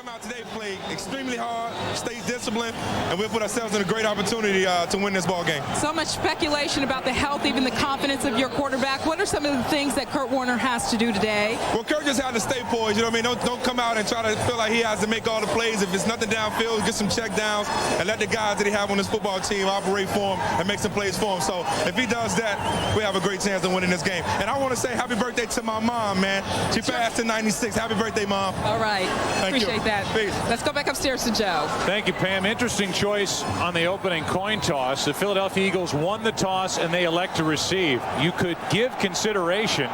come out today, play extremely hard, stay disciplined, and we'll put ourselves in a great opportunity to win this ball game. So much speculation about the health, even the confidence of your quarterback. What are some of the things that Kurt Warner has to do today? Well, Kurt just had to stay poised. You know what I mean? Don't come out and try to feel like he has to make all the plays. If it's nothing downfield, get some check downs and let the guys that he have on his football team operate for him and make some plays for him. So if he does that, we have a great chance of winning this game. And I want to say happy birthday to my mom, man. She passed in '96. Happy birthday, Mom. All right. Appreciate you. that. Peace. Let's go back upstairs to Joe. Thank you, Pam. Interesting choice on the opening coin toss. The Philadelphia Eagles won the toss and they elect to receive. You could give consideration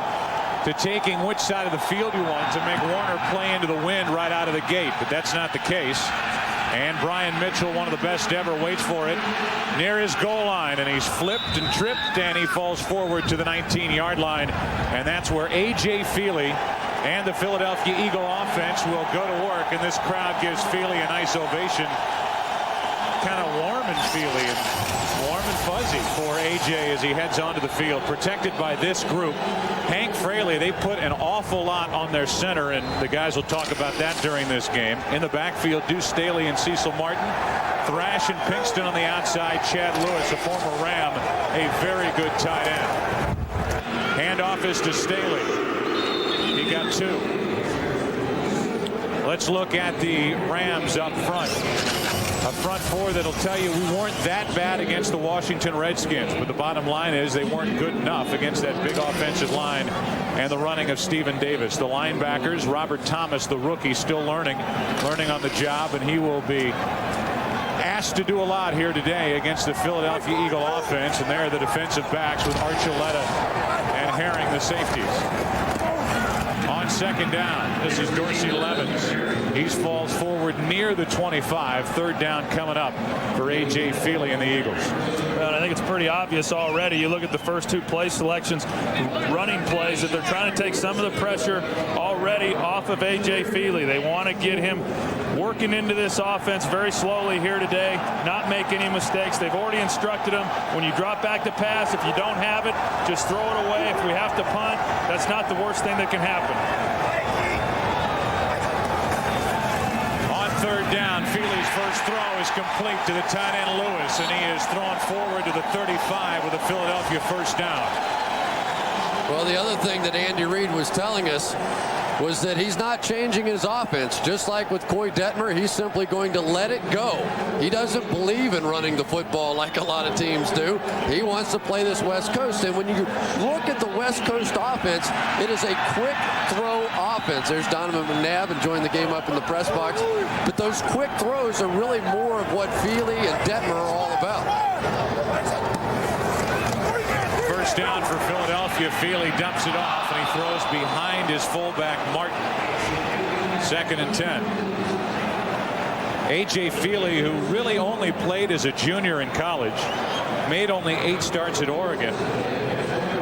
to taking which side of the field you want to make Warner play into the wind right out of the gate, but that's not the case. And Brian Mitchell, one of the best ever, waits for it near his goal line, and he's flipped and tripped, and he falls forward to the 19-yard line, and that's where A.J. Feely and the Philadelphia Eagle offense will go to work, and this crowd gives Feely a nice ovation. Kind of warm and feely and warm and fuzzy for A.J. as he heads onto the field, protected by this group. Hank Fraley, they put an awful lot on their center, and the guys will talk about that during this game. In the backfield, Deuce Staley and Cecil Martin. Thrash and Pinkston on the outside. Chad Lewis, a former Ram, a very good tight end. Handoff is to Staley. He got two. Let's look at the Rams up front. A front four that'll tell you we weren't that bad against the Washington Redskins, but the bottom line is they weren't good enough against that big offensive line and the running of Stephen Davis. The linebackers, Robert Thomas, the rookie, still learning on the job, and he will be asked to do a lot here today against the Philadelphia Eagle offense, and they're the defensive backs with Archuleta and Herring, the safeties. On second down, this is Dorsey Levens. He falls forward near the 25. Third down coming up for A.J. Feely and the Eagles. Well, I think it's pretty obvious already. You look at the first two play selections, running plays, that they're trying to take some of the pressure already off of A.J. Feely. They want to get him working into this offense very slowly here today, not make any mistakes. They've already instructed him, when you drop back to pass, if you don't have it, just throw it away. If we have to punt, that's not the worst thing that can happen. On third down, Feely's first throw is complete to the tight end Lewis, and he is thrown forward to the 35 with a Philadelphia first down. Well, the other thing that Andy Reid was telling us was that he's not changing his offense. Just like with Coy Detmer, he's simply going to let it go. He doesn't believe in running the football like a lot of teams do. He wants to play this West Coast. And when you look at the West Coast offense, it is a quick throw offense. There's Donovan McNabb enjoying the game up in the press box. But those quick throws are really more of what Feely and Detmer are all about. First down for Philadelphia. Feely dumps it off, and he throws behind his fullback Martin. Second and 10. A.J. Feely, who really only played as a junior in college, made only 8 starts at Oregon.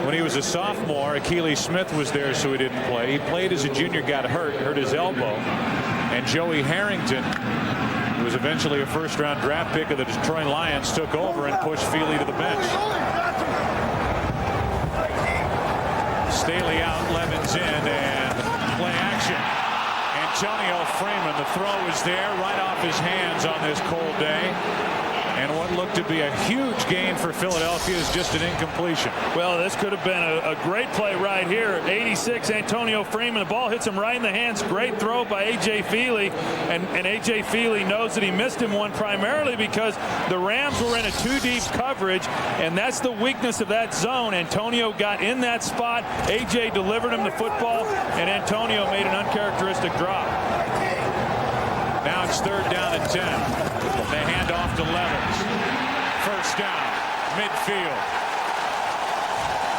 When he was a sophomore, Akili Smith was there, so he didn't play. He played as a junior, got hurt his elbow. And Joey Harrington, who was eventually a first-round draft pick of the Detroit Lions, took over and pushed Feely to the bench. Staley out, Levens in, and play action. Antonio Freeman, the throw is there right off his hands on this cold day. And what looked to be a huge gain for Philadelphia is just an incompletion. Well, this could have been a great play right here. 86, Antonio Freeman. The ball hits him right in the hands. Great throw by A.J. Feely. And A.J. Feely knows that he missed him one primarily because the Rams were in a 2-deep coverage, and that's the weakness of that zone. Antonio got in that spot. A.J. delivered him the football, and Antonio made an uncharacteristic drop. Now it's third down and 10. They hand off to Levens. First down, midfield.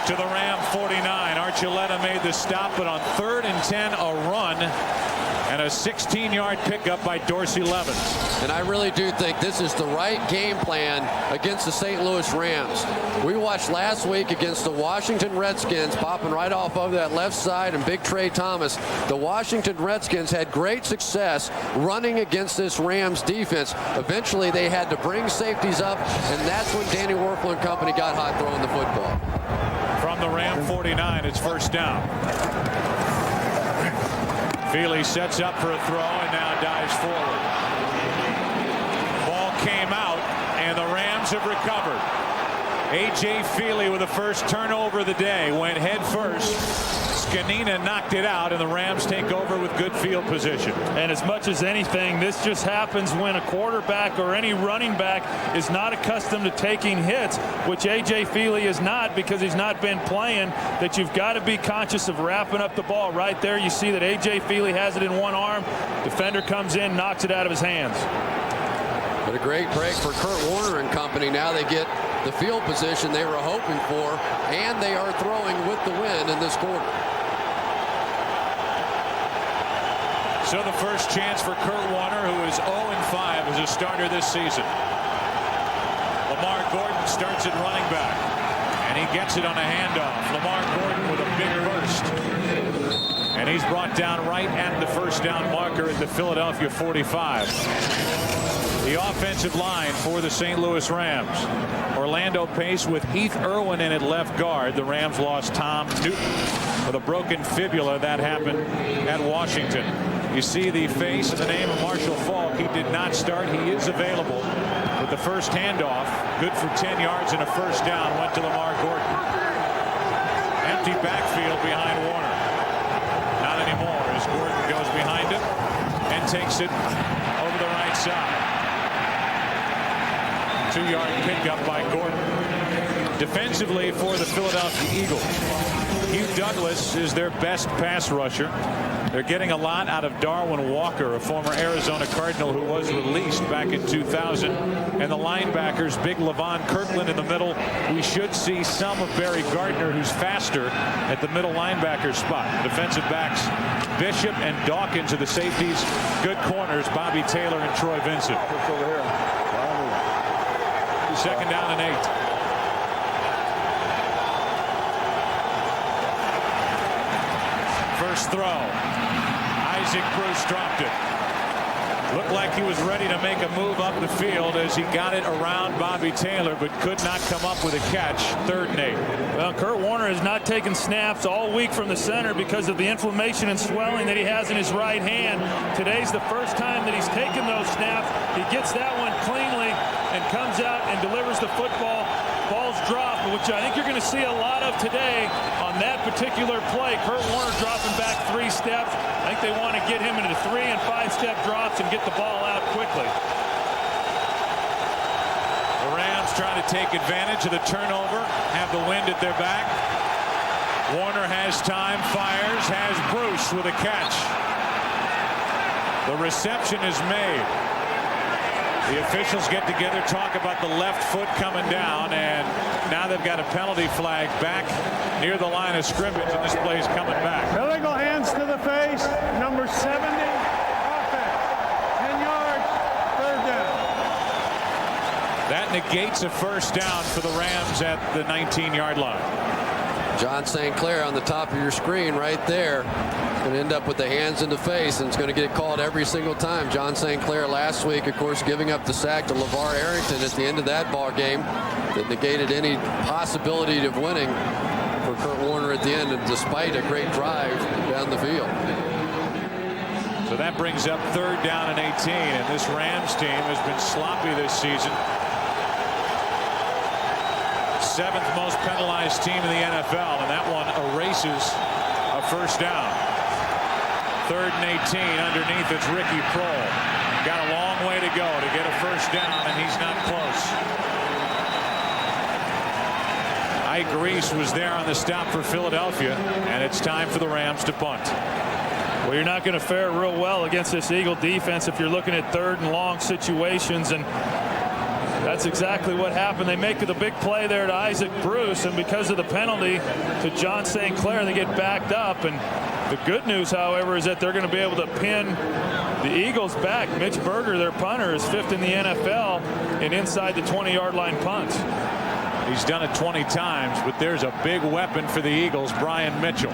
To the Ram 49. Archuleta made the stop, but on third and 10, a run and a 16-yard pickup by Dorsey Levens. And I really do think this is the right game plan against the St. Louis Rams. We watched last week against the Washington Redskins, popping right off of that left side, and big Trey Thomas. The Washington Redskins had great success running against this Rams defense. Eventually, they had to bring safeties up, and that's when Danny Werfel and company got hot throwing the football. From the Ram 49, it's first down. Feely sets up for a throw, and now now dives forward. Ball came out, and the Rams have recovered. A.J. Feely with the first turnover of the day went head first. Scanina knocked it out, and the Rams take over with good field position. And as much as anything, this just happens when a quarterback or any running back is not accustomed to taking hits, which A.J. Feely is not because he's not been playing, that you've got to be conscious of wrapping up the ball. Right there, you see that A.J. Feely has it in one arm. Defender comes in, knocks it out of his hands. But a great break for Kurt Warner and company. Now they get the field position they were hoping for, and they are throwing with the win in this quarter. So the first chance for Kurt Warner, who is 0-5 as a starter this season. Lamar Gordon starts at running back, and he gets it on a handoff. Lamar Gordon with a big burst, and he's brought down right at the first down marker at the Philadelphia 45. The offensive line for the St. Louis Rams. Orlando Pace with Heath Irwin in at left guard. The Rams lost Tom Newton with a broken fibula. That happened at Washington. You see the face and the name of Marshall Faulk. He did not start. He is available with the first handoff. Good for 10 yards and a first down. Went to Lamar Gordon. Empty backfield behind Warner. Not anymore as Gordon goes behind him and takes it over the right side. 2-yard pickup by Gordon. Defensively for the Philadelphia Eagles, Hugh Douglas is their best pass rusher. They're getting a lot out of Darwin Walker, a former Arizona Cardinal who was released back in 2000. And the linebackers, big Levon Kirkland in the middle. We should see some of Barry Gardner, who's faster at the middle linebacker spot. Defensive backs, Bishop and Dawkins are the safeties. Good corners, Bobby Taylor and Troy Vincent. Over here. Second down and 8. First throw. Isaac Bruce dropped it. Looked like he was ready to make a move up the field as he got it around Bobby Taylor, but could not come up with a catch. 3rd and 8. Well, Kurt Warner has not taken snaps all week from the center because of the inflammation and swelling that he has in his right hand. Today's the first time that he's taken those snaps. He gets that one cleanly and comes out and delivers the football. Ball's dropped, which I think you're going to see a lot of today on that particular play. Kurt Warner dropping back 3 steps. I think they want to get him into 3- and 5-step drops and get the ball out quickly. The Rams trying to take advantage of the turnover, have the wind at their back. Warner has time, fires, has Bruce with a catch. The reception is made. The officials get together, talk about the left foot coming down, and now they've got a penalty flag back near the line of scrimmage, and this play is coming back. Illegal hands to the face, number 70, offense, 10 yards, 3rd down. That negates a first down for the Rams at the 19-yard line. John St. Clair on the top of your screen right there. Going to end up with the hands in the face, and it's going to get called every single time. John St. Clair last week, of course, giving up the sack to LeVar Arrington at the end of that ball game that negated any possibility of winning for Kurt Warner at the end, and despite a great drive down the field. So that brings up 3rd down and 18, and this Rams team has been sloppy this season. 7th most penalized team in the NFL, and that one erases a first down. 3rd and 18 underneath. It's Ricky Prohl. Got a long way to go to get a first down, and he's not close. Ike Reese was there on the stop for Philadelphia, and it's time for the Rams to punt. Well, you're not going to fare real well against this Eagle defense if you're looking at 3rd and long situations, and that's exactly what happened. They make the big play there to Isaac Bruce, and because of the penalty to John St. Clair, they get backed up. And the good news, however, is that they're going to be able to pin the Eagles back. Mitch Berger, their punter, is 5th in the NFL in inside the 20-yard line punts. He's done it 20 times, but there's a big weapon for the Eagles, Brian Mitchell.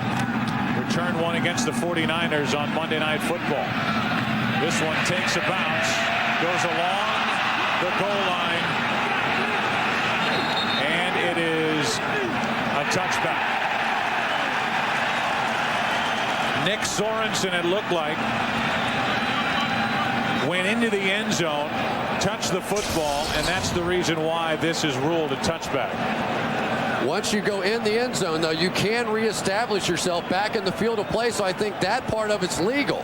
Returned one against the 49ers on Monday Night Football. This one takes a bounce, goes along the goal line, and it is a touchback. Nick Sorensen, it looked like, into the end zone, touch the football, and that's the reason why this is ruled a touchback. Once you go in the end zone, though, you can reestablish yourself back in the field of play, so I think that part of it's legal.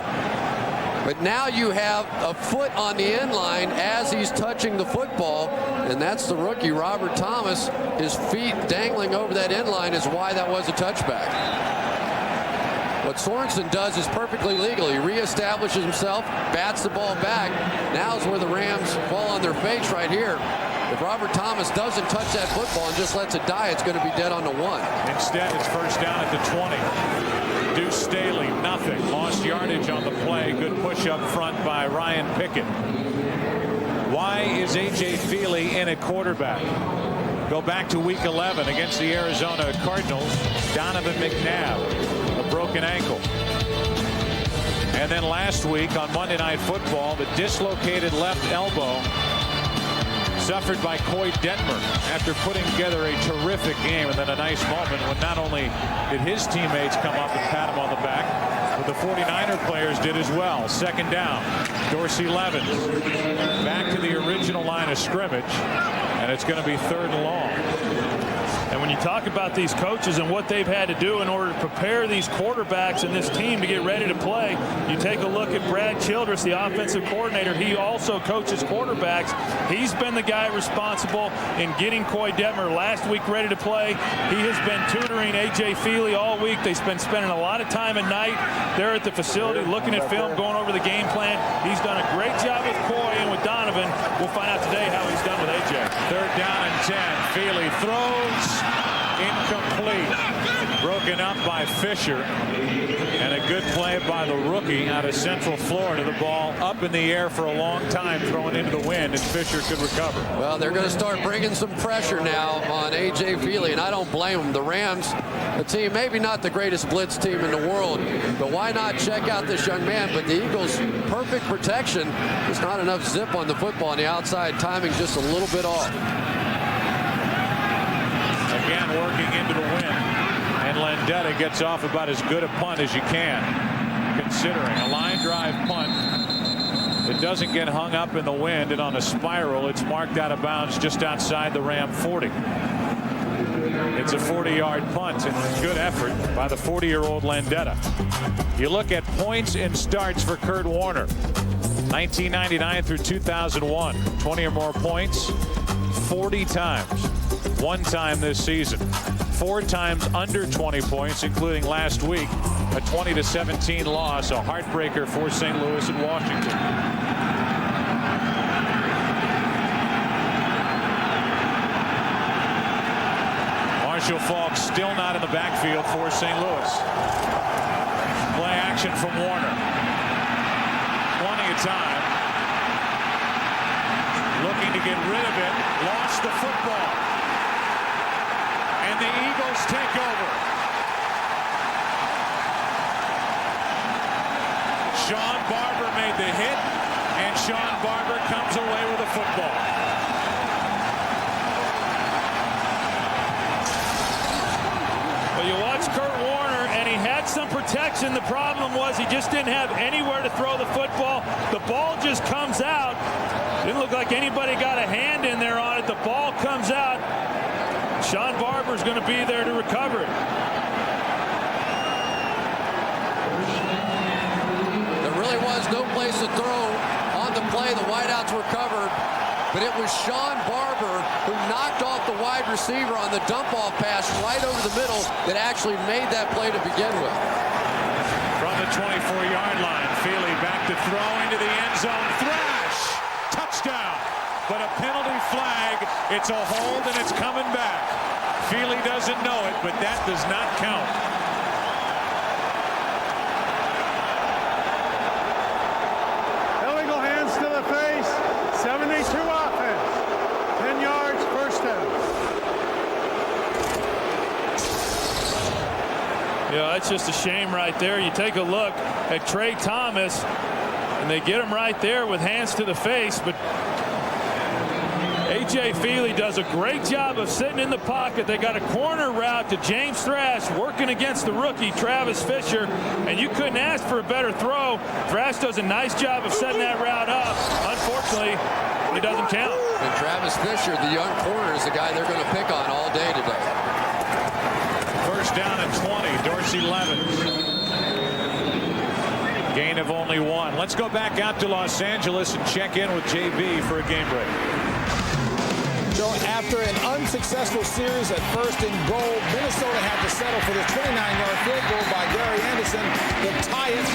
But now you have a foot on the end line as he's touching the football, and that's the rookie, Robert Thomas. His feet dangling over that end line is why that was a touchback. What Sorensen does is perfectly legal. He reestablishes himself, bats the ball back. Now is where the Rams fall on their face right here. If Robert Thomas doesn't touch that football and just lets it die, it's going to be dead on the 1. Instead, it's first down at the 20. Deuce Staley, nothing. Lost yardage on the play. Good push up front by Ryan Pickett. Why is A.J. Feely in at quarterback? Go back to week 11 against the Arizona Cardinals. Donovan McNabb, a broken ankle. And then last week on Monday Night Football, the dislocated left elbow suffered by Coy Detmer after putting together a terrific game, and then a nice moment when not only did his teammates come up and pat him on the back, but the 49er players did as well. Second down, Dorsey Levens back to the original line of scrimmage, and it's going to be 3rd and long. And when you talk about these coaches and what they've had to do in order to prepare these quarterbacks and this team to get ready to play, you take a look at Brad Childress, the offensive coordinator. He also coaches quarterbacks. He's been the guy responsible in getting Coy Detmer last week ready to play. He has been tutoring A.J. Feely all week. They've been spending a lot of time at night there at the facility looking at film, going over the game plan. He's done a great job with Coy and with Donovan. We'll find out today how he's done with A.J. 3rd down and 10. Feely throws. Incomplete. Broken up by Fisher. And a good play by the rookie out of Central Florida. The ball up in the air for a long time, thrown into the wind, and Fisher could recover. Well, they're going to start bringing some pressure now on A.J. Feely, and I don't blame them. The Rams, a team, maybe not the greatest blitz team in the world, but why not check out this young man? But the Eagles' perfect protection. There's not enough zip on the football on the outside. Timing just a little bit off. Again, working into the wind. And Landeta gets off about as good a punt as you can, considering a line drive punt. It doesn't get hung up in the wind, and on a spiral, it's marked out of bounds just outside the Ram 40. It's a 40-yard punt, and good effort by the 40-year-old Landeta. You look at points and starts for Kurt Warner. 1999 through 2001, 20 or more points, 40 times. 1 time this season. 4 times under 20 points, including last week, a 20-17 loss, a heartbreaker for St. Louis and Washington. Marshall Faulk still not in the backfield for St. Louis. Play action from Warner. Plenty of time. Looking to get rid of it. Lost the football. And the Eagles take over. Sean Barber made the hit, and Sean Barber comes away with the football. Well, you watch Kurt Warner, and he had some protection. The problem was he just didn't have anywhere to throw the football. The ball just comes out. Didn't look like anybody got a hand in there on it. The ball comes out. Sean Barber's going to be there to recover it. There really was no place to throw on the play. The wideouts were covered, but it was Sean Barber who knocked off the wide receiver on the dump-off pass right over the middle that actually made that play to begin with. From the 24-yard line, Feely back to throw into the end zone. Thrash! Touchdown! But a penalty flag. It's a hold, and it's coming back. Feely doesn't know it, but that does not count. Illegal hands to the face. 72 offense. 10 yards, first down. Yeah, that's just a shame right there. You take a look at Trey Thomas, and they get him right there with hands to the face, but A.J. Feely does a great job of sitting in the pocket. They got a corner route to James Thrash working against the rookie, Travis Fisher, and you couldn't ask for a better throw. Thrash does a nice job of setting that route up. it doesn't count. And Travis Fisher, the young corner, is the guy they're going to pick on all day today. First down and 20. Dorsey Levens. Gain of only 1. Let's go back out to Los Angeles and check in with JB for a game break. So after an unsuccessful series at first and goal, Minnesota had to settle for this 29-yard field goal by Gary Anderson to tie it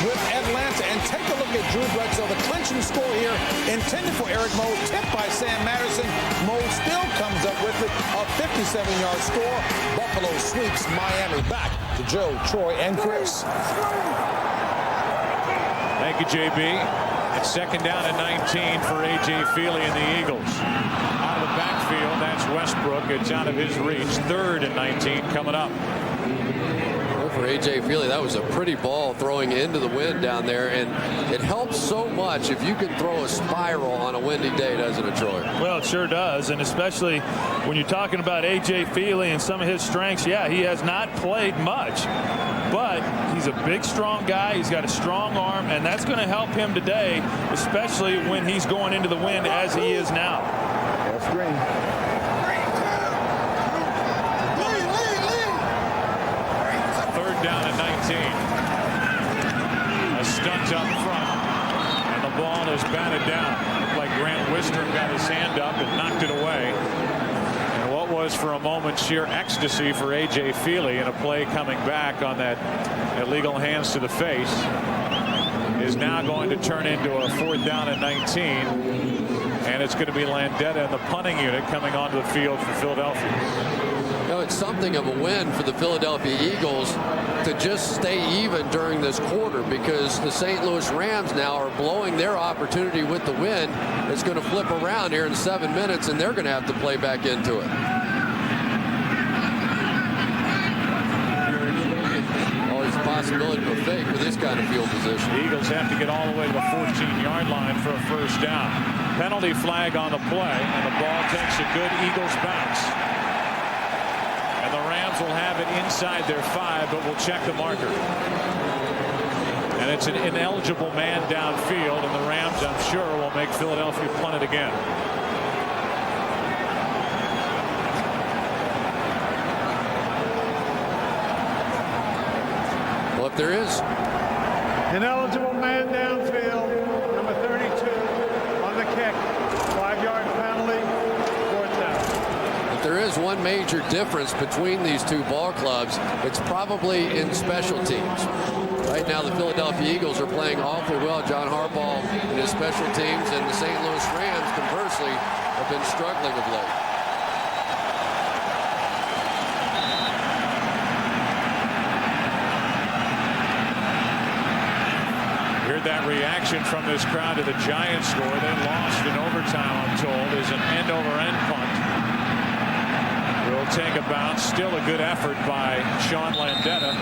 with Atlanta. And take a look at Drew Bledsoe, the clinching score here, intended for Eric Moe, tipped by Sam Madison. Moe still comes up with it, a 57-yard score. Buffalo sweeps Miami. Back to Joe, Troy, and Cris. Thank you, JB. It's second down and 19 for A.J. Feely and the Eagles. Out of the backfield, that's Westbrook. It's out of his reach. Third and 19 coming up. Well, for A.J. Feely, that was a pretty ball throwing into the wind down there, and it helps so much if you can throw a spiral on a windy day, doesn't it, Troy? Well, it sure does, and especially when you're talking about A.J. Feely and some of his strengths. Yeah, he has not played much, but he's a big, strong guy. He's got a strong arm, and that's going to help him today, especially when he's going into the wind as he is now. Off screen. Third down and 19. A stunt up front, and the ball is batted down. Looked like Grant Wistrom got his hand up and knocked it away. And what was for a moment sheer ecstasy for A.J. Feely in a play coming back on that illegal hands to the face is now going to turn into a fourth down and 19. And it's going to be Landeta and the punting unit coming onto the field for Philadelphia. You know, it's something of a win for the Philadelphia Eagles to just stay even during this quarter, because the St. Louis Rams now are blowing their opportunity with the win. It's going to flip around here in 7 minutes, and they're going to have to play back into it. Always a possibility of a fake with this kind of field position. The Eagles have to get all the way to the 14-yard line for a first down. Penalty flag on the play, and the ball takes a good Eagles bounce. And the Rams will have it inside their 5, but will check the marker. And it's an ineligible man downfield, and the Rams, I'm sure, will make Philadelphia punt it again. Well, if there is Ineligible man downfield, number 32 on the kick. 5-yard penalty, fourth down. If there is one major difference between these two ball clubs, it's probably in special teams. Right now, the Philadelphia Eagles are playing awfully well. John Harbaugh and his special teams, and the St. Louis Rams, conversely, have been struggling of late. Heard that reaction from this crowd to the Giants score. They lost in overtime, I'm told, is an end-over-end punt. Will take a bounce. Still a good effort by Sean Landeta.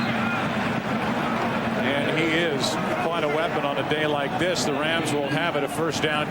And he is quite a weapon on a day like this. The Rams will have it a first down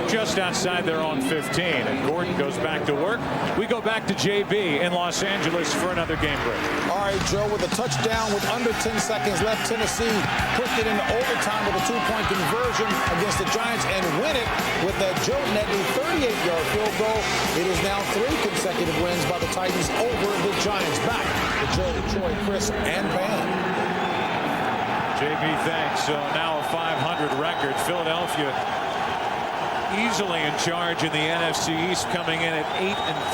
just outside their own 15. And Gordon goes back to work. We go back to JB in Los Angeles for another game break. All right, Joe, with a touchdown with under 10 seconds left, Tennessee pushed it into overtime with a 2-point conversion against the Giants and win it with a Joe Nedley 38-yard field goal. It is now 3 consecutive wins by the Titans over the Giants. Back to Joe, Troy, Cris, and Van. JB, thanks. So now a 500 record. Philadelphia easily in charge in the NFC East, coming in at 8-3.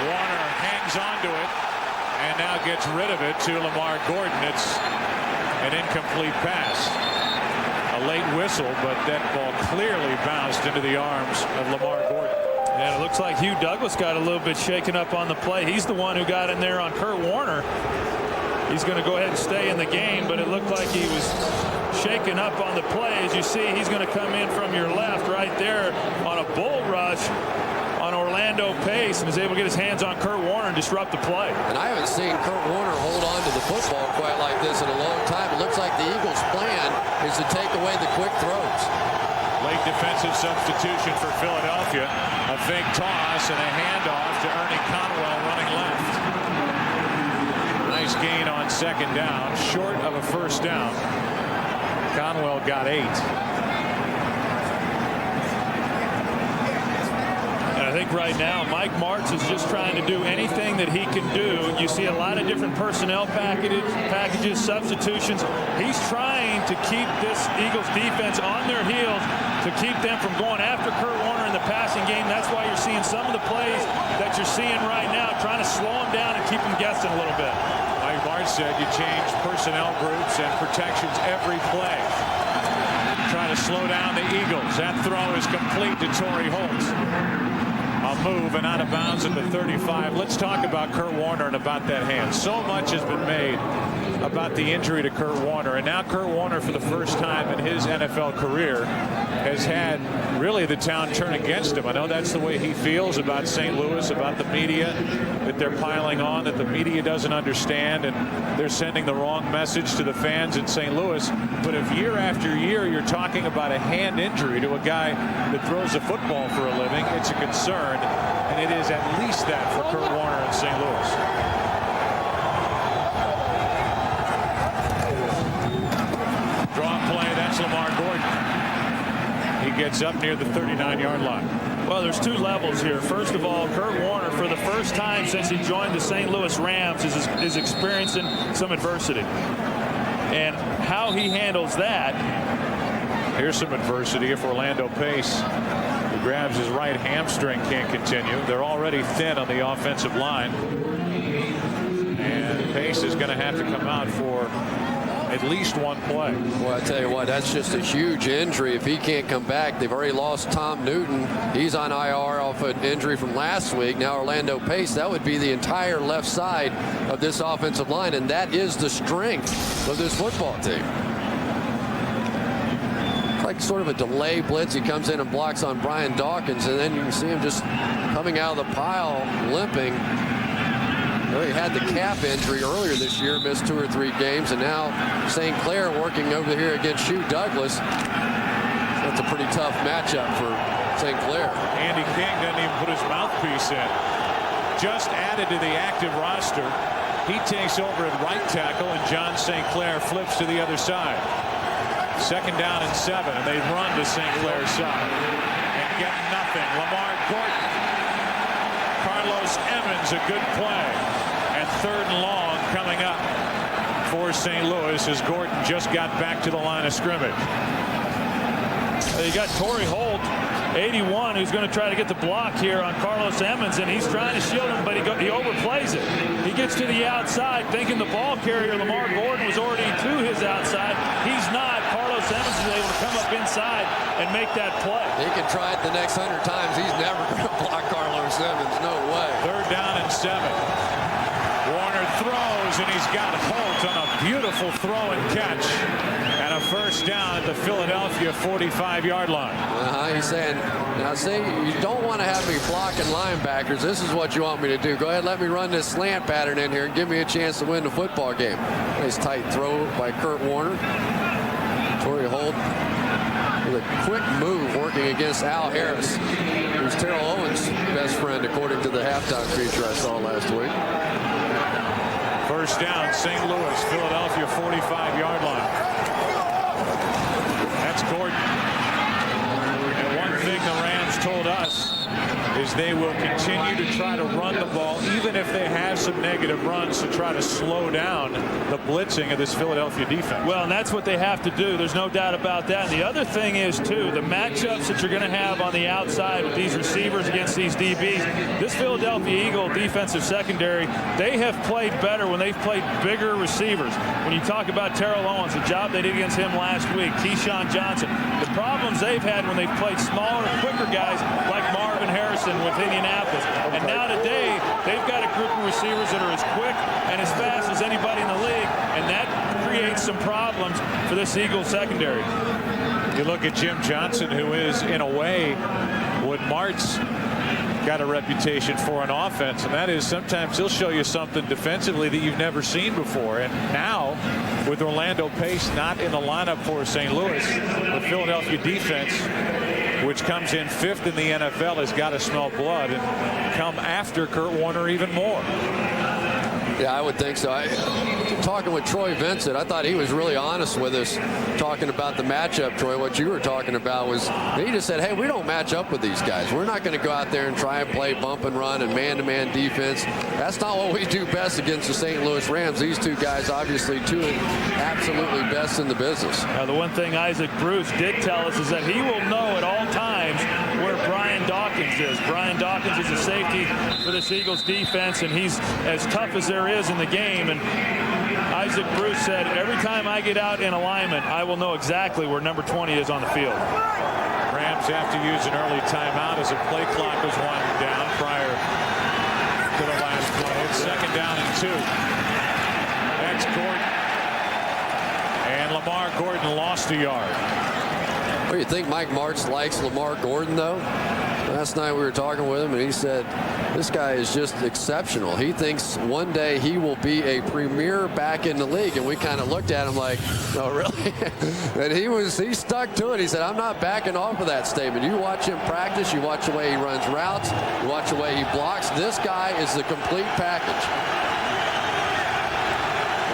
Warner hangs onto it and now gets rid of it to Lamar Gordon. It's an incomplete pass. A late whistle, but that ball clearly bounced into the arms of Lamar Gordon. And it looks like Hugh Douglas got a little bit shaken up on the play. He's the one who got in there on Kurt Warner. He's going to go ahead and stay in the game, but it looked like he was shaken up on the play. As you see, he's going to come in from your left right there on a bull rush on Orlando Pace, and is able to get his hands on Kurt Warner and disrupt the play. And I haven't seen Kurt Warner hold on to the football quite like this in a long time. It looks like the Eagles' plan is to take away the quick throws. Late defensive substitution for Philadelphia. A fake toss and a handoff to Ernie Conwell running left. And I nice gain on second down, short of a first down. Conwell got 8. I think right now Mike Martz is just trying to do anything that he can do. You see a lot of different personnel packages, substitutions. He's trying to keep this Eagles defense on their heels to keep them from going after Kurt Warner in the passing game. That's why you're seeing some of the plays that you're seeing right now, trying to slow them down and keep them guessing a little bit. Mike Martz said you change personnel groups and protections every play. Try to slow down the Eagles. That throw is complete to Torrey Holt. A move and out of bounds at the 35. Let's talk about Kurt Warner and about that hand. So much has been made about the injury to Kurt Warner, and now Kurt Warner, for the first time in his NFL career, has had really the town turn against him. I know that's the way he feels about St. Louis, about the media, that they're piling on, that the media doesn't understand, and they're sending the wrong message to the fans in St. Louis. But if year after year you're talking about a hand injury to a guy that throws a football for a living, it's a concern, and it is at least that for Kurt Warner in St. Louis. Lamar Gordon. He gets up near the 39-yard line. Well, there's two levels here. First of all, Kurt Warner, for the first time since he joined the St. Louis Rams, is experiencing some adversity. And how he handles that. Here's some adversity if Orlando Pace, who grabs his right hamstring, can't continue. They're already thin on the offensive line. And Pace is going to have to come out for at least one play. Well, I tell you what, that's just a huge injury. If he can't come back, they've already lost Tom Newton. He's on IR off an injury from last week. Now Orlando Pace, that would be the entire left side of this offensive line, and that is the strength of this football team. It's like sort of a delay blitz. He comes in and blocks on Brian Dawkins, and then you can see him just coming out of the pile limping. Well, he had the calf injury earlier this year, missed 2 or 3 games, and now St. Clair working over here against Hugh Douglas. That's a pretty tough matchup for St. Clair. Andy King doesn't even put his mouthpiece in. Just added to the active roster. He takes over at right tackle, and John St. Clair flips to the other side. 2nd down and 7, and they run to St. Clair's side and get nothing. Lamar Gordon. Carlos Emmons, a good play. And 3rd and long coming up for St. Louis as Gordon just got back to the line of scrimmage. You got Torrey Holt, 81, who's going to try to get the block here on Carlos Emmons, and he's trying to shield him, but he overplays it. He gets to the outside thinking the ball carrier, Lamar Gordon, was already to his outside. He's not. Carlos Emmons is able to come up inside and make that play. He can try it the next 100 times. He's never going to block Carlos Emmons. No way. 3rd down and 7. Warner throws, and he's got Holt on a beautiful throw and catch. And a 1st down at the Philadelphia 45-yard line. He's saying, now see, you don't want to have me blocking linebackers. This is what you want me to do. Go ahead, let me run this slant pattern in here and give me a chance to win the football game. Nice tight throw by Kurt Warner. Torrey Holt with a quick move working against Al Harris, who's Terrell Owens' best friend, according to the halftime feature I saw last week. 1st down, St. Louis, Philadelphia 45-yard line. That's Gordon. And one thing the Rams told us is they will continue to try to run the ball, even if they have some negative runs, to try to slow down the blitzing of this Philadelphia defense. Well, and that's what they have to do. There's no doubt about that. And the other thing is, too, the matchups that you're going to have on the outside with these receivers against these DBs. This Philadelphia Eagle defensive secondary, they have played better when they've played bigger receivers. When you talk about Terrell Owens, the job they did against him last week, Keyshawn Johnson, the problems they've had when they've played smaller, quicker guys like Marvin Harrison with Indianapolis. And now today, they've got a group of receivers that are as quick and as fast as anybody in the league, and that creates some problems for this Eagles secondary. You look at Jim Johnson, who is, in a way, what Martz got a reputation for an offense, and that is sometimes he'll show you something defensively that you've never seen before. And now, with Orlando Pace not in the lineup for St. Louis, the Philadelphia defense, which comes in 5th in the NFL, has got to smell blood and come after Kurt Warner even more. Yeah, I would think so. Talking with Troy Vincent, I thought he was really honest with us talking about the matchup, Troy. What you were talking about was he just said, hey, we don't match up with these guys. We're not going to go out there and try and play bump and run and man-to-man defense. That's not what we do best against the St. Louis Rams. These two guys, obviously, two absolutely best in the business. Now, the one thing Isaac Bruce did tell us is that he will know at all times where Brian Dawkins is. Brian Dawkins is a safety for this Eagles defense, and he's as tough as there is in the game. And Isaac Bruce said, every time I get out in alignment, I will know exactly where number 20 is on the field. Rams have to use an early timeout as a play clock was winding down prior to the last play. It's 2nd down and 2. That's Gordon. And Lamar Gordon lost a yard. Well, you think Mike Martz likes Lamar Gordon, though? Last night we were talking with him, and he said this guy is just exceptional. He thinks one day he will be a premier back in the league, and we kind of looked at him like, no, really? And he stuck to it. He said, I'm not backing off of that statement. You watch him practice, you watch the way he runs routes, you watch the way he blocks. This guy is the complete package.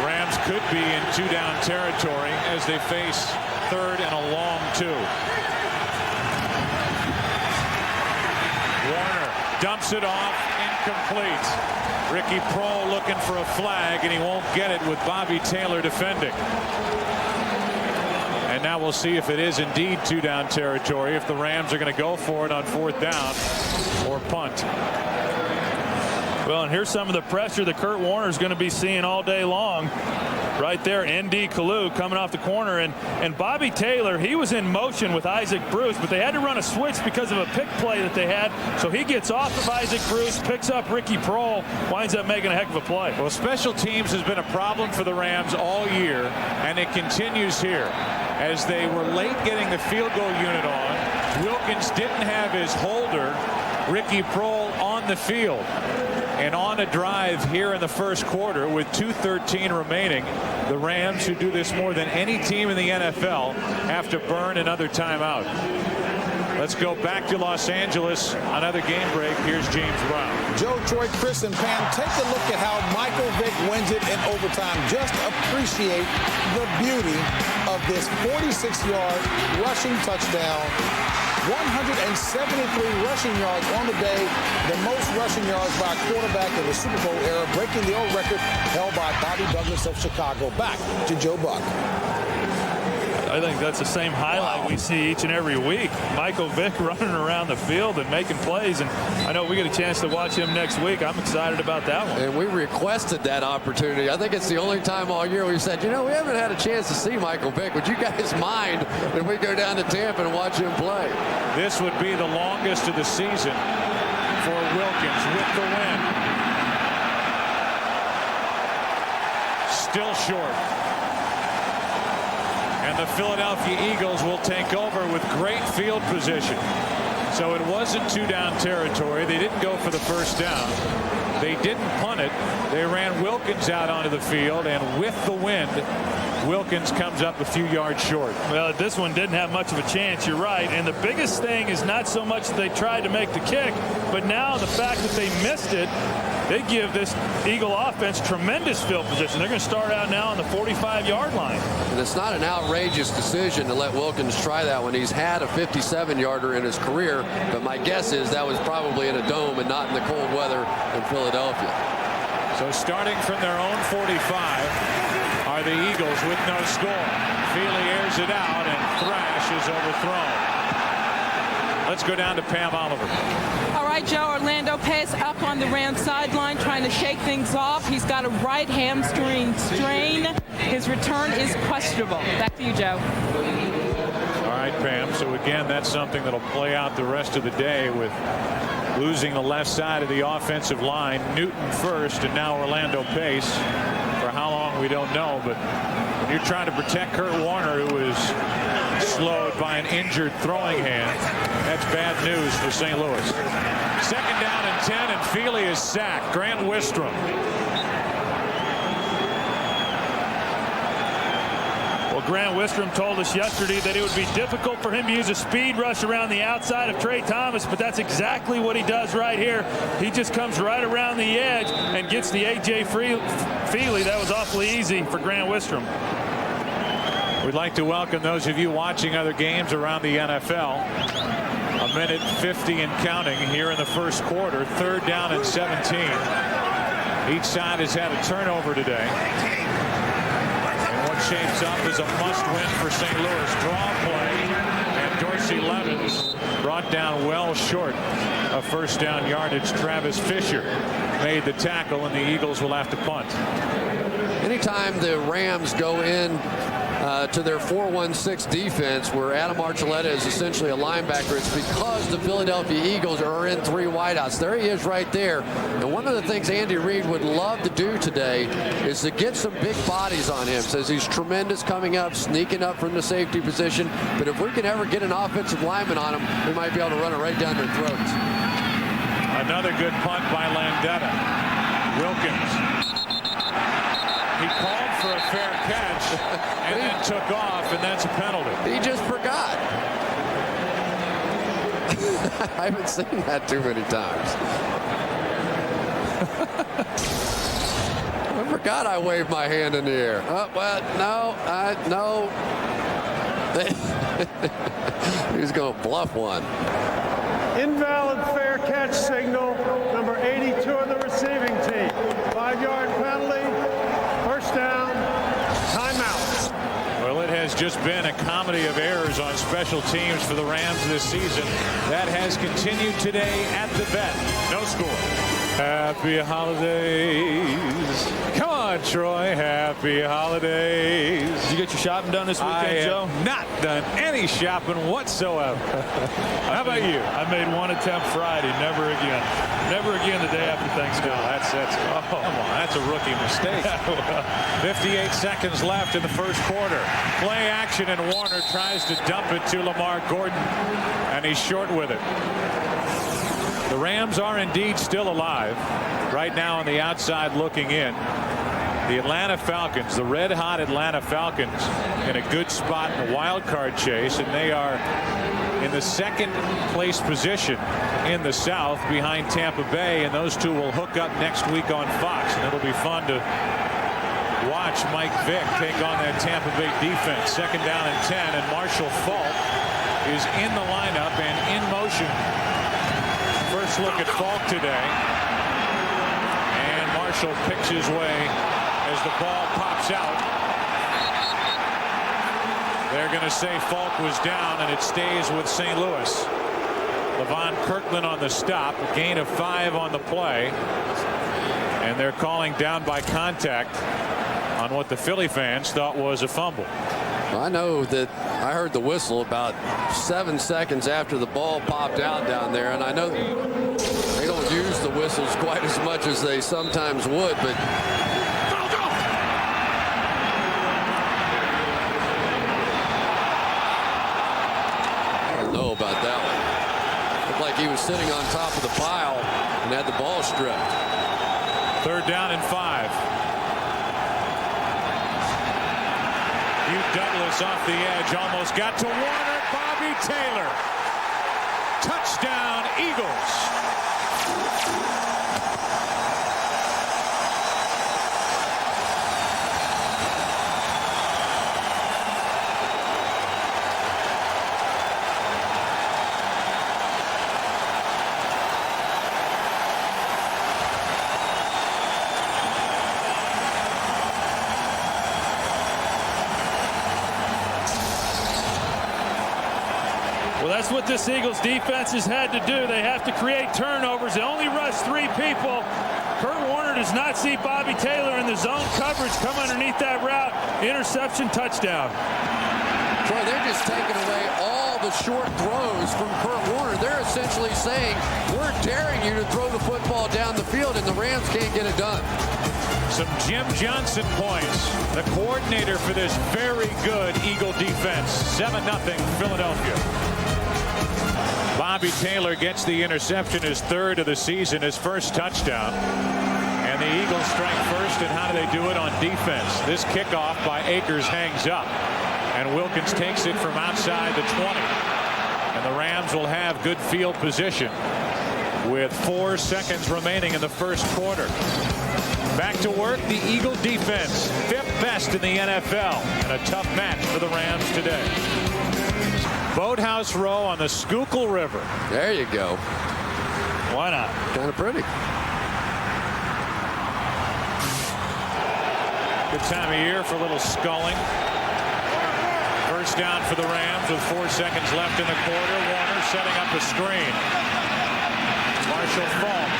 Rams could be in 2-down territory as they face 3rd and a long 2. Warner dumps it off, incomplete. Ricky Prohl looking for a flag, and he won't get it with Bobby Taylor defending. And now we'll see if it is indeed 2-down territory, if the Rams are going to go for it on 4th down or punt. Well, and here's some of the pressure that Kurt Warner is going to be seeing all day long. Right there, N.D. Kalu coming off the corner, and Bobby Taylor, he was in motion with Isaac Bruce, but they had to run a switch because of a pick play that they had. So he gets off of Isaac Bruce, picks up Ricky Prohl, winds up making a heck of a play. Well, special teams has been a problem for the Rams all year, and it continues here. As they were late getting the field goal unit on, Wilkins didn't have his holder, Ricky Prohl, on the field. And on a drive here in the first quarter with 2:13 remaining, the Rams, who do this more than any team in the NFL, have to burn another timeout. Let's go back to Los Angeles. Another game break. Here's James Brown. Joe, Troy, Chris, and Pam, take a look at how Michael Vick wins it in overtime. Just appreciate the beauty of this 46-yard rushing touchdown. 173 rushing yards on the day, the most rushing yards by a quarterback in the Super Bowl era, breaking the old record held by Bobby Douglas of Chicago. Back to Joe Buck. I think that's the same highlight we see each and every week. Michael Vick running around the field and making plays, and I know we get a chance to watch him next week. I'm excited about that one. And we requested that opportunity. I think it's the only time all year we've said, you know, we haven't had a chance to see Michael Vick. Would you guys mind if we go down to Tampa and watch him play? This would be the longest of the season for Wilkins with the win. Still short. And the Philadelphia Eagles will take over with great field position. So it wasn't 2-down territory. They didn't go for the first down. They didn't punt it. They ran Wilkins out onto the field, and with the wind, Wilkins comes up a few yards short. Well, this one didn't have much of a chance. You're right. And the biggest thing is not so much that they tried to make the kick, but now the fact that they missed it, they give this Eagle offense tremendous field position. They're going to start out now on the 45-yard line. And it's not an outrageous decision to let Wilkins try that when he's had a 57-yarder in his career, but my guess is that was probably in a dome and not in the cold weather in Philadelphia. So starting from their own 45 are the Eagles with no score. Feely airs it out, and Thrash is overthrown. Let's go down to Pam Oliver. All right, Joe, Orlando Pace up on the Rams sideline trying to shake things off. He's got a right hamstring strain. His return is questionable. Back to you, Joe. All right, Pam. So again, that's something that'll play out the rest of the day with losing the left side of the offensive line. Newton first, and now Orlando Pace. For how long, we don't know, but when you're trying to protect Kurt Warner, who is slowed by an injured throwing hand, that's bad news for St. Louis. 2nd down and 10, and Feely is sacked. Grant Wistrom. Well, Grant Wistrom told us yesterday that it would be difficult for him to use a speed rush around the outside of Trey Thomas, but that's exactly what he does right here. He just comes right around the edge and gets the A.J. Feely. That was awfully easy for Grant Wistrom. We'd like to welcome those of you watching other games around the NFL. A minute 50 and counting here in the first quarter. 3rd down and 17. Each side has had a turnover today. And what shapes up is a must-win for St. Louis. Draw play, and Dorsey Levens brought down well short of first down yardage. Travis Fisher made the tackle, and the Eagles will have to punt. Anytime the Rams go in to their 4-1-6 defense, where Adam Archuleta is essentially a linebacker, it's because the Philadelphia Eagles are in 3 wideouts. There he is right there. And one of the things Andy Reid would love to do today is to get some big bodies on him. Says he's tremendous coming up, sneaking up from the safety position. But if we can ever get an offensive lineman on him, we might be able to run it right down their throats. Another good punt by Landeta. Wilkins. He called for a fair catch and then took off, and that's a penalty. He just forgot. I haven't seen that too many times. I forgot I waved my hand in the air. Oh, well, no. He's going to bluff one. Invalid fair catch signal, number 82 on the receiving team. 5-yard penalty, first down, timeout. Well, it has just been a comedy of errors on special teams for the Rams this season. That has continued today at the vet. No score. Happy holidays. Come on, Troy. Happy holidays. Did you get your shopping done this weekend, Joe? I have not done any shopping whatsoever. How about you? I made one attempt Friday. Never again. Never again the day after Thanksgiving. No, that's come on. That's a rookie mistake. 58 seconds left in the first quarter. Play action, and Warner tries to dump it to Lamar Gordon, and he's short with it. The Rams are indeed still alive right now on the outside looking in. The Atlanta Falcons, the red-hot Atlanta Falcons, in a good spot in the wild card chase, and they are in the 2nd place position in the South behind Tampa Bay, and those two will hook up next week on Fox, and it'll be fun to watch Mike Vick take on that Tampa Bay defense. 2nd down and 10, and Marshall Faulk is in the lineup and in motion. First look at Faulk today, and Marshall picks his way as the ball pops out. They're going to say Faulk was down, and it stays with St. Louis. Levon Kirkland on the stop, a gain of 5 on the play, and they're calling down by contact on what the Philly fans thought was a fumble. I know that I heard the whistle about 7 seconds after the ball popped out down there, and I know they don't use the whistles quite as much as they sometimes would, but I don't know about that one. Looked like he was sitting on top of the pile and had the ball stripped. 3rd down and 5. Douglas off the edge, almost got to Warner. Bobby Taylor. Touchdown, Eagles. Well, that's what this Eagles defense has had to do. They have to create turnovers. They only rush 3 people. Kurt Warner does not see Bobby Taylor in the zone coverage come underneath that route. Interception, touchdown. Troy, they're just taking away all the short throws from Kurt Warner. They're essentially saying, we're daring you to throw the football down the field, and the Rams can't get it done. Some Jim Johnson points. The coordinator for this very good Eagle defense. 7-0 Philadelphia. Bobby Taylor gets the interception, his 3rd of the season, his first touchdown. And the Eagles strike first, and how do they do it on defense? This kickoff by Akers hangs up. And Wilkins takes it from outside the 20. And the Rams will have good field position with 4 seconds remaining in the first quarter. Back to work, the Eagle defense, 5th best in the NFL, and a tough match for the Rams today. Boathouse Row on the Schuylkill River. There you go. Why not? Kind of pretty. Good time of year for a little sculling. First down for the Rams with 4 seconds left in the quarter. Warner setting up a screen. Marshall Faulk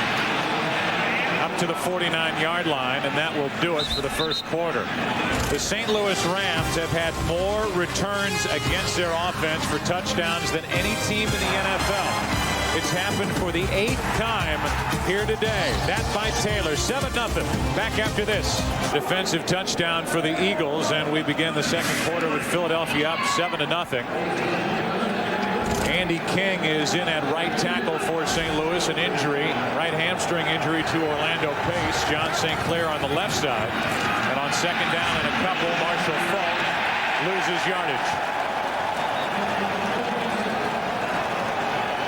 up to the 49-yard line, and that will do it for the first quarter. The St. Louis Rams have had more returns against their offense for touchdowns than any team in the NFL. It's happened for the 8th time here today. That by Taylor, 7-0. Back after this. Defensive touchdown for the Eagles, and we begin the second quarter with Philadelphia up 7-0. Andy King is in at right tackle for St. Louis, an injury, right hamstring injury to Orlando Pace. John St. Clair on the left side. And on second down and a couple, Marshall Faulk loses yardage.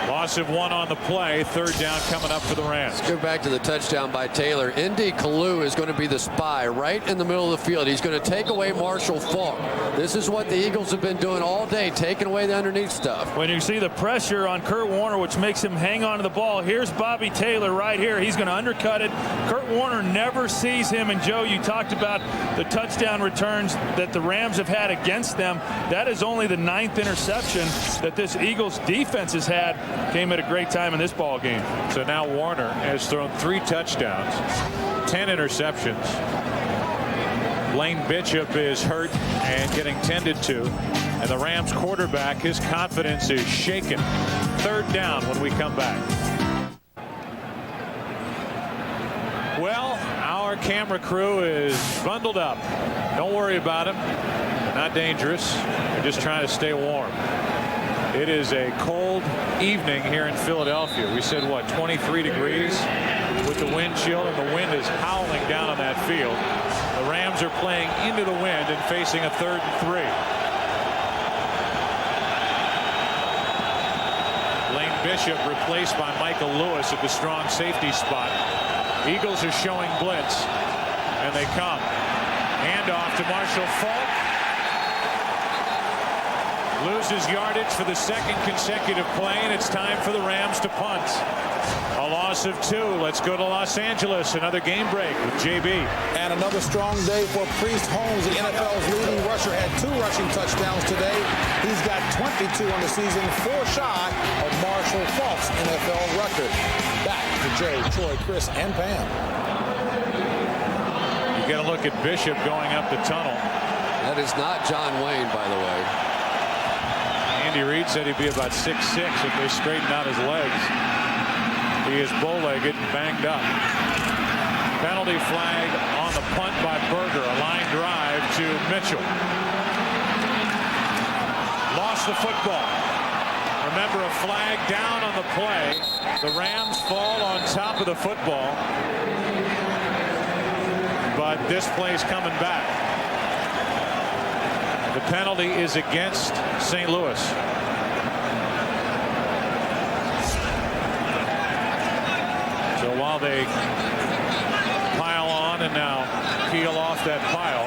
Loss of 1 on the play. 3rd down coming up for the Rams. Let's go back to the touchdown by Taylor. Indy Kalu is going to be the spy right in the middle of the field. He's going to take away Marshall Faulk. This is what the Eagles have been doing all day, taking away the underneath stuff. When you see the pressure on Kurt Warner, which makes him hang on to the ball, here's Bobby Taylor right here. He's going to undercut it. Kurt Warner never sees him. And Joe, you talked about the touchdown returns that the Rams have had against them. That is only the 9th interception that this Eagles defense has had. Came at a great time in this ball game. So now Warner has thrown 3 touchdowns, 10 interceptions. Lane Bishop is hurt and getting tended to. And the Rams quarterback, his confidence is shaken. 3rd down when we come back. Well, our camera crew is bundled up. Don't worry about them. Not dangerous. They're just trying to stay warm. It is a cold evening here in Philadelphia. We said, what, 23 degrees with the wind chill, and the wind is howling down on that field. The Rams are playing into the wind and facing a 3rd and 3. Lane Bishop replaced by Michael Lewis at the strong safety spot. Eagles are showing blitz, and they come. Handoff to Marshall Faulk. Loses yardage for the 2nd consecutive play, and it's time for the Rams to punt. A loss of 2. Let's go to Los Angeles. Another game break with JB. And another strong day for Cris Holmes. The NFL's leading rusher had 2 rushing touchdowns today. He's got 22 on the season, 4 shy of Marshall Faulk's NFL record. Back to Joe, Troy, Chris, and Pam. You got to look at Bishop going up the tunnel. That is not John Wayne, by the way. Andy Reid said he'd be about 6'6" if they straighten out his legs. He is bow-legged and banged up. Penalty flag on the punt by Berger. A line drive to Mitchell. Lost the football. Remember, a flag down on the play. The Rams fall on top of the football. But this play's coming back. The penalty is against St. Louis. So while they pile on and now peel off that pile,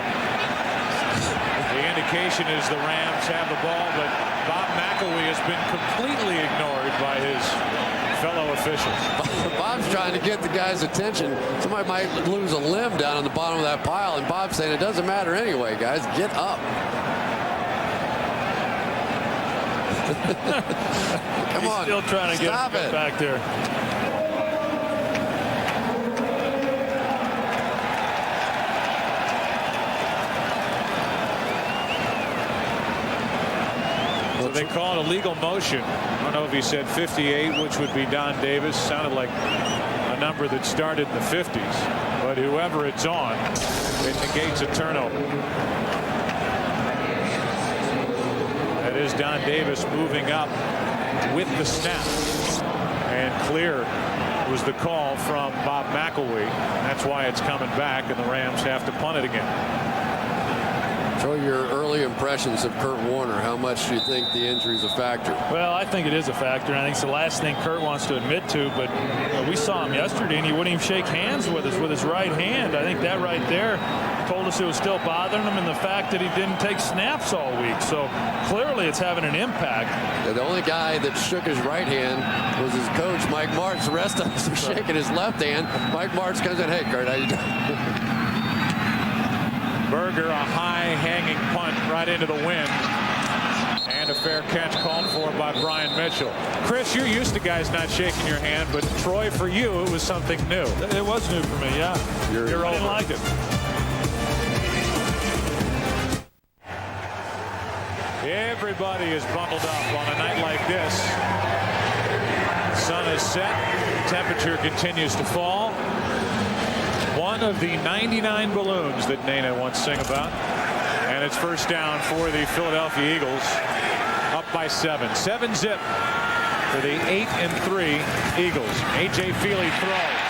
the indication is the Rams have the ball, but Bob McElwee has been completely ignored by his fellow officials. Bob's trying to get the guy's attention. Somebody might lose a limb down on the bottom of that pile, and Bob's saying it doesn't matter anyway, guys. Get up. Come on. Still trying to get it back there. So they call it a legal motion. I don't know if he said 58, which would be Don Davis. Sounded like a number that started in the 50s. But whoever it's on, it negates a turnover. That is Don Davis moving up with the snap. And clear was the call from Bob McElwee. That's why it's coming back, and the Rams have to punt it again. So your early early impressions of Kurt Warner? How much do you think the injury is a factor? Well, I think it is a factor, and I think it's the last thing Kurt wants to admit to, but we saw him yesterday, and he wouldn't even shake hands with us with his right hand. I think that right there told us it was still bothering him, and the fact that he didn't take snaps all week. So clearly it's having an impact. Yeah, the only guy that shook his right hand was his coach, Mike Martz. The rest of us are shaking his left hand. Mike Martz comes in, hey, Kurt, how you doing? Berger, a high-hanging punt right into the wind. And a fair catch called for by Brian Mitchell. Chris, you're used to guys not shaking your hand, but Troy, for you, it was something new. It was new for me, yeah. You're I didn't like it. Everybody is bundled up on a night like this. The sun is set. The temperature continues to fall. One of the 99 balloons that Nana once sang about. And it's first down for the Philadelphia Eagles. Up by 7. 7-zip for the 8-3 Eagles. A.J. Feely throws.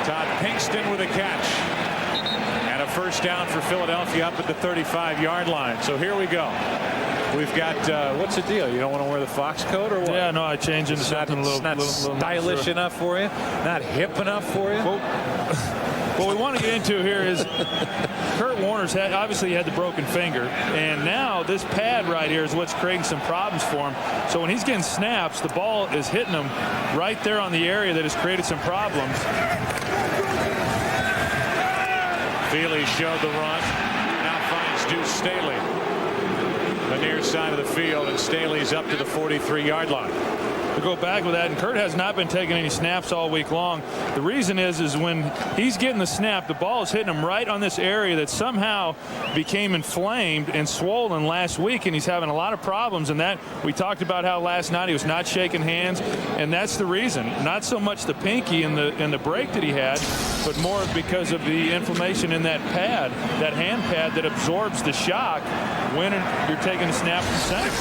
Todd Pinkston with a catch. And a first down for Philadelphia up at the 35-yard line. So here we go. We've got, what's the deal? You don't want to wear the Fox coat or what? Yeah, no, I changed into something a little stylish enough for you? Not hip enough for you? What we want to get into here is Kurt Warner's obviously had the broken finger, and now this pad right here is what's creating some problems for him. So when he's getting snaps, the ball is hitting him right there on the area that has created some problems. Feely showed the run. Now finds Deuce Staley. The near side of the field, and Staley's up to the 43-yard line. To go back with that, and Kurt has not been taking any snaps all week long. The reason is when he's getting the snap, the ball is hitting him right on this area that somehow became inflamed and swollen last week, and he's having a lot of problems. And that we talked about how last night he was not shaking hands, and that's the reason. Not so much the pinky and the break that he had, but more because of the inflammation in that pad, that hand pad that absorbs the shock when you're taking a snap from center.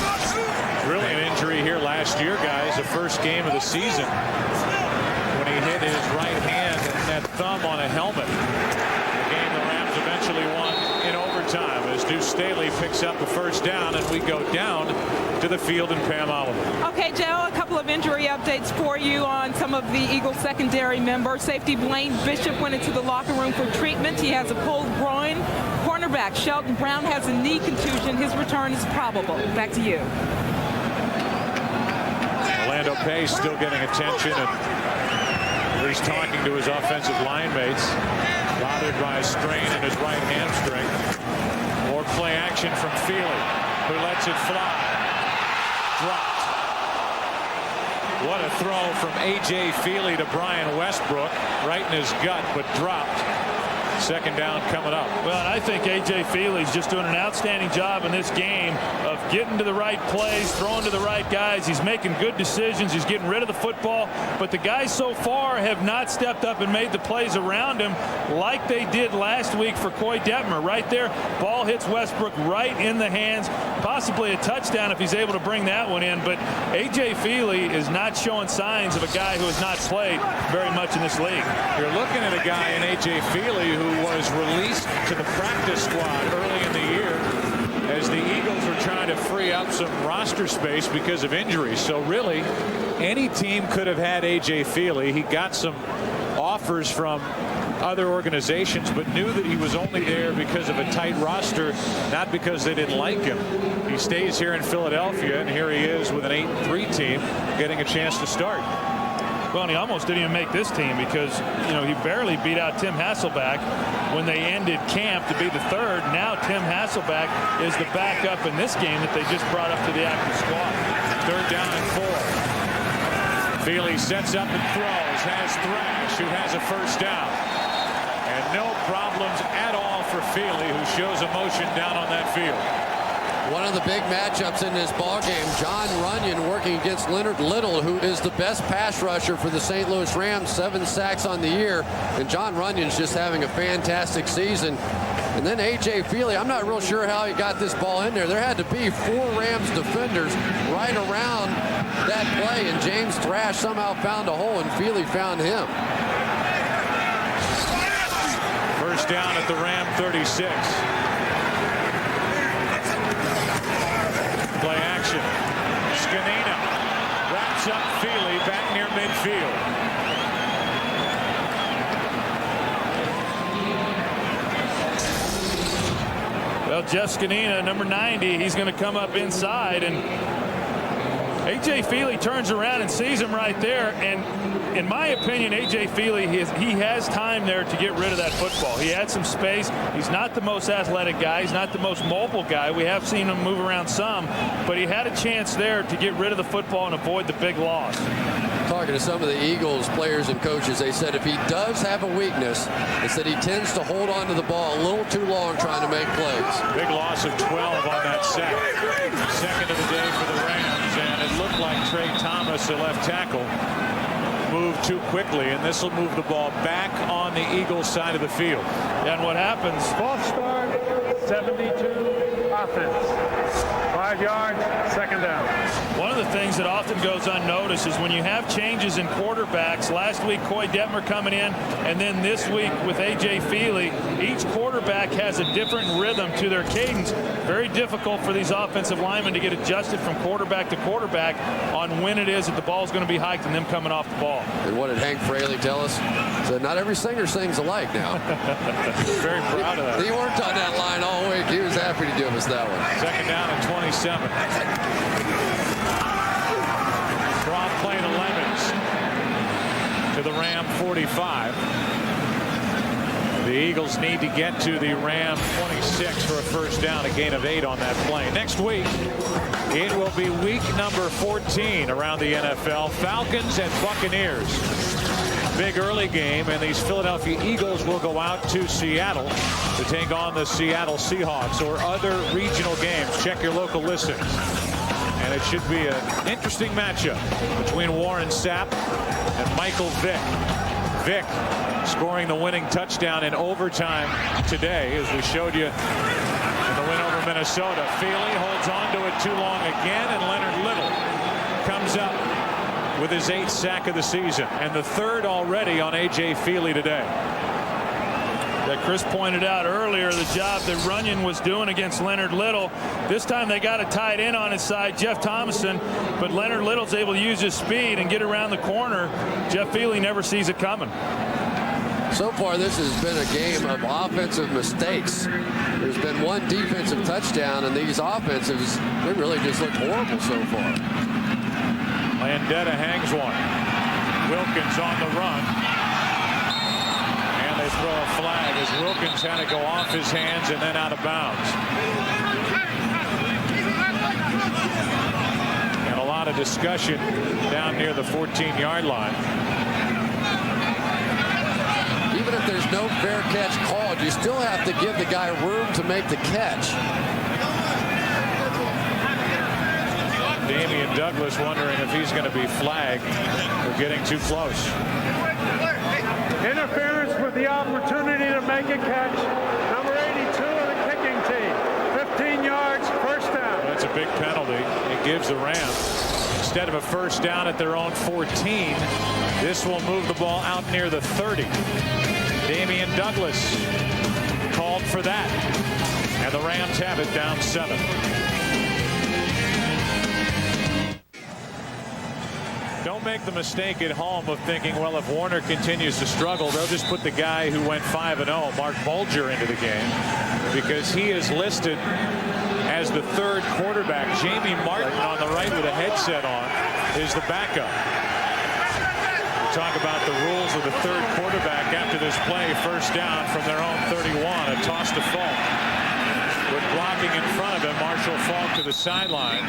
Really an injury here last year, guys. The first game of the season when he hit his right hand and that thumb on a helmet. The game the Rams eventually won in overtime as Deuce Staley picks up the first down, and we go down to the field in Pam Oliver. Okay, Joe, a couple of injury updates for you on some of the Eagles secondary members. Safety Blaine Bishop went into the locker room for treatment. He has a pulled groin. Cornerback Sheldon Brown has a knee contusion. His return is probable. Back to you. Orlando Pace still getting attention, and he's talking to his offensive line mates, bothered by a strain in his right hamstring. More play action from Feely, who lets it fly. Dropped. What a throw from A.J. Feely to Brian Westbrook, right in his gut, but dropped. Second down coming up. Well, and I think A.J. Feely's just doing an outstanding job in this game of getting to the right plays, throwing to the right guys. He's making good decisions. He's getting rid of the football. But the guys so far have not stepped up and made the plays around him like they did last week for Coy Detmer. Right there, ball hits Westbrook right in the hands. Possibly a touchdown if he's able to bring that one in. But A.J. Feely is not showing signs of a guy who has not played very much in this league. You're looking at a guy in A.J. Feely who was released to the practice squad early in the year as the Eagles were trying to free up some roster space because of injuries. So really, any team could have had A.J. Feely. He got some offers from other organizations, but knew that he was only there because of a tight roster, not because they didn't like him. He stays here in Philadelphia, and here he is with an 8-3 team getting a chance to start. Well, and he almost didn't even make this team because, you know, he barely beat out Tim Hasselbeck when they ended camp to be the third. Now Tim Hasselbeck is the backup in this game that they just brought up to the active squad. Third down and 4. Feely sets up and throws, has Thrash, who has a first down. And no problems at all for Feely, who shows emotion down on that field. One of the big matchups in this ballgame, John Runyon working against Leonard Little, who is the best pass rusher for the St. Louis Rams, 7 sacks on the year. And John Runyon's just having a fantastic season. And then A.J. Feely, I'm not real sure how he got this ball in there. There had to be 4 Rams defenders right around that play, and James Thrash somehow found a hole, and Feely found him. First down at the Ram 36. midfield. Well, Jeff Scanina, number 90, he's going to come up inside, and A.J. Feely turns around and sees him right there. And in my opinion, A.J. Feely, he has time there to get rid of that football. He had some space. He's not the most athletic guy. He's not the most mobile guy. We have seen him move around some, but he had a chance there to get rid of the football and avoid the big loss. Talking to some of the Eagles players and coaches, they said if he does have a weakness, it's that he tends to hold on to the ball a little too long trying to make plays. Big loss of 12 on that sack. Second of the day for the Rams, and it looked like Trey Thomas, the left tackle, moved too quickly, and this will move the ball back on the Eagles side of the field. And what happens? False start, 72 offense. 5 yards, second down. One of the things that often goes unnoticed is when you have changes in quarterbacks. Last week, Coy Detmer coming in, and then this week with A.J. Feely, each quarterback has a different rhythm to their cadence. Very difficult for these offensive linemen to get adjusted from quarterback to quarterback on when it is that the ball is going to be hiked and them coming off the ball. And what did Hank Fraley tell us? Said not every singer sings alike now. Very proud of that. He worked on that line all week. He was happy to give us that one. Second down and 27. From play to Lemons to the Ram 45. The Eagles need to get to the Ram 26 for a first down, a gain of 8 on that play. Next week, it will be week number 14 around the NFL. Falcons and Buccaneers. Big early game, and these Philadelphia Eagles will go out to Seattle to take on the Seattle Seahawks or other regional games. Check your local listings. And it should be an interesting matchup between Warren Sapp and Michael Vick. Vick scoring the winning touchdown in overtime today, as we showed you in the win over Minnesota. Feely holds on to it too long again, and Leonard Little comes up with his 8th sack of the season, and the 3rd already on A.J. Feely today. That Chris pointed out earlier, the job that Runyon was doing against Leonard Little. This time they got a tight end on his side, Jeff Thomason, but Leonard Little's able to use his speed and get around the corner. Jeff Feely never sees it coming. So far, this has been a game of offensive mistakes. There's been one defensive touchdown, and these offensives, they really just look horrible so far. Landetta hangs one. Wilkins on the run. And they throw a flag as Wilkins had to go off his hands and then out of bounds. And a lot of discussion down near the 14-yard line. Even if there's no fair catch called, you still have to give the guy room to make the catch. Damian Douglas wondering if he's going to be flagged for getting too close. Interference with the opportunity to make a catch. Number 82 of the kicking team. 15 yards, first down. Well, that's a big penalty. It gives the Rams, instead of a first down at their own 14, this will move the ball out near the 30. Damian Douglas called for that. And the Rams have it down 7. Don't make the mistake at home of thinking, well, if Warner continues to struggle, they'll just put the guy who went 5-0, Mark Bulger, into the game, because he is listed as the 3rd quarterback. Jamie Martin on the right with a headset on is the backup. We talk about the rules of the 3rd quarterback after this play. First down from their own 31, a toss to Falk. With blocking in front of him, Marshall Falk to the sideline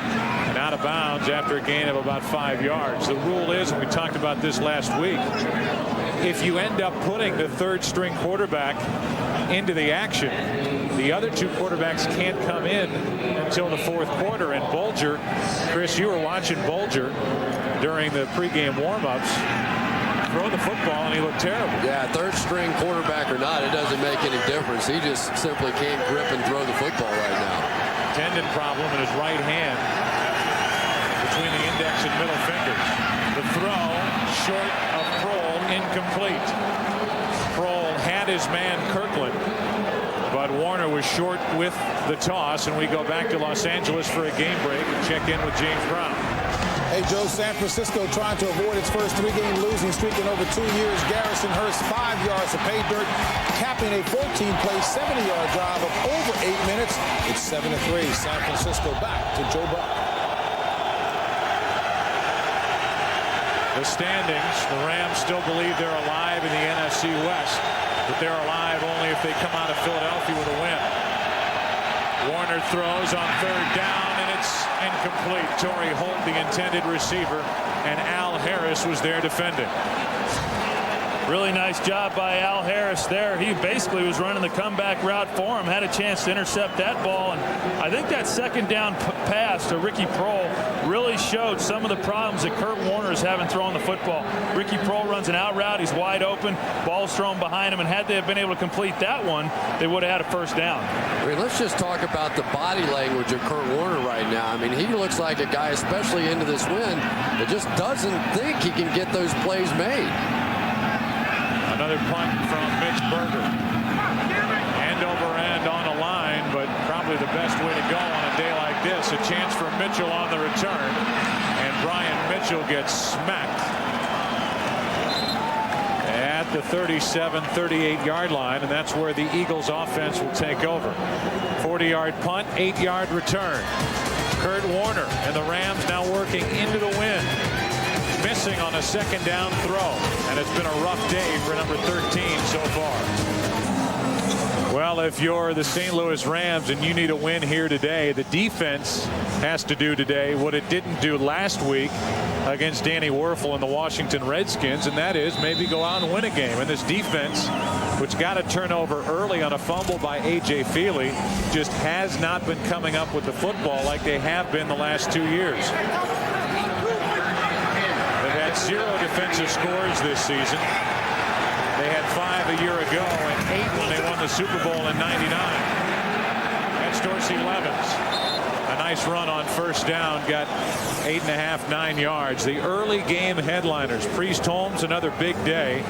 and out of bounds after a gain of about 5 yards. The rule is, and we talked about this last week, if you end up putting the 3rd string quarterback into the action, the other 2 quarterbacks can't come in until the 4th quarter. And Bulger, Chris, you were watching Bulger during the pregame warm-ups throw the football, and he looked terrible. Yeah, 3rd string quarterback or not, it doesn't make any difference. He just simply can't grip and throw the football right now. Tendon problem in his right hand between the index and middle fingers. The throw short of Kroll, incomplete. Kroll had his man Kirkland, but Warner was short with the toss, and we go back to Los Angeles for a game break and check in with James Brown. Hey, Joe, San Francisco trying to avoid its first 3-game losing streak in over 2 years. Garrison Hurst 5 yards of pay dirt, capping a 14-play, 70-yard drive of over 8 minutes. It's 7-3. San Francisco back to Joe Buck. The standings, the Rams still believe they're alive in the NFC West, but they're alive only if they come out of Philadelphia with a win. Warner throws on 3rd down, and it's incomplete. Torrey Holt, the intended receiver, and Al Harris was there defending. Really nice job by Al Harris there. He basically was running the comeback route for him, had a chance to intercept that ball, and I think that 2nd down pass to Ricky Prohl really showed some of the problems that Kurt Warner is having throwing the football. Ricky Prohl runs an out route, he's wide open, ball's thrown behind him, and had they have been able to complete that one, they would have had a 1st down. I mean, let's just talk about the body language of Kurt Warner right now. I mean, he looks like a guy, especially into this win, that just doesn't think he can get those plays made. Another punt from Mitch Berger. End over end on a line, but probably the best way to go on a day like this. A chance for Mitchell on the return, and Brian Mitchell gets smacked at the 37-38-yard line, and that's where the Eagles offense will take over. 40-yard punt, 8-yard return. Kurt Warner and the Rams now working into the win. Missing on a 2nd down throw, and it's been a rough day for number 13 so far. Well, if you're the St. Louis Rams and you need a win here today, the defense has to do today what it didn't do last week against Danny Werfel and the Washington Redskins, and that is maybe go out and win a game. And this defense, which got a turnover early on a fumble by A.J. Feely, just has not been coming up with the football like they have been the last 2 years. 0 defensive scores this season. They had 5 a year ago and 8 when they won the Super Bowl in '99. That's Dorsey Levens. A nice run on 1st down, got 8.5, 9 yards. The early game headliners. Priest Holmes, another big day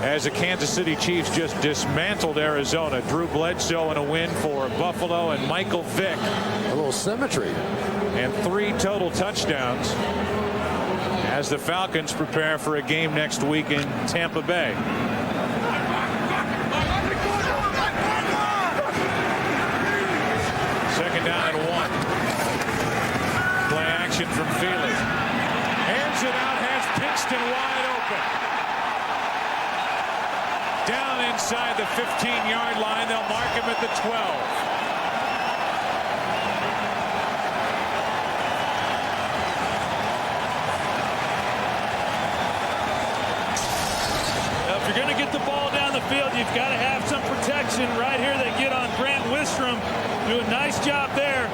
as the Kansas City Chiefs just dismantled Arizona. Drew Bledsoe in a win for Buffalo, and Michael Vick. A little symmetry. And 3 total touchdowns as the Falcons prepare for a game next week in Tampa Bay. 2nd down and 1. Play action from Feely. Hands it out, has Pinkston wide open. Down inside the 15-yard line. They'll mark him at the 12. If you're going to get the ball down the field, you've got to have some protection. Right here they get on Grant Wistrom. Do a nice job there.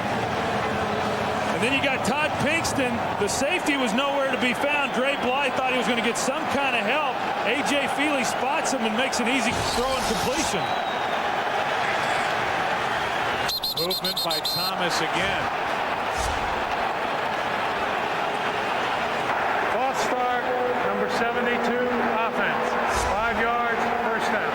And then you got Todd Pinkston. The safety was nowhere to be found. Dre Bly thought he was going to get some kind of help. A.J. Feely spots him and makes an easy throw and completion. Movement by Thomas again. False start, number 72, offense. 5 yards, 1st down.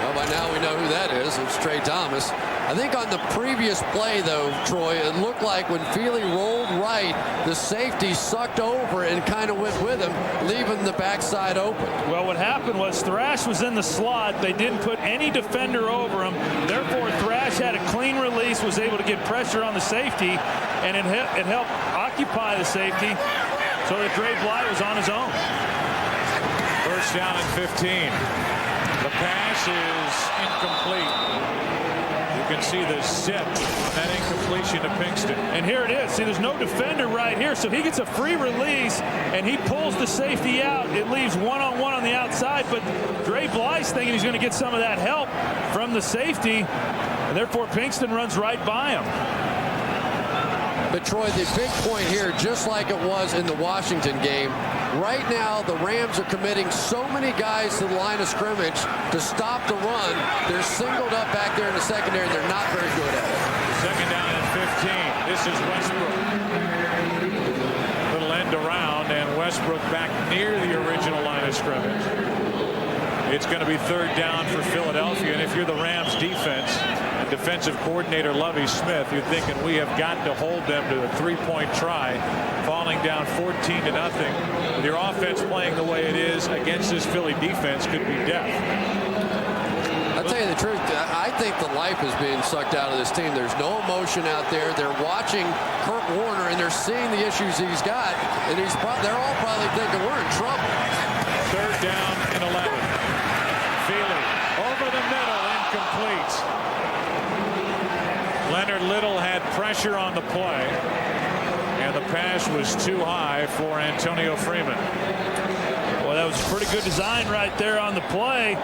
Well, by now we know who that is. It's Trey Thomas. I think on the previous play, though, Troy, it looked like when Feely rolled right, the safety sucked over and kind of went with him, leaving the backside open. Well, what happened was Thrash was in the slot. They didn't put any defender over him. Therefore, Thrash had a clean release, was able to get pressure on the safety, and it helped occupy the safety so that Dre Bly was on his own. 1st down and 15. The pass is incomplete. You can see the zip on that incompletion to Pinkston. And here it is. See, there's no defender right here, so he gets a free release, and he pulls the safety out. It leaves one-on-one on the outside, but Dre Bly's thinking he's going to get some of that help from the safety, and therefore Pinkston runs right by him. But, Troy, the big point here, just like it was in the Washington game, right now the Rams are committing so many guys to the line of scrimmage to stop the run. They're singled up back there in the secondary, and they're not very good at it. 2nd down and 15. This is Westbrook. Little end around, and Westbrook back near the original line of scrimmage. It's going to be third down for Philadelphia. And if you're the Rams defense and defensive coordinator Lovie Smith, you're thinking we have got to hold them to a 3-point try, falling down 14-0. With your offense playing the way it is against this Philly defense could be death. I'll tell you the truth, I think the life is being sucked out of this team. There's no emotion out there. They're watching Kurt Warner and they're seeing the issues he's got, and they're all probably thinking we're in trouble. Third down and 11. Feely over the middle, incomplete. Leonard Little had pressure on the play, and the pass was too high for Antonio Freeman. Well, that was a pretty good design right there on the play.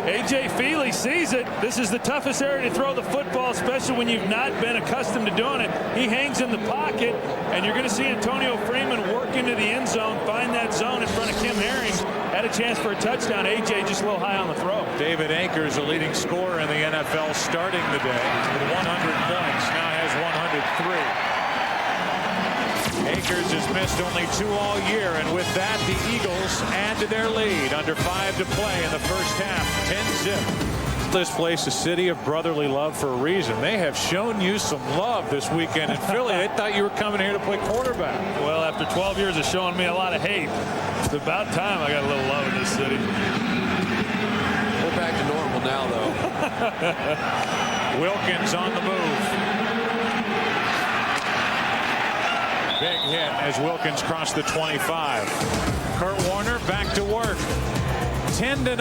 A.J. Feely sees it. This is the toughest area to throw the football, especially when you've not been accustomed to doing it. He hangs in the pocket, and you're going to see Antonio Freeman work into the end zone, find that zone in front of Kim Herring. Had a chance for a touchdown. A.J. just a little high on the throw. David Akers, the leading scorer in the NFL, starting the day with 100 points. Now has 103. Akers has missed only 2 all year, and with that, the Eagles add to their lead. Under 5 to play in the first half, 10-zip. This place, a city of brotherly love for a reason. They have shown you some love this weekend in Philly. They thought you were coming here to play quarterback. Well, after 12 years of showing me a lot of hate, it's about time I got a little love in this city. We're back to normal now, though. Wilkins on the move. Big hit as Wilkins crossed the 25. Kurt Warner back to work. 10-0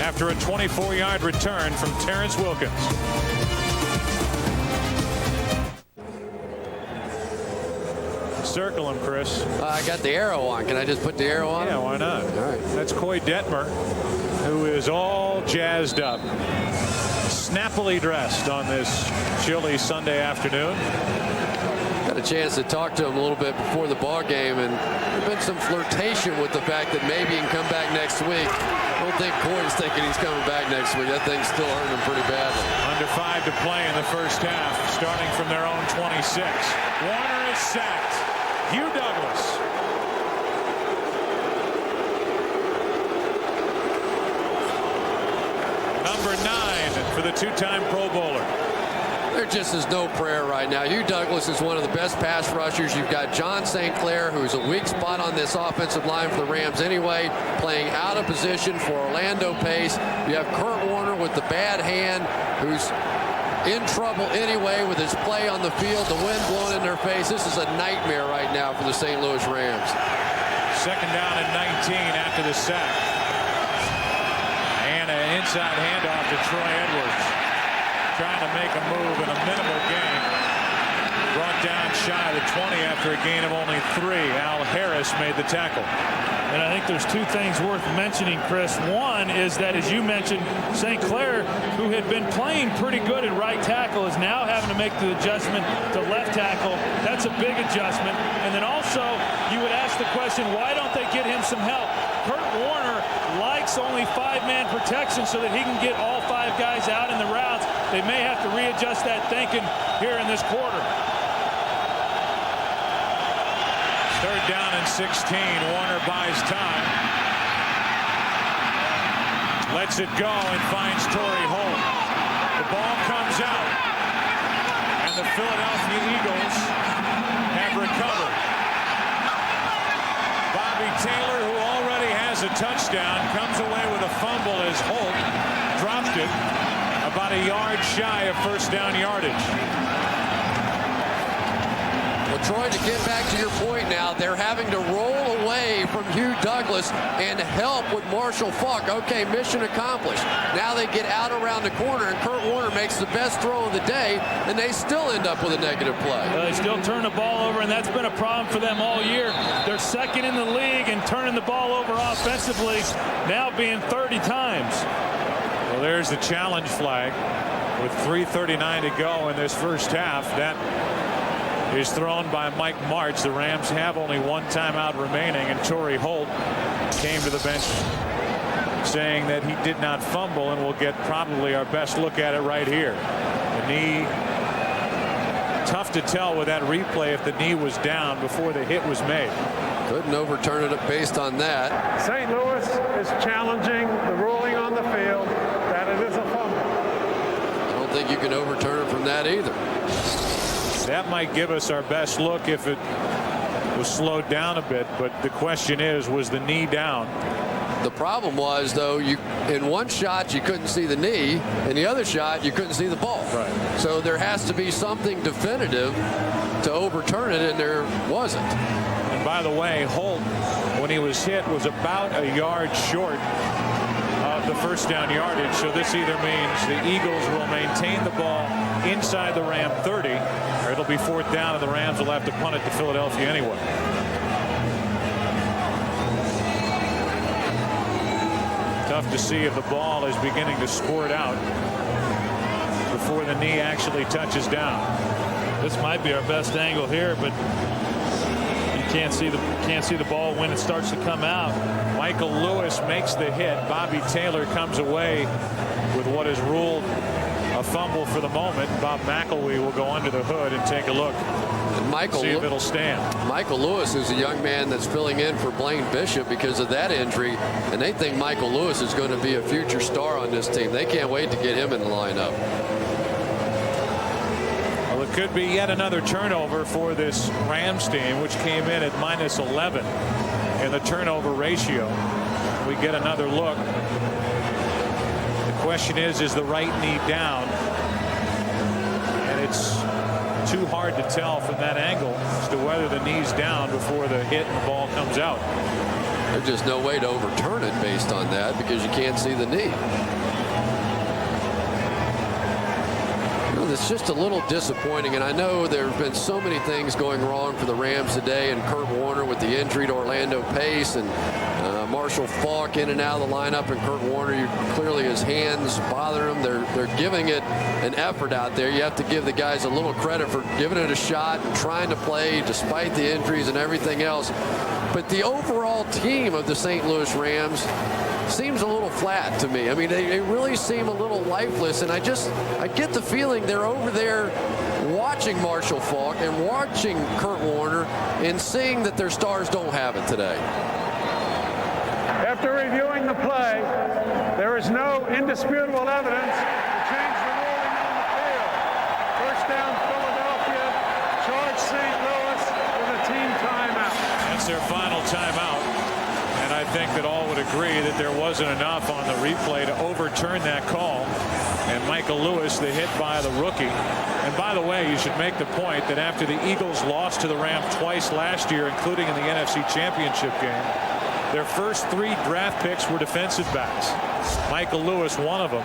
after a 24-yard return from Terrence Wilkins. Circle him, Chris. I got the arrow on. Can I just put the arrow on? Yeah, why not? All right. That's Coy Detmer, who is all jazzed up, snappily dressed on this chilly Sunday afternoon. Got a chance to talk to him a little bit before the ball game, and there's been some flirtation with the fact that maybe he can come back next week. I don't think Coy's thinking he's coming back next week. That thing's still hurting him pretty badly. Under 5 to play in the first half, starting from their own 26. Warner is sacked. Hugh Douglas. Number 9 for the 2-time Pro Bowler. There just is no prayer right now. Hugh Douglas is one of the best pass rushers. You've got John St. Clair, who's a weak spot on this offensive line for the Rams anyway, playing out of position for Orlando Pace. You have Kurt Warner with the bad hand, who's in trouble anyway with his play on the field, the wind blowing in their face. This is a nightmare right now for the St. Louis Rams. Second down and 19 after the sack. And an inside handoff to Troy Edwards. Trying to make a move in a minimal gain. Brought down shy of the 20 after a gain of only 3. Al Harris made the tackle. And I think there's 2 things worth mentioning, Chris. One is that, as you mentioned, St. Clair, who had been playing pretty good at right tackle, is now having to make the adjustment to left tackle. That's a big adjustment. And then also, you would ask the question, why don't they get him some help? Kurt Warner likes only 5-man protection so that he can get all 5 guys out in the routes. They may have to readjust that thinking here in this quarter. Third down and 16. Warner buys time. Lets it go and finds Torrey Holt. The ball comes out. And the Philadelphia Eagles have recovered. Bobby Taylor, who already has a touchdown, comes away with a fumble as Holt dropped it about a yard shy of first down yardage. Well, Troy, to get back to your point now, they're having to roll away from Hugh Douglas and help with Marshall Faulk. Okay, mission accomplished. Now they get out around the corner, and Kurt Warner makes the best throw of the day, and they still end up with a negative play. They still turn the ball over, and that's been a problem for them all year. They're second in the league in turning the ball over offensively, now being 30 times. Well, there's the challenge flag with 3:39 to go in this first half. That is thrown by Mike Martz. The Rams have only 1 timeout remaining, and Torrey Holt came to the bench saying that he did not fumble, and we'll get probably our best look at it right here. The knee, tough to tell with that replay if the knee was down before the hit was made. Couldn't overturn it based on that. St. Louis is challenging the ruling the field that it is a fumble. I don't think you can overturn it from that either. That might give us our best look if it was slowed down a bit, but the question is, was the knee down? The problem was, though, in one shot you couldn't see the knee, and the other shot you couldn't see the ball. Right. So there has to be something definitive to overturn it, and there wasn't. And by the way, Holt, when he was hit, was about a yard short of the first down yardage. So this either means the Eagles will maintain the ball inside the Ram 30, or it'll be fourth down, and the Rams will have to punt it to Philadelphia anyway. Tough to see if the ball is beginning to squirt out before the knee actually touches down. This might be our best angle here, but you can't see the ball when it starts to come out. Michael Lewis makes the hit. Bobby Taylor comes away with what is ruled a fumble for the moment. Bob McElwee will go under the hood and take a look. See if it'll stand. Michael Lewis is a young man that's filling in for Blaine Bishop because of that injury, and they think Michael Lewis is going to be a future star on this team. They can't wait to get him in the lineup. Well, it could be yet another turnover for this Rams team, which came in at -11 in the turnover ratio. We get another look. The question is the right knee down? And it's too hard to tell from that angle as to whether the knee's down before the hit and the ball comes out. There's just no way to overturn it based on that because you can't see the knee. It's just a little disappointing, and I know there have been so many things going wrong for the Rams today, and Kurt Warner with the injury to Orlando Pace, and Marshall Faulk in and out of the lineup, and Kurt Warner, clearly his hands bother him. They're giving it an effort out there. You have to give the guys a little credit for giving it a shot and trying to play despite the injuries and everything else. But the overall team of the St. Louis Rams seems a little flat to me. I mean, they really seem a little lifeless, and I get the feeling they're over there watching Marshall Faulk and watching Kurt Warner and seeing that their stars don't have it today. After reviewing the play, there is no indisputable evidence to change the ruling on the field. First down, Philadelphia. Charge St. Louis with a team timeout. That's their final timeout. And I think that all would agree that there wasn't enough on the replay to overturn that call. And Michael Lewis, the hit by the rookie. And by the way, you should make the point that after the Eagles lost to the Rams twice last year, including in the NFC Championship game, their first 3 draft picks were defensive backs. Michael Lewis, one of them,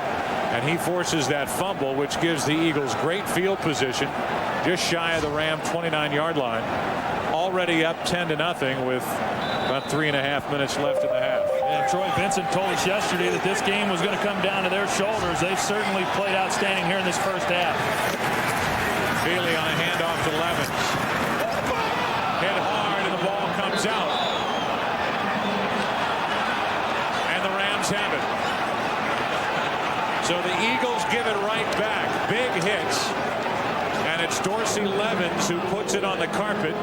and he forces that fumble, which gives the Eagles great field position, just shy of the Ram 29-yard line. Already up 10-0 with about 3.5 minutes left in the half. And Troy Vincent told us yesterday that this game was going to come down to their shoulders. They've certainly played outstanding here in this first half. Feely on a handoff to Levens. Hit hard, and the ball comes out. And the Rams have it. So the Eagles give it right back. Big hits. And it's Dorsey Levens who puts it on the carpet.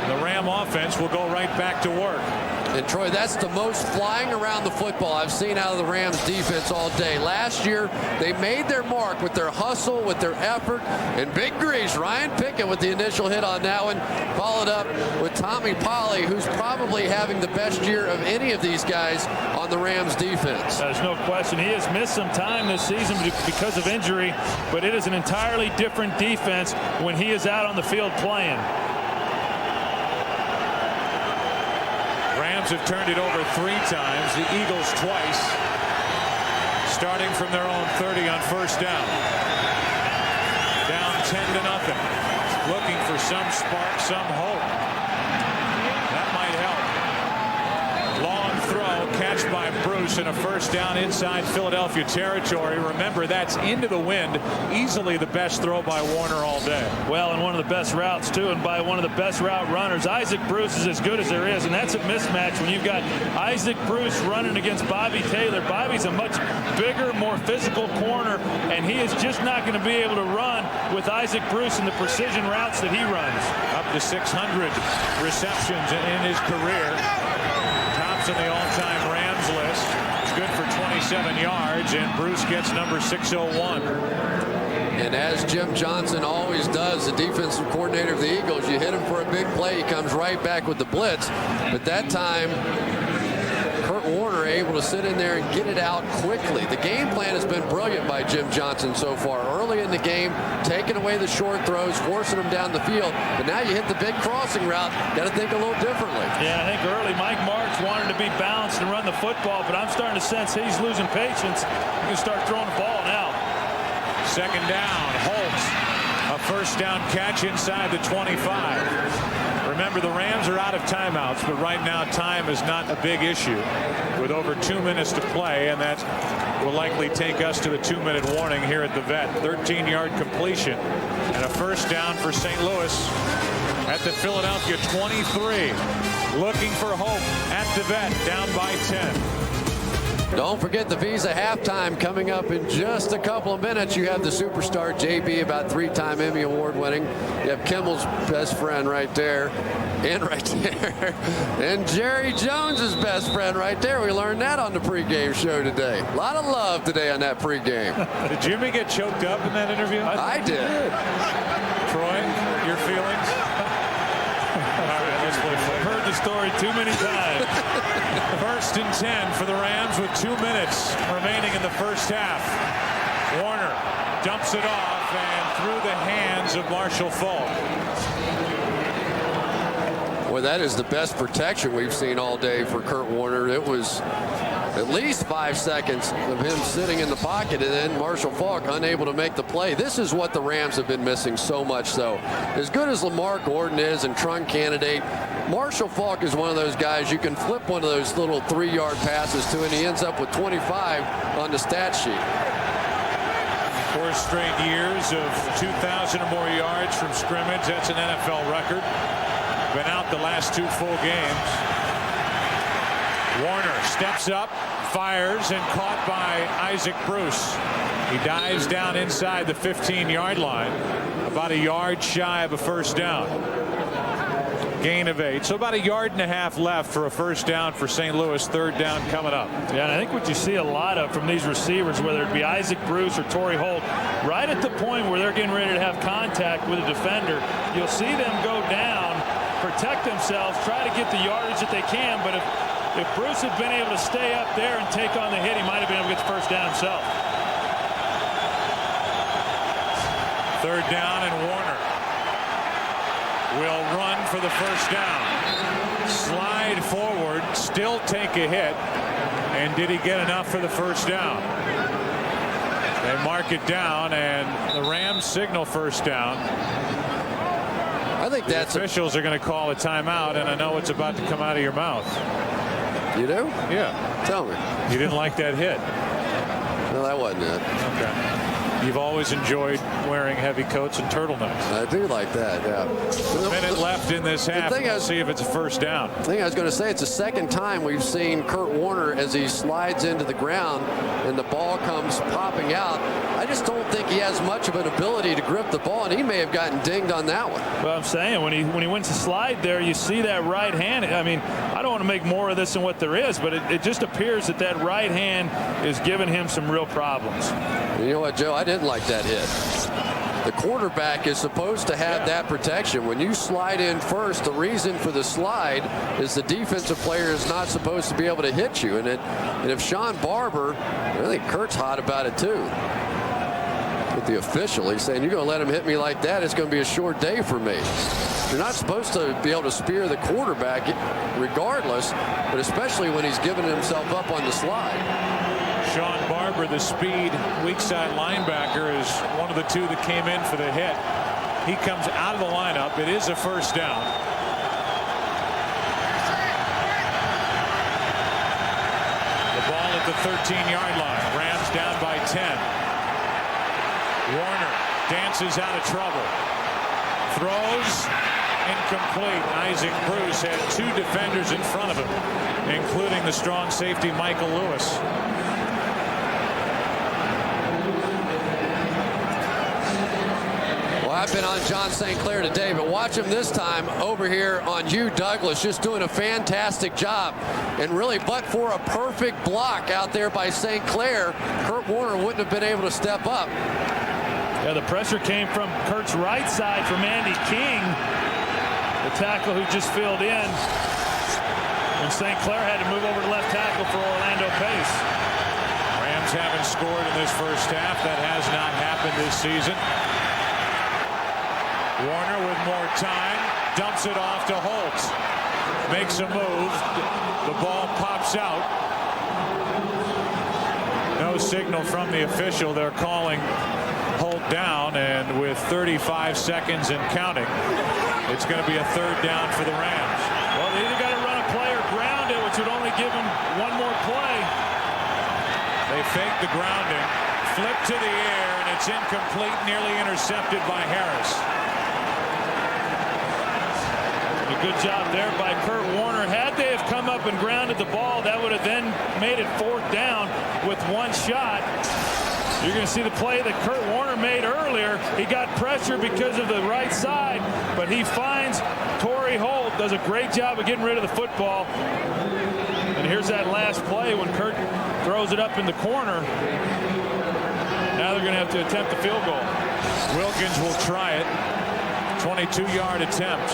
The Ram offense will go right back to work. And Troy, that's the most flying around the football I've seen out of the Rams defense all day. Last year, they made their mark with their hustle, with their effort, and big grease. Ryan Pickett with the initial hit on that one, followed up with Tommy Polley, who's probably having the best year of any of these guys on the Rams defense. There's no question. He has missed some time this season because of injury, but it is an entirely different defense when he is out on the field playing. Rams have turned it over 3 times, the Eagles twice, starting from their own 30 on first down. Down 10-0. Looking for some spark, some hope. That might help. Long throw, catch by Bruce, and a first down inside Philadelphia territory. Remember, that's into the wind. Easily the best throw by Warner all day. Well, and one of the best routes, too, and by one of the best route runners. Isaac Bruce is as good as there is, and that's a mismatch when you've got Isaac Bruce running against Bobby Taylor. Bobby's a much bigger, more physical corner, and he is just not going to be able to run with Isaac Bruce and the precision routes that he runs. Up to 600 receptions in his career. Tops in the all-time Rams list. good for 27 yards, and Bruce gets number 601. And as Jim Johnson always does, the defensive coordinator of the Eagles, you hit him for a big play, he comes right back with the blitz. But that time, Kurt Warner able to sit in there and get it out quickly. The game plan has been brilliant by Jim Johnson so far. Early in the game, taking away the short throws, forcing them down the field. But now you hit the big crossing route. Got to think a little differently. Yeah, I think early Mike Marks wanted to be balanced and run the football, but I'm starting to sense he's losing patience. He can start throwing the ball now. Second down, Holtz. A first down catch inside the 25. Remember, the Rams are out of timeouts, but right now time is not a big issue with over 2 minutes to play, and that will likely take us to the 2-minute warning here at the Vet. 13-yard completion and a first down for St. Louis at the Philadelphia 23. Looking for hope at the Vet, down by 10. Don't forget the Visa halftime coming up in just a couple of minutes. You have the superstar JB, about 3-time Emmy Award winning. You have Kimmel's best friend right there. And right there. And Jerry Jones's best friend right there. We learned that on the pregame show today. A lot of love today on that pregame. Did Jimmy get choked up in that interview? I did. Troy, your feelings? All right, let's play football. I've heard the story too many times. First and 10 for the Rams with 2 minutes remaining in the first half. Warner dumps it off and through the hands of Marshall Faulk. Well, that is the best protection we've seen all day for Kurt Warner. It was at least 5 seconds of him sitting in the pocket, and then Marshall Faulk unable to make the play. This is what the Rams have been missing so much. So as good as Lamar Gordon is and trunk candidate, Marshall Faulk is one of those guys you can flip one of those little 3-yard passes to, and he ends up with 25 on the stat sheet. 4 straight years of 2,000 or more yards from scrimmage. That's an NFL record. Been out the last 2 full games. Warner steps up, fires, and caught by Isaac Bruce. He dives down inside the 15-yard line, about a yard shy of a first down. Gain of 8. So about a yard and a half left for a first down for St. Louis. Third down coming up. Yeah, and I think what you see a lot of from these receivers, whether it be Isaac Bruce or Torrey Holt, right at the point where they're getting ready to have contact with a defender, you'll see them go down, protect themselves, try to get the yardage that they can. But if Bruce had been able to stay up there and take on the hit, he might have been able to get the first down himself. Third down, and Warner will run for the first down. Slide forward, still take a hit. And did he get enough for the first down? They mark it down, and the Rams signal first down. I think the officials are going to call a timeout, and I know it's about to come out of your mouth. You do? Yeah. Tell me. You didn't like that hit? No, that wasn't it. Okay. You've always enjoyed wearing heavy coats and turtlenecks. I do like that, yeah. A minute left in this half. We'll see if it's a first down. I think I was going to say it's the second time we've seen Kurt Warner as he slides into the ground and the ball comes popping out. I just don't think he has much of an ability to grip the ball, and he may have gotten dinged on that one. Well, I'm saying when he went to slide there, you see that right hand. I mean, I don't want to make more of this than what there is, but it just appears that that right hand is giving him some real problems. You know what, Joe? I didn't like that hit. The quarterback is supposed to have that protection. When you slide in first, the reason for the slide is the defensive player is not supposed to be able to hit you. And if Sean Barber, I think Kurt's hot about it too. With the official, he's saying, you're going to let him hit me like that, it's going to be a short day for me. You're not supposed to be able to spear the quarterback regardless, but especially when he's giving himself up on the slide. Sean Barber, the speed weak side linebacker, is one of the 2 that came in for the hit. He comes out of the lineup. It is a first down. The ball at the 13-yard line. Rams down by 10. Warner dances out of trouble. Throws incomplete. Isaac Bruce had 2 defenders in front of him, including the strong safety Michael Lewis. I've been on John St. Clair today, but watch him this time over here on Hugh Douglas, just doing a fantastic job. And really, but for a perfect block out there by St. Clair, Kurt Warner wouldn't have been able to step up. Yeah, the pressure came from Kurt's right side from Andy King, the tackle who just filled in. And St. Clair had to move over to left tackle for Orlando Pace. Rams haven't scored in this first half. That has not happened this season. Warner with more time, dumps it off to Holt. Makes a move. The ball pops out. No signal from the official. They're calling Holt down, and with 35 seconds and counting, it's going to be a third down for the Rams. Well, they either got to run a play or ground it, which would only give them one more play. They fake the grounding, flip to the air, and it's incomplete, nearly intercepted by Harris. A good job there by Kurt Warner. Had they have come up and grounded the ball, that would have then made it fourth down with one shot. You're going to see the play that Kurt Warner made earlier. He got pressure because of the right side, but he finds Torrey Holt, does a great job of getting rid of the football. And here's that last play when Kurt throws it up in the corner. Now they're going to have to attempt the field goal. Wilkins will try it. 22-yard attempt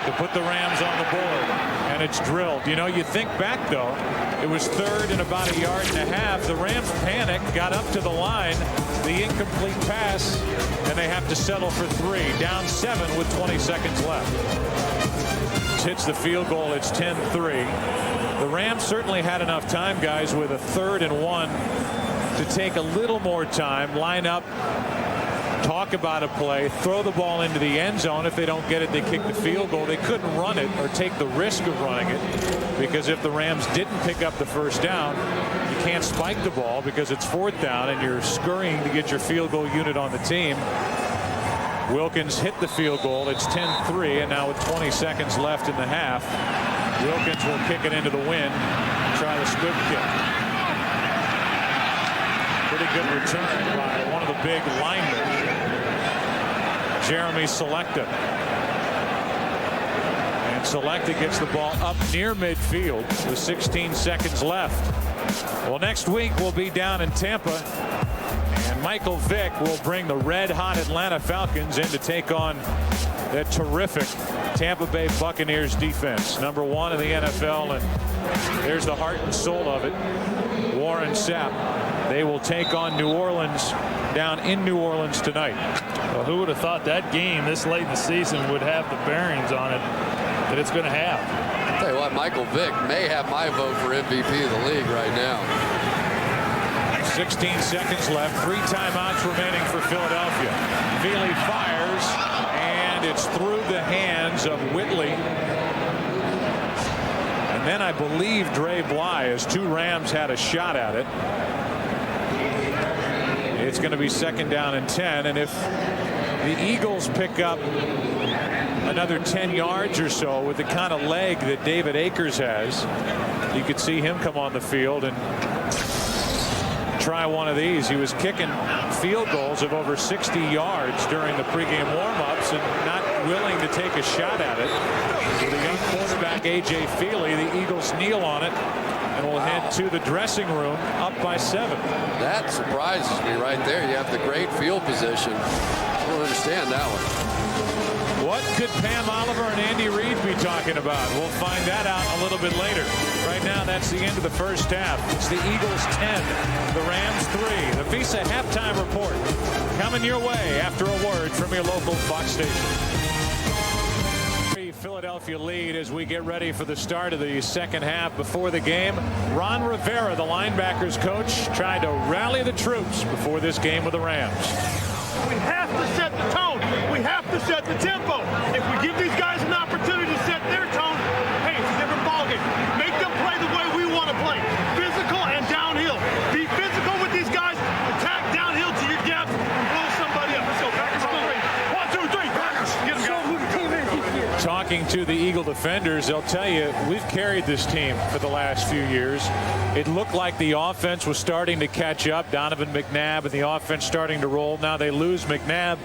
to put the Rams on the board, and it's drilled. You know, you think back, though, it was third and about a yard and a half. The Rams panicked, got up to the line, the incomplete pass, and they have to settle for 3. Down 7 with 20 seconds left. Hits the field goal. It's 10-3. The Rams certainly had enough time, guys, with a 3rd and 1 to take a little more time, line up, talk about a play, throw the ball into the end zone. If they don't get it, they kick the field goal. They couldn't run it or take the risk of running it, because if the Rams didn't pick up the first down, you can't spike the ball because it's 4th down and you're scurrying to get your field goal unit on the team. Wilkins hit the field goal. It's 10-3, and now with 20 seconds left in the half, Wilkins will kick it into the wind, try the squib kick. Pretty good return by one of the big linemen, Jeremy Selecta. And Selecta gets the ball up near midfield with 16 seconds left. Well, next week we'll be down in Tampa, and Michael Vick will bring the red-hot Atlanta Falcons in to take on that terrific Tampa Bay Buccaneers defense, number 1 in the NFL, and there's the heart and soul of it, Warren Sapp. They will take on New Orleans down in New Orleans tonight. Well, who would have thought that game this late in the season would have the bearings on it that it's going to have? I'll tell you what, Michael Vick may have my vote for MVP of the league right now. 16 seconds left, 3 timeouts remaining for Philadelphia. Feely fires, and it's through the hands of Whitley. And then I believe Dre Bly, as 2 Rams had a shot at it. It's going to be 2nd down and 10, and if the Eagles pick up another 10 yards or so with the kind of leg that David Akers has, you could see him come on the field and try one of these. He was kicking field goals of over 60 yards during the pregame warm-ups and not willing to take a shot at it. With a young quarterback, A.J. Feely, the Eagles kneel on it and will head to the dressing room up by 7. That surprises me right there. You have the great field position. I don't understand that one. What could Pam Oliver and Andy Reid be talking about? We'll find that out a little bit later. Right now, that's the end of the first half. It's the Eagles 10, the Rams 3. The FISA halftime report coming your way after a word from your local Fox station. Philadelphia lead as we get ready for the start of the second half. Before the game, Ron Rivera, the linebackers coach, tried to rally the troops before this game with the Rams. We have to set the tone. We have to set the tempo. If we give these guys an opportunity to set their tone, hey, it's a different ballgame. Make them play the way we want to play. Physical and downhill. Be physical with these guys. Attack downhill to your depth and blow somebody up. Let's go. Packers on the range. 1, 2, 3. Packers. Get them, guys. talking to the Eagle defenders, they'll tell you we've carried this team for the last few years. It looked like the offense was starting to catch up. Donovan McNabb and the offense starting to roll. Now they lose McNabb.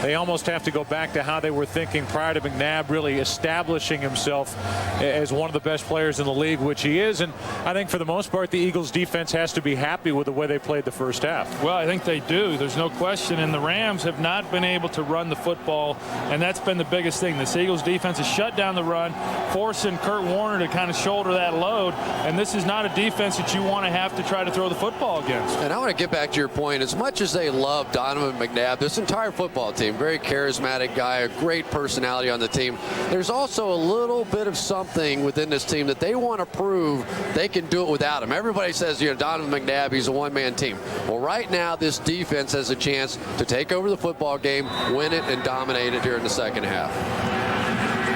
They almost have to go back to how they were thinking prior to McNabb really establishing himself as one of the best players in the league, which he is. And I think for the most part, the Eagles defense has to be happy with the way they played the first half. Well, I think they do. There's no question. And the Rams have not been able to run the football, and that's been the biggest thing. This Eagles defense has shut down the run, forcing Kurt Warner to kind of shoulder that load. And this is not a defense that you want to have to try to throw the football against. And I want to get back to your point. As much as they love Donovan McNabb, this entire football team, very charismatic guy, a great personality on the team. There's also a little bit of something within this team that they want to prove they can do it without him. Everybody says, you know, Donovan McNabb, he's a one-man team. Well, right now, this defense has a chance to take over the football game, win it, and dominate it here in the second half.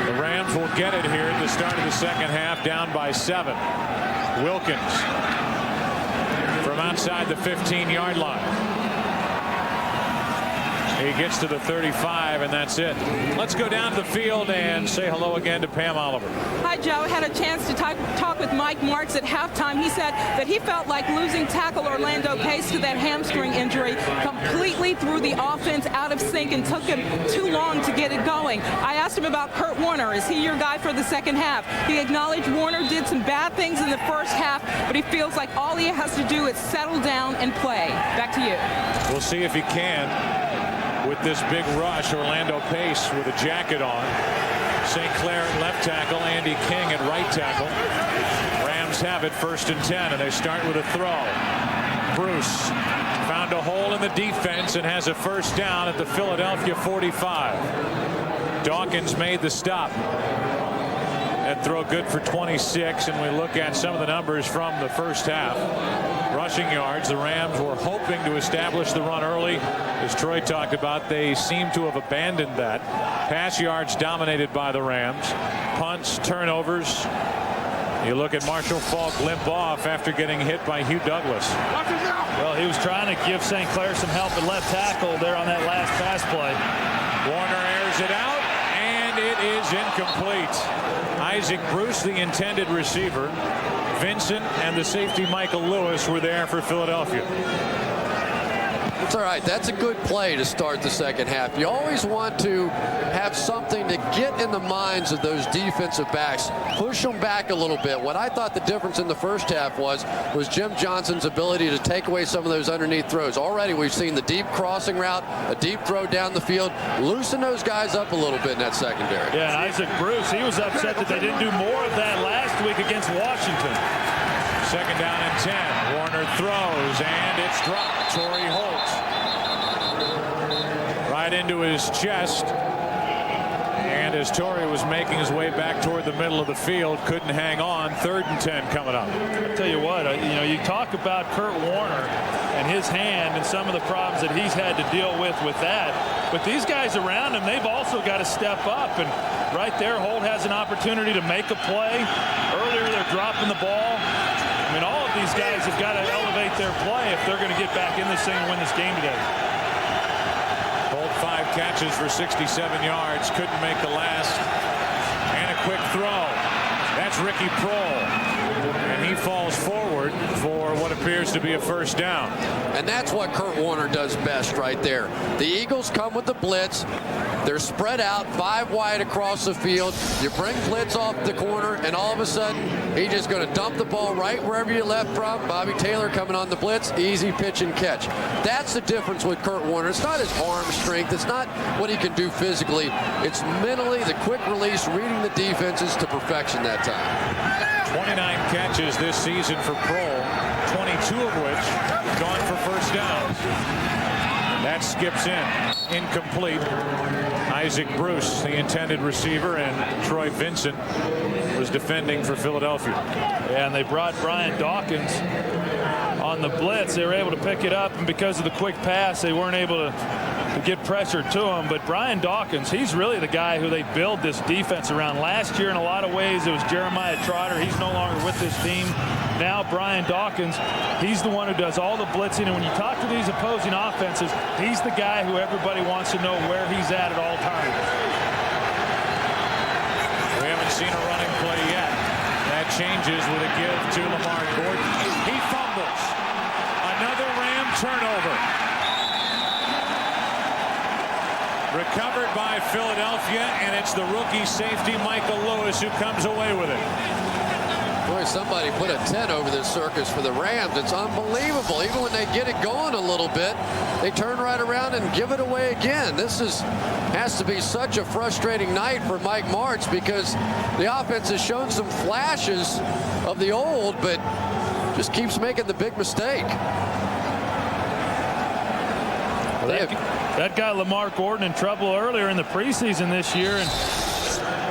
The Rams will get it here at the start of the second half, down by 7. Wilkins from outside the 15-yard line. He gets to the 35, and that's it. Let's go down to the field and say hello again to Pam Oliver. Hi, Joe. I had a chance to talk with Mike Martz at halftime. He said that he felt like losing tackle Orlando Pace to that hamstring injury completely threw the offense out of sync and took him too long to get it going. I asked him about Kurt Warner. Is he your guy for the second half? He acknowledged Warner did some bad things in the first half, but he feels like all he has to do is settle down and play. Back to you. We'll see if he can. With this big rush, Orlando Pace with a jacket on. St. Clair at left tackle, Andy King at right tackle. Rams have it 1st and 10, and they start with a throw. Bruce found a hole in the defense and has a first down at the Philadelphia 45. Dawkins made the stop. That throw good for 26, and we look at some of the numbers from the first half. Rushing yards, the Rams were hoping to establish the run early. As Troy talked about, they seem to have abandoned that. Pass yards dominated by the Rams. Punts, turnovers. You look at Marshall Faulk limp off after getting hit by Hugh Douglas. Well, he was trying to give St. Clair some help at left tackle there on that last pass play. Warner airs it out, and it is incomplete. Isaac Bruce, the intended receiver. Vincent and the safety Michael Lewis were there for Philadelphia. It's all right. That's a good play to start the second half. You always want to have something to get in the minds of those defensive backs, push them back a little bit. What I thought the difference in the first half was Jim Johnson's ability to take away some of those underneath throws. Already we've seen the deep crossing route, a deep throw down the field, loosen those guys up a little bit in that secondary. Yeah, and Isaac Bruce, he was upset that they didn't do more of that last week against Washington. Second down and 10. Warner throws, and it's dropped. Torrey Holt right into his chest. And as Torrey was making his way back toward the middle of the field, couldn't hang on. 3rd and 10 coming up. I'll tell you what, you talk about Kurt Warner and his hand and some of the problems that he's had to deal with that. But these guys around him, they've also got to step up. And right there, Holt has an opportunity to make a play. Earlier, they're dropping the ball. I mean, all of these guys have got to elevate their play if they're going to get back in this thing and win this game today. Holt 5 catches for 67 yards. Couldn't make the last. And a quick throw. That's Ricky Prohl. And he falls forward for what appears to be a first down. And that's what Kurt Warner does best right there. The Eagles come with the blitz. They're spread out 5 wide across the field. You bring blitz off the corner, and all of a sudden, he's just going to dump the ball right wherever you left from. Bobby Taylor coming on the blitz, easy pitch and catch. That's the difference with Kurt Warner. It's not his arm strength. It's not what he can do physically. It's mentally, the quick release, reading the defenses to perfection that time. 29 catches this season for Prohl, 22 of which gone for first downs. That skips in. Incomplete. Isaac Bruce, the intended receiver, and Troy Vincent was defending for Philadelphia. Yeah, and they brought Brian Dawkins on the blitz. They were able to pick it up, and because of the quick pass, they weren't able to get pressure to him. But Brian Dawkins, he's really the guy who they build this defense around. Last year, in a lot of ways, it was Jeremiah Trotter. He's no longer with this team. Now Brian Dawkins, he's the one who does all the blitzing. And when you talk to these opposing offenses, he's the guy who everybody wants to know where he's at all times. seen a running play yet. That changes with a give to Lamar Gordon. He fumbles. Another Ram turnover. Recovered by Philadelphia, and it's the rookie safety Michael Lewis who comes away with it. Boy, somebody put a 10 over this circus for the Rams. It's unbelievable. Even when they get it going a little bit, they turn right around and give it away again. This has to be such a frustrating night for Mike Martz, because the offense has shown some flashes of the old, but just keeps making the big mistake. That got Lamar Gordon in trouble earlier in the preseason this year. And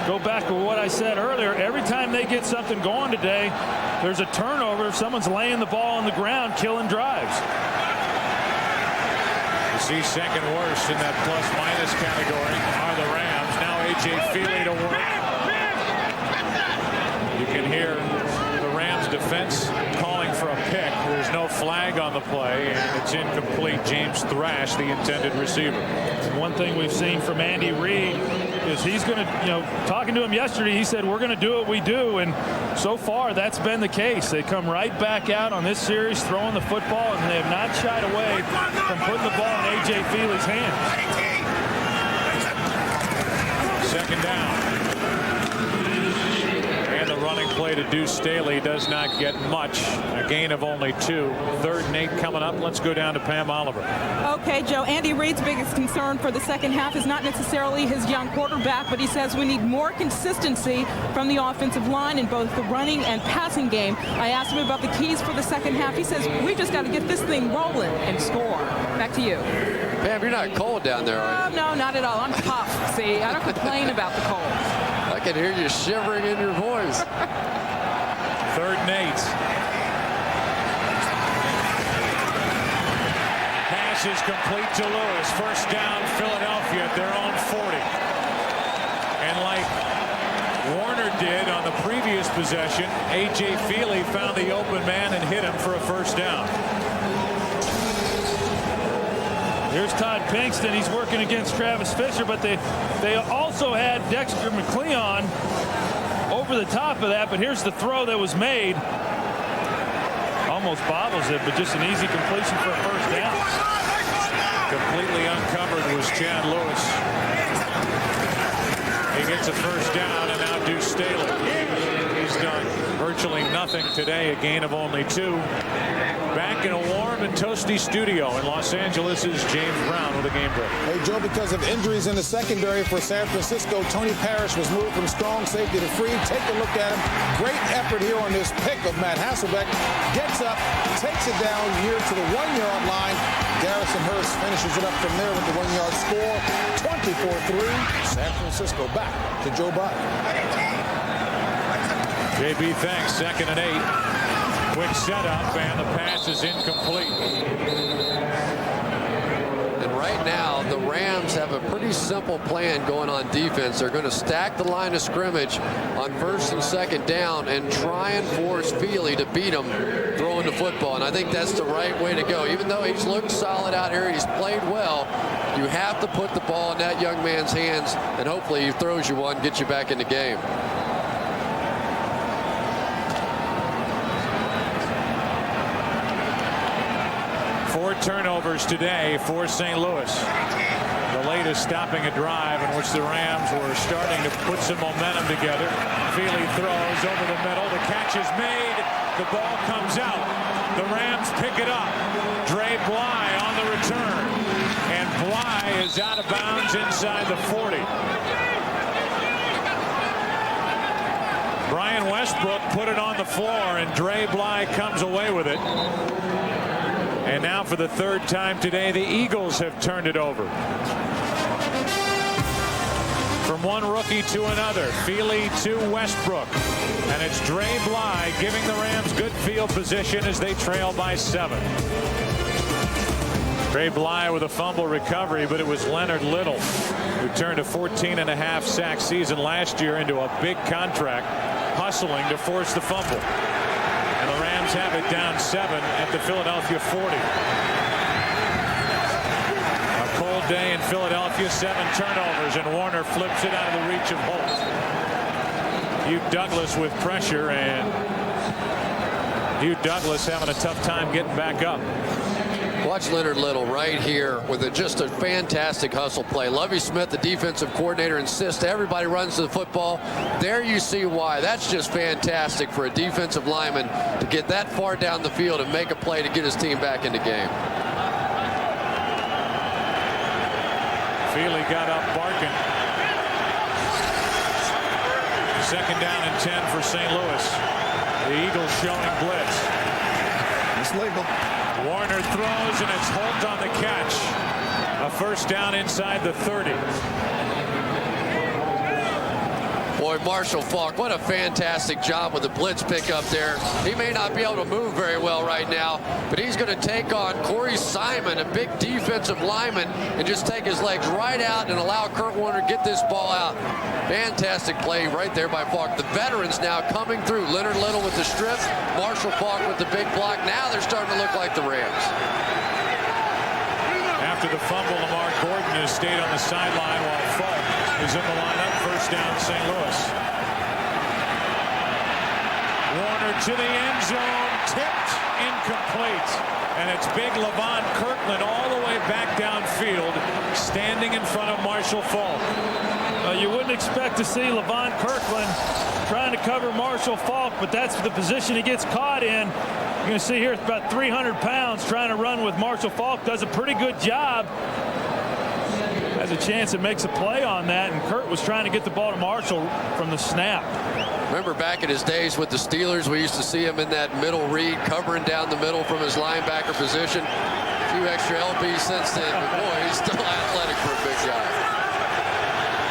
go back to what I said earlier. Every time they get something going today, there's a turnover if someone's laying the ball on the ground, killing drives. You see second worst in that plus-minus category are the Rams. Now A.J. Feely to work. You can hear the Rams defense calling for a pick. There's no flag on the play, and it's incomplete. James Thrash, the intended receiver. One thing we've seen from Andy Reid is he's going to, talking to him yesterday, he said, we're going to do what we do. And so far, that's been the case. They come right back out on this series, throwing the football, and they have not shied away from putting the ball in A.J. Feely's hands. Second down. And the running play to Deuce Staley does not get much. A gain of only 2. 3rd and 8 coming up. Let's go down to Pam Oliver. Okay, Joe, Andy Reid's biggest concern for the second half is not necessarily his young quarterback, but he says we need more consistency from the offensive line in both the running and passing game. I asked him about the keys for the second half. He says we just got to get this thing rolling and score. Back to you. Pam, you're not cold down there, are you? No, not at all. I'm tough. See, I don't complain about the cold. I can hear you shivering in your voice. 3rd and 8. Pass is complete to Lewis. First down, Philadelphia at their own 40. And like Warner did on the previous possession, A.J. Feely found the open man and hit him for a first down. Here's Todd Pinkston. He's working against Travis Fisher, but they also had Dexter McCleon over the top of that. But here's the throw that was made. Almost bobbles it, but just an easy completion for a first down. Completely uncovered was Chad Lewis. He gets a first down, and now Deuce Staley. He's done virtually nothing today, a gain of only 2. Back in a warm and toasty studio in Los Angeles is James Brown with a game break. Hey, Joe, because of injuries in the secondary for San Francisco, Tony Parrish was moved from strong safety to free. Take a look at him. Great effort here on this pick of Matt Hasselbeck. Gets up, takes it down here to the 1-yard line. Garrison Hurst finishes it up from there with the 1-yard score. 24-3. San Francisco back to Joe Biden. JB, thanks. 2nd and 8. Quick setup, and the pass is incomplete. And right now, the Rams have a pretty simple plan going on defense. They're going to stack the line of scrimmage on 1st and 2nd down and try and force Feely to beat him throwing the football. And I think that's the right way to go. Even though he's looked solid out here, he's played well, you have to put the ball in that young man's hands, and hopefully he throws you one, gets you back in the game. Turnovers today for St. Louis. The latest stopping a drive in which the Rams were starting to put some momentum together. Feely throws over the middle. The catch is made. The ball comes out. The Rams pick it up. Dre Bly on the return. And Bly is out of bounds inside the 40. Brian Westbrook put it on the floor, and Dre Bly comes away with it. And now for the 3rd time today, the Eagles have turned it over. From one rookie to another, Feely to Westbrook. And it's Dre Bly giving the Rams good field position as they trail by 7. Dre Bly with a fumble recovery, but it was Leonard Little who turned a 14.5 sack season last year into a big contract, hustling to force the fumble. And the Rams have it down 7 at the Philadelphia 40. A cold day in Philadelphia, 7 turnovers, and Warner flips it out of the reach of Holt. Hugh Douglas with pressure, and Hugh Douglas having a tough time getting back up. Watch Leonard Little right here with just a fantastic hustle play. Lovie Smith, the defensive coordinator, insists everybody runs to the football. There you see why. That's just fantastic for a defensive lineman to get that far down the field and make a play to get his team back in the game. Feely got up barking. Second down and 10 for St. Louis. The Eagles showing blitz. It's legal. Warner throws, and it's Holt on the catch. A first down inside the 30. Boy, Marshall Faulk, what a fantastic job with the blitz pickup there. He may not be able to move very well right now, but he's going to take on Corey Simon, a big defensive lineman, and just take his legs right out and allow Kurt Warner to get this ball out. Fantastic play right there by Faulk. The veterans now coming through. Leonard Little with the strip, Marshall Faulk with the big block. Now they're starting to look like the Rams. After the fumble, Lamar Gordon has stayed on the sideline while Faulk is in the lineup. First down, St. Louis. Warner to the end zone, tipped, incomplete. And it's big Levon Kirkland all the way back downfield, standing in front of Marshall Faulk. You wouldn't expect to see Levon Kirkland trying to cover Marshall Faulk, but that's the position he gets caught in. You're going to see here, it's about 300 pounds trying to run with Marshall Faulk. Does a pretty good job. Has a chance and makes a play on that, and Kurt was trying to get the ball to Marshall from the snap. Remember back in his days with the Steelers, we used to see him in that middle read, covering down the middle from his linebacker position. A few extra LBs since then, but boy, he's still athletic for a big guy.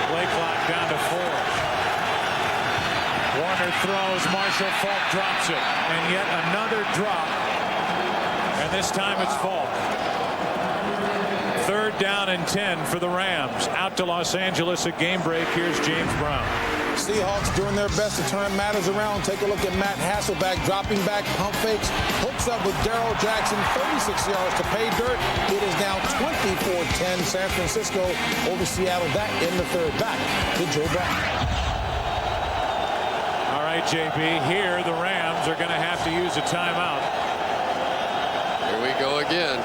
Play clock down to 4. Warner throws, Marshall Faulk drops it, and yet another drop, and this time it's Faulk. Third down and 10 for the Rams. Out to Los Angeles at game break. Here's James Brown. Seahawks doing their best to turn matters around. Take a look at Matt Hasselbeck dropping back, pump fakes, hooks up with Darrell Jackson, 36 yards to pay dirt. It is now 24-10 San Francisco over Seattle. That in the third. Back to Joe Brown. All right, JB, here the Rams are going to have to use a timeout. Here we go again.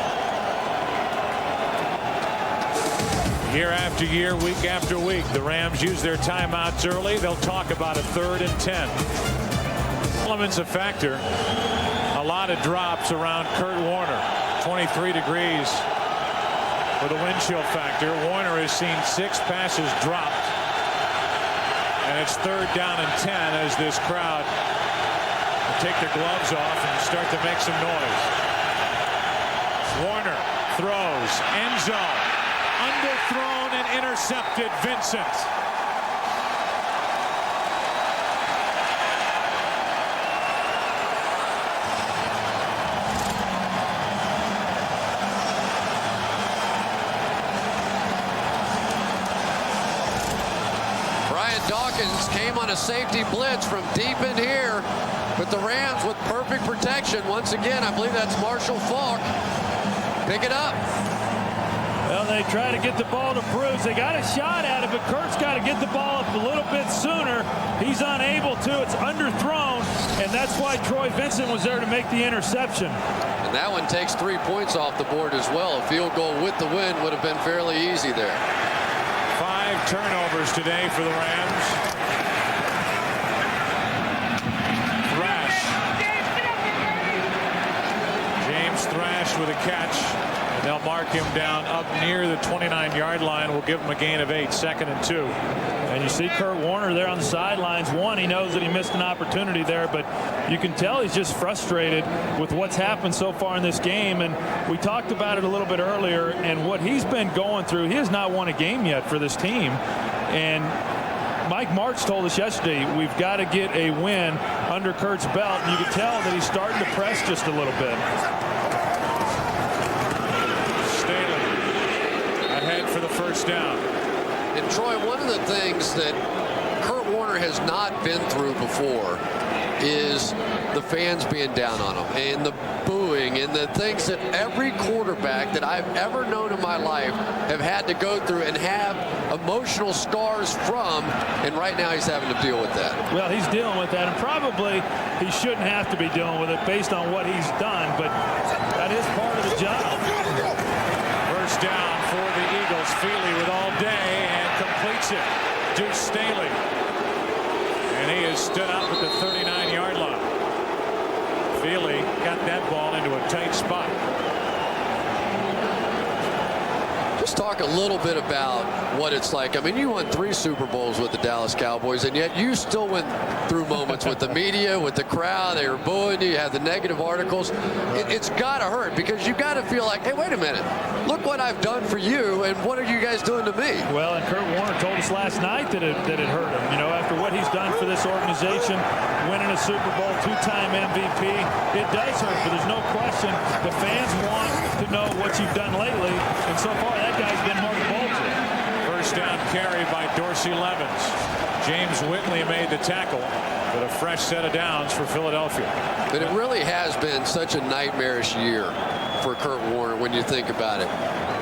Year after year, week after week, the Rams use their timeouts early. They'll talk about a 3rd and 10. Element's a factor. A lot of drops around Kurt Warner. 23 degrees for the wind chill factor. Warner has seen 6 passes dropped. And it's 3rd down and 10 as this crowd will take their gloves off and start to make some noise. Warner throws, end zone. Underthrown and intercepted. Vincent. Brian Dawkins came on a safety blitz from deep in here, but the Rams with perfect protection. Once again, I believe that's Marshall Faulk. Pick it up. Well, they try to get the ball to Bruce. They got a shot at it, but Kurt's got to get the ball up a little bit sooner. He's unable to. It's underthrown, and that's why Troy Vincent was there to make the interception. And that one takes 3 points off the board as well. A field goal with the win would have been fairly easy there. 5 turnovers today for the Rams. Thrash. James Thrash with a catch. They'll mark him down up near the 29-yard line. We'll give him a gain of 8, 2nd and 2. And you see Kurt Warner there on the sidelines. One, he knows that he missed an opportunity there, but you can tell he's just frustrated with what's happened so far in this game. And we talked about it a little bit earlier, and what he's been going through. He has not won a game yet for this team. And Mike Martz told us yesterday, we've got to get a win under Kurt's belt. And you can tell that he's starting to press just a little bit. For the first down. And Troy, one of the things that Kurt Warner has not been through before is the fans being down on him and the booing coaching and the things that every quarterback that I've ever known in my life have had to go through and have emotional scars from, and right now he's having to deal with that. Well, he's dealing with that, and probably he shouldn't have to be dealing with it based on what he's done, but that is part of the job. First down for the Eagles. Feely with all day and completes it. Deuce Staley. And he has stood up at the 39-yard line. Feely got that ball into a tight spot. Just talk a little bit about what it's like. I mean, you won 3 Super Bowls with the Dallas Cowboys, and yet you still went through moments with the media, with the crowd. They were booing you. You had the negative articles. It's got to hurt because you got to feel like, hey, wait a minute. Look what I've done for you, and what are you guys doing to me? Well, and Kurt Warner told us last night that it hurt him. You know, after what he's done for this organization, winning a Super Bowl, 2-time MVP, it does hurt, but there's no question the fans want to know what you've done lately, and so far that guy's been Mark Bolger. First down carry by Dorsey Levens. James Whitley made the tackle, but a fresh set of downs for Philadelphia. But it really has been such a nightmarish year for Kurt Warner when you think about it.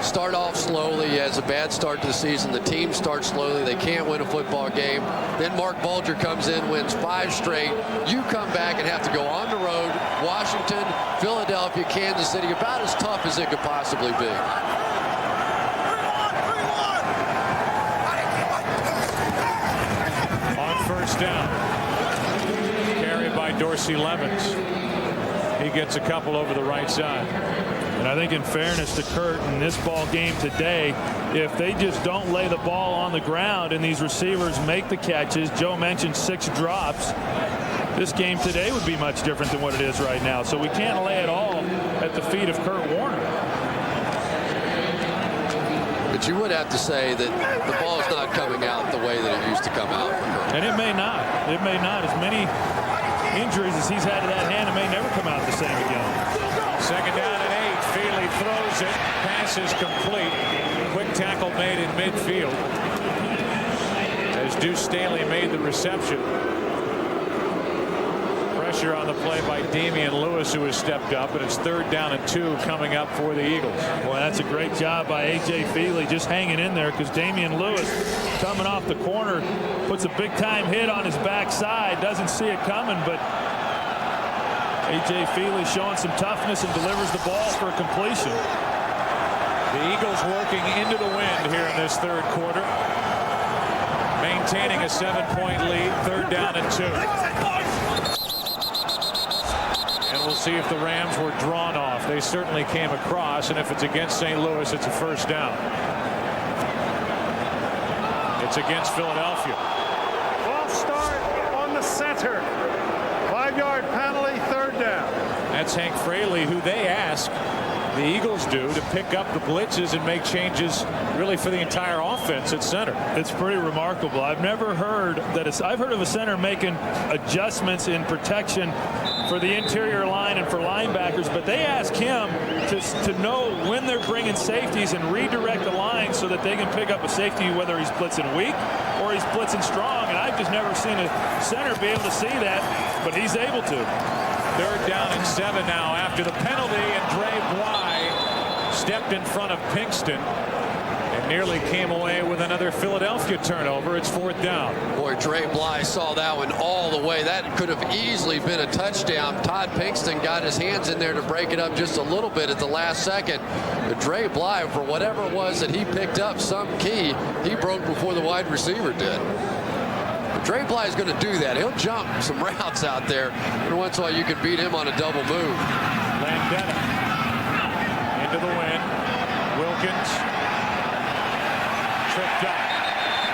Start off slowly. He has a bad start to the season. The team starts slowly. They can't win a football game. Then Mark Bolger comes in, wins 5 straight. You come back and have to go on the road. Washington, Philadelphia, Kansas City. About as tough as it could possibly be. On first down. Carried by Dorsey Levens. He gets a couple over the right side. And I think in fairness to Kurt in this ball game today, if they just don't lay the ball on the ground and these receivers make the catches, Joe mentioned 6 drops, this game today would be much different than what it is right now. So we can't lay it all at the feet of Kurt Warner. But you would have to say that the ball's not coming out the way that it used to come out for Kurt. And it may not. It may not. As many injuries as he's had to that hand, it may never come out the same again. Second down and 8. Feely throws it. Pass is complete. Quick tackle made in midfield as Deuce Staley made the reception. Pressure on the play by Damian Lewis, who has stepped up, and it's 3rd down and 2 coming up for the Eagles. Boy, that's a great job by A.J. Feely just hanging in there because Damian Lewis coming off the corner puts a big-time hit on his backside. Doesn't see it coming, but A.J. Feely showing some toughness and delivers the ball for a completion. The Eagles working into the wind here in this 3rd quarter. Maintaining a 7-point lead. 3rd down and 2. And we'll see if the Rams were drawn off. They certainly came across, and if it's against St. Louis, it's a first down. It's against Philadelphia. False start on the center. 5-yard penalty, 3rd down. That's Hank Fraley, who they ask, the Eagles do, to pick up the blitzes and make changes really for the entire offense at center. It's pretty remarkable. I've never heard that I've heard of a center making adjustments in protection for the interior line and for linebackers, but they ask him to know when they're bringing safeties and redirect the line so that they can pick up a safety whether he's blitzing weak or he's blitzing strong, and I've just never seen a center be able to see that, but he's able to. 3rd down and 7 now after the penalty, and Dre Bly stepped in front of Pinkston and nearly came away with another Philadelphia turnover. It's 4th down. Boy, Dre Bly saw that one all the way. That could have easily been a touchdown. Todd Pinkston got his hands in there to break it up just a little bit at the last second. But Dre Bly, for whatever it was that he picked up, some key, he broke before the wide receiver did. Dre Bly is going to do that. He'll jump some routes out there. Every once in a while you can beat him on a double move. Landetta into the wind. Wilkins tripped up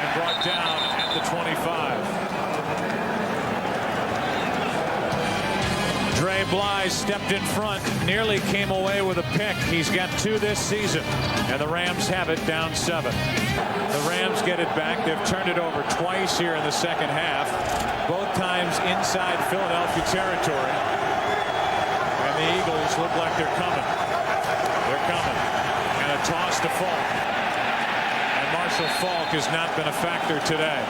and brought down at the 25. Dre Bly stepped in front, nearly came away with a pick. He's got 2 this season, and the Rams have it down 7. The Rams get it back. They've turned it over twice here in the second half, both times inside Philadelphia territory. And the Eagles look like they're coming. They're coming. And a toss to Falk. And Marshall Falk has not been a factor today.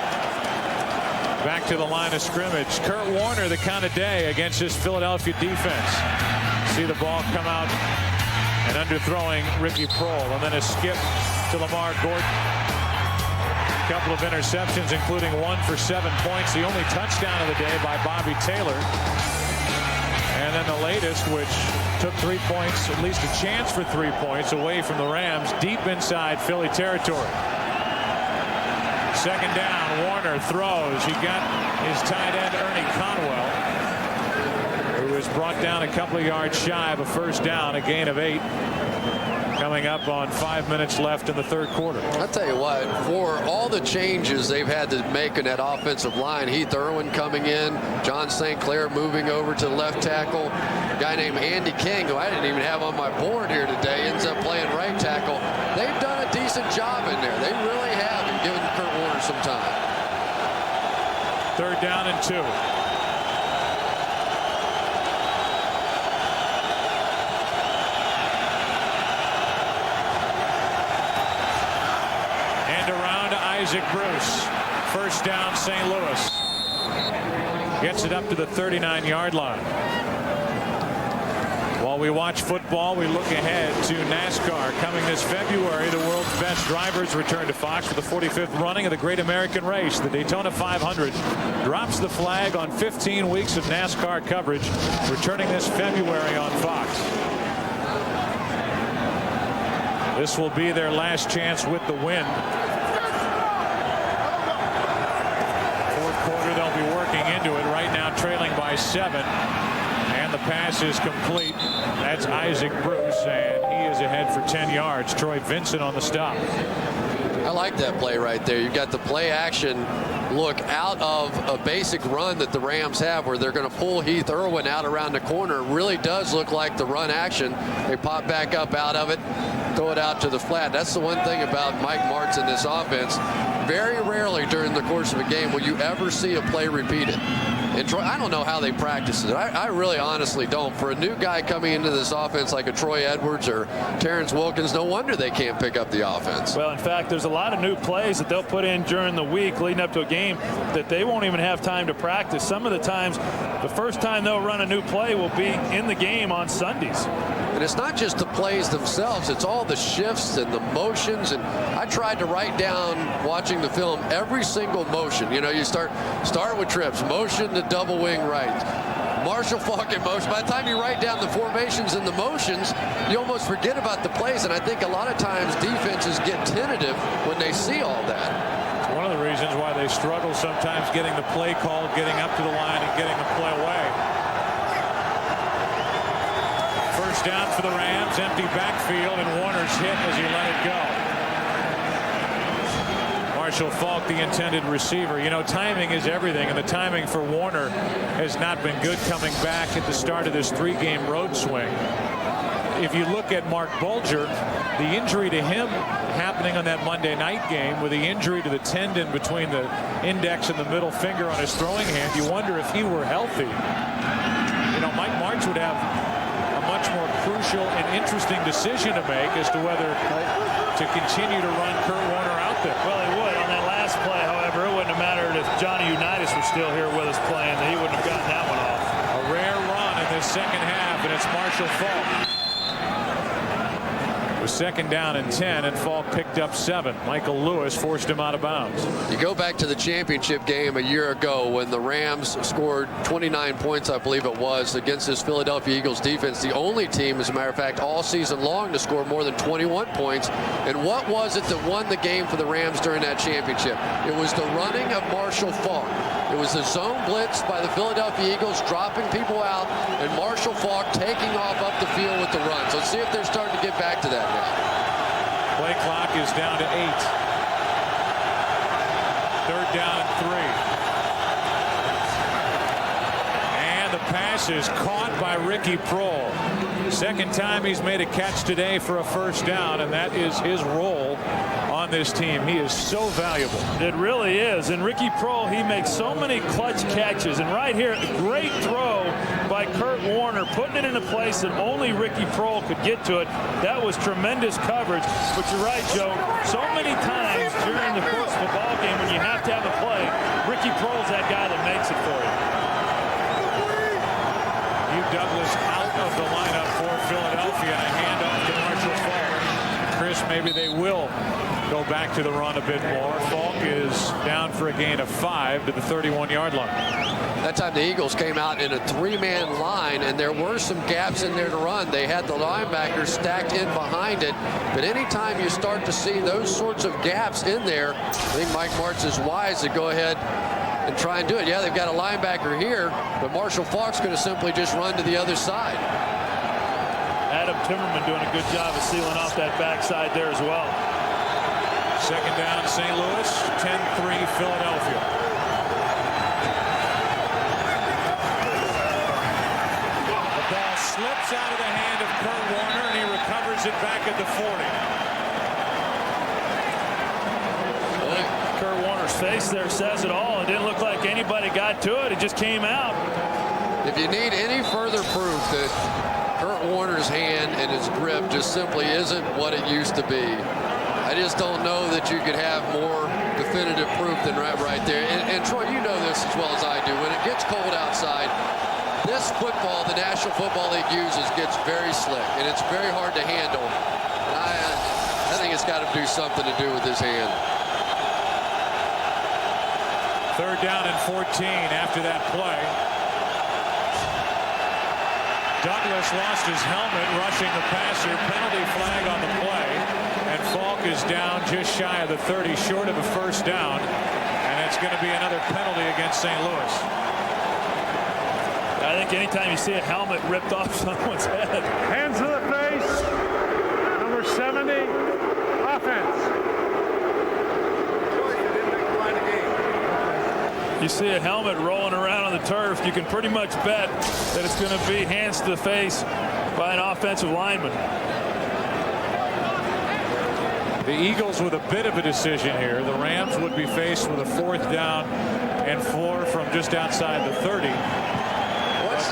Back to the line of scrimmage. Kurt Warner, the kind of day against this Philadelphia defense. see the ball come out and underthrowing Ricky Prohl, and then a skip to Lamar Gordon. A couple of interceptions, including one for 7 points. The only touchdown of the day by Bobby Taylor. And then the latest, which took 3 points, at least a chance for 3 points away from the Rams, deep inside Philly territory. Second down, Warner throws. He got his tight end, Ernie Conwell, who was brought down a couple of yards shy of a first down, a gain of 8. Coming up on 5 minutes left in the third quarter. I'll tell you what, for all the changes they've had to make in that offensive line, Heath Irwin coming in, John St. Clair moving over to the left tackle, a guy named Andy King, who I didn't even have on my board here today, ends up playing right tackle. They've done a decent job in there. They really have, and given Kurt Warner some time. Third down and 2. Isaac Bruce, first down St. Louis. Gets it up to the 39-yard line. While we watch football, we look ahead to NASCAR. Coming this February, the world's best drivers return to Fox for the 45th running of the Great American Race. The Daytona 500 drops the flag on 15 weeks of NASCAR coverage, returning this February on Fox. This will be their last chance with the win. They'll be working into it right now, trailing by 7, and the pass is complete. That's Isaac Bruce, and he is ahead for 10 yards. Troy Vincent on the stop. I like that play right there. You've got the play action look out of a basic run that the Rams have, where they're going to pull Heath Irwin out around the corner. It really does look like the run action. They pop back up out of it, throw it out to the flat. That's the one thing about Mike Martz in this offense. Very rarely during the course of a game will you ever see a play repeated. And Troy, I don't know how they practice it. I really honestly don't. For a new guy coming into this offense like a Troy Edwards or Terrence Wilkins, no wonder they can't pick up the offense. Well, in fact, there's a lot of new plays that they'll put in during the week leading up to a game that they won't even have time to practice. Some of the times, the first time they'll run a new play will be in the game on Sundays. And it's not just the plays themselves, it's all the shifts and the motions. And I tried to write down, watching the film, every single motion. You know, you start with trips, motion to double wing right, Marshall Faulk in motion. By the time you write down the formations and the motions, you almost forget about the plays. And I think a lot of times defenses get tentative when they see all that. It's one of the reasons why they struggle sometimes getting the play called, getting up to the line, and getting the play away. First down for the Rams, empty backfield, and Warner's hit as he let it go. Marshall Faulk, the intended receiver. You know, timing is everything, and the timing for Warner has not been good coming back at the start of this 3-game road swing. If you look at Mark Bulger, the injury to him happening on that Monday night game with the injury to the tendon between the index and the middle finger on his throwing hand, you wonder if he were healthy. You know, Mike Martz would have a much more crucial and interesting decision to make as to whether to continue to run Kurt Warner out there. Well, he would. On that last play, however, it wouldn't have mattered if Johnny Unitas was still here with us playing. He wouldn't have gotten that one off. A rare run in this second half, and it's Marshall Faulk. It was second down and 10, and Faulk picked up 7. Michael Lewis forced him out of bounds. You go back to the championship game a year ago when the Rams scored 29 points, I believe it was, against this Philadelphia Eagles defense. The only team, as a matter of fact, all season long to score more than 21 points. And what was it that won the game for the Rams during that championship? It was the running of Marshall Faulk. It was the zone blitz by the Philadelphia Eagles, dropping people out, and Marshall Faulk taking off up the field with the runs. Let's see if they're starting to get back to that now. Play clock is down to 8. Third down and 3. And the pass is caught by Ricky Prohl. Second time he's made a catch today for a first down, and that is his role on this team. He is so valuable. It really is. And Ricky Prohl, he makes so many clutch catches. And right here, a great throw by Kurt Warner, putting it in a place that only Ricky Prohl could get to it. That was tremendous coverage. But you're right, Joe. So many times during the course of a ball game when you have to have a play, Ricky Prohl's that guy that makes it for you. Hugh Douglas out of the lineup back to the run a bit more. Falk is down for a gain of 5 to the 31-yard line. That time the Eagles came out in a 3-man line, and there were some gaps in there to run. They had the linebackers stacked in behind it. But anytime you start to see those sorts of gaps in there, I think Mike Martz is wise to go ahead and try and do it. Yeah, they've got a linebacker here, but Marshall Faulk's going to simply just run to the other side. Adam Timmerman doing a good job of sealing off that backside there as well. Second down, St. Louis, 10-3 Philadelphia. Slips out of the hand of Kurt Warner, and he recovers it back at the 40. Kurt Warner's face there says it all. It didn't look like anybody got to it. It just came out. If you need any further proof that Kurt Warner's hand and his grip just simply isn't what it used to be, I just don't know that you could have more definitive proof than right there. And Troy, you know this as well as I do. When it gets cold outside, this football the National Football League uses gets very slick, and it's very hard to handle. I think it's got to do something to do with his hand. Third down and 14 after that play. Douglas lost his helmet rushing the passer. Penalty flag on the play, and Falk is down just shy of the 30, short of a first down, and it's going to be another penalty against St. Louis. I think anytime you see a helmet ripped off someone's head. Hands to the face. Number 70. Offense. You see a helmet rolling around on the turf, you can pretty much bet that it's going to be hands to the face by an offensive lineman. The Eagles with a bit of a decision here. The Rams would be faced with a 4th down and 4 from just outside the 30.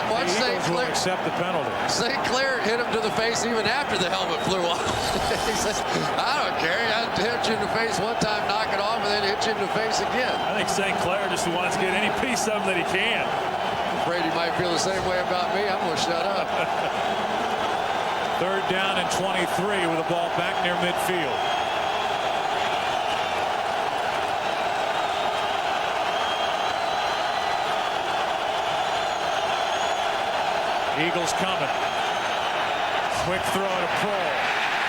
What's St. Clair? Accept the penalty. St. Clair hit him to the face even after the helmet flew off. He says, I don't care. I hit you in the face one time, knock it off, and then hit you in the face again. I think St. Clair just wants to get any piece of him that he can. I'm afraid he might feel the same way about me. I'm going to shut up. Third down and 23 with the ball back near midfield. Eagles coming. Quick throw to Prohl.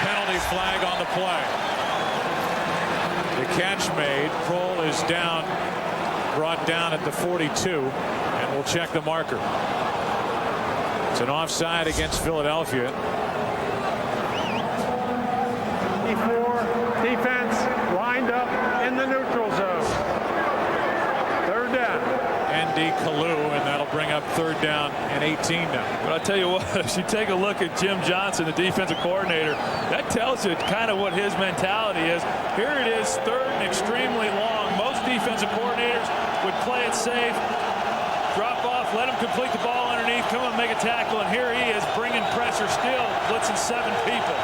Penalty flag on the play. The catch made. Prohl is down, brought down at the 42, and we'll check the marker. It's an offside against Philadelphia. 54 defense lined up in the neutral zone. Third down. Andy Kalu, and that'll bring up third down and 18 now. But I'll tell you what, if you take a look at Jim Johnson, the defensive coordinator, that tells you kind of what his mentality is. Here it is, third and extremely long. Most defensive coordinators would play it safe, drop off, let him complete the ball underneath, come and make a tackle, and here he is bringing pressure still, blitzing 7 people.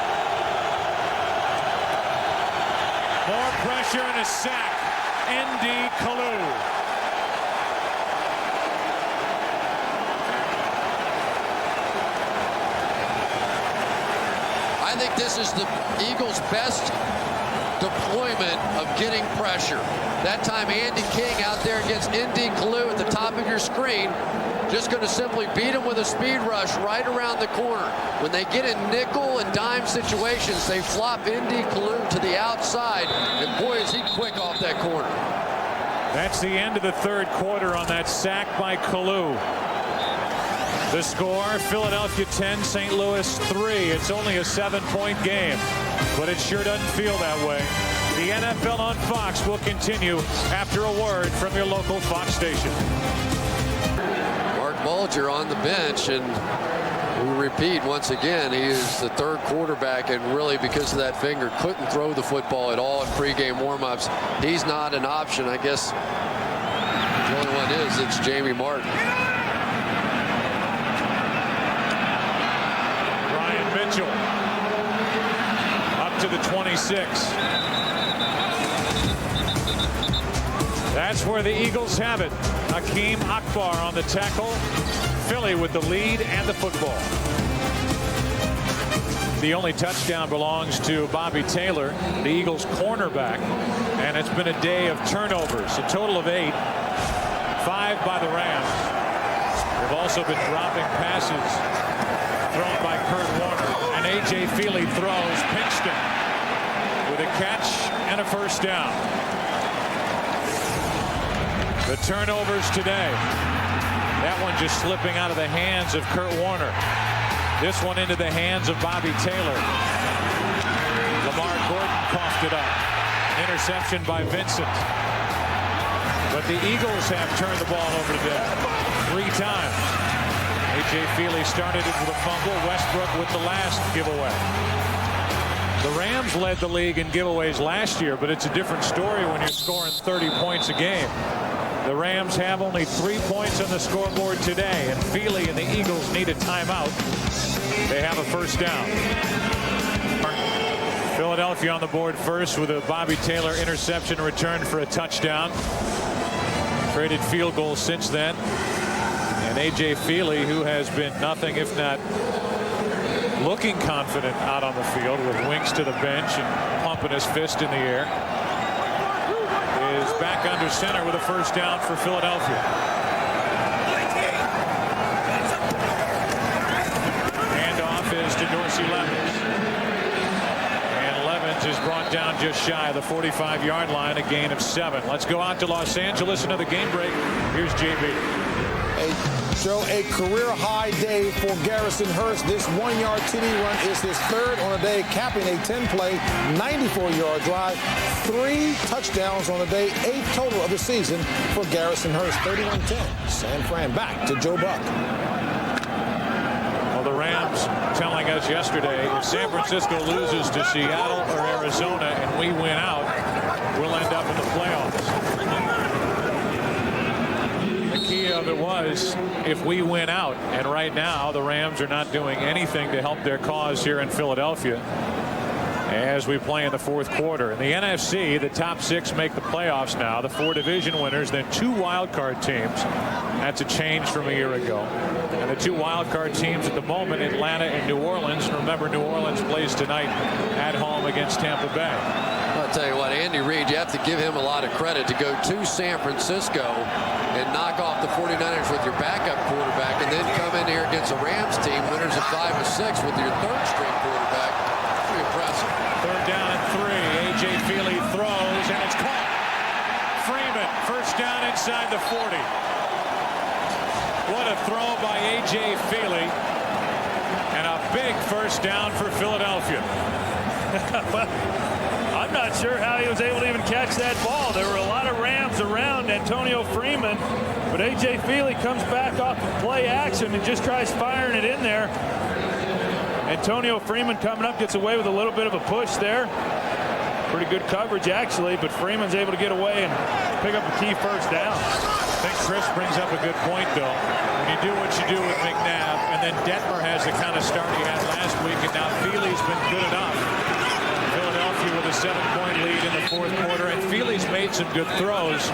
More pressure and a sack. Andy Kalu. I think this is the Eagles' best deployment of getting pressure. That time Andy King out there against Indy Kalu at the top of your screen, just going to simply beat him with a speed rush right around the corner. When they get in nickel and dime situations, they flop Indy Kalu to the outside, and boy is he quick off that corner. That's the end of the third quarter on that sack by Kalu. The score, Philadelphia 10, St. Louis 3. It's only a 7-point game, but it sure doesn't feel that way. The NFL on Fox will continue after a word from your local Fox station. Mark Bulger on the bench, and we repeat once again, he is the third quarterback, and really because of that finger couldn't throw the football at all in pregame warmups. He's not an option. I guess the only one is, it's Jamie Martin. Mitchell up to the 26. That's where the Eagles have it. Hakeem Akbar on the tackle. Philly with the lead and the football. The only touchdown belongs to Bobby Taylor, the Eagles cornerback, and it's been a day of turnovers, a total of 8, 5 by the Rams. They've also been dropping passes thrown by Kurt Warner, and A.J. Feely throws Pinkston with a catch and a first down. The turnovers today. That one just slipping out of the hands of Kurt Warner. This one into the hands of Bobby Taylor. Lamar Gordon coughed it up. Interception by Vincent. But the Eagles have turned the ball over today 3 times. A.J. Feely started it with a fumble. Westbrook with the last giveaway. The Rams led the league in giveaways last year, but it's a different story when you're scoring 30 points a game. The Rams have only 3 points on the scoreboard today, and Feely and the Eagles need a timeout. They have a first down. Philadelphia on the board first with a Bobby Taylor interception return for a touchdown. Traded field goals since then. And A.J. Feely, who has been nothing if not looking confident out on the field with winks to the bench and pumping his fist in the air, is back under center with a first down for Philadelphia. Handoff is to Dorsey Levens. And Levens is brought down just shy of the 45-yard line, a gain of 7. Let's go out to Los Angeles, another game break. Here's JB. Joe, a career-high day for Garrison Hurst. This 1-yard TD run is his 3rd on a day, capping a 10-play, 94-yard drive. 3 touchdowns on the day, 8 total of the season for Garrison Hurst. 31-10. San Fran back to Joe Buck. Well, the Rams telling us yesterday, if San Francisco loses to Seattle or Arizona and we win out, we'll end up in the playoffs. The key of it was if we win out, and right now the Rams are not doing anything to help their cause here in Philadelphia as we play in the 4th quarter. In the NFC, the top 6 make the playoffs now. The 4 division winners, then 2 wild card teams. That's a change from a year ago. And the 2 wild card teams at the moment, Atlanta and New Orleans. Remember, New Orleans plays tonight at home against Tampa Bay. I'll tell you what, Andy Reid, you have to give him a lot of credit to go to San Francisco and knock off the 49ers with your backup quarterback and then come in here against a Rams team, winners of 5 or 6 with your 3rd-string quarterback. Pretty impressive. 3rd down and 3. A.J. Feely throws, and it's caught. Freeman, first down inside the 40. What a throw by A.J. Feely, and a big first down for Philadelphia. Well, I'm not sure how he was able to even catch that ball. There were a lot of Rams around Antonio Freeman, but A.J. Feely comes back off of play action and just tries firing it in there. Antonio Freeman coming up, gets away with a little bit of a push there. Pretty good coverage, actually, but Freeman's able to get away and pick up a key first down. I think Cris brings up a good point, though. When you do what you do with McNabb, and then Detmer has the kind of start he had last week, and now Feely's been good enough. Philadelphia with a 7-point lead in the 4th quarter, and Feely's made some good throws.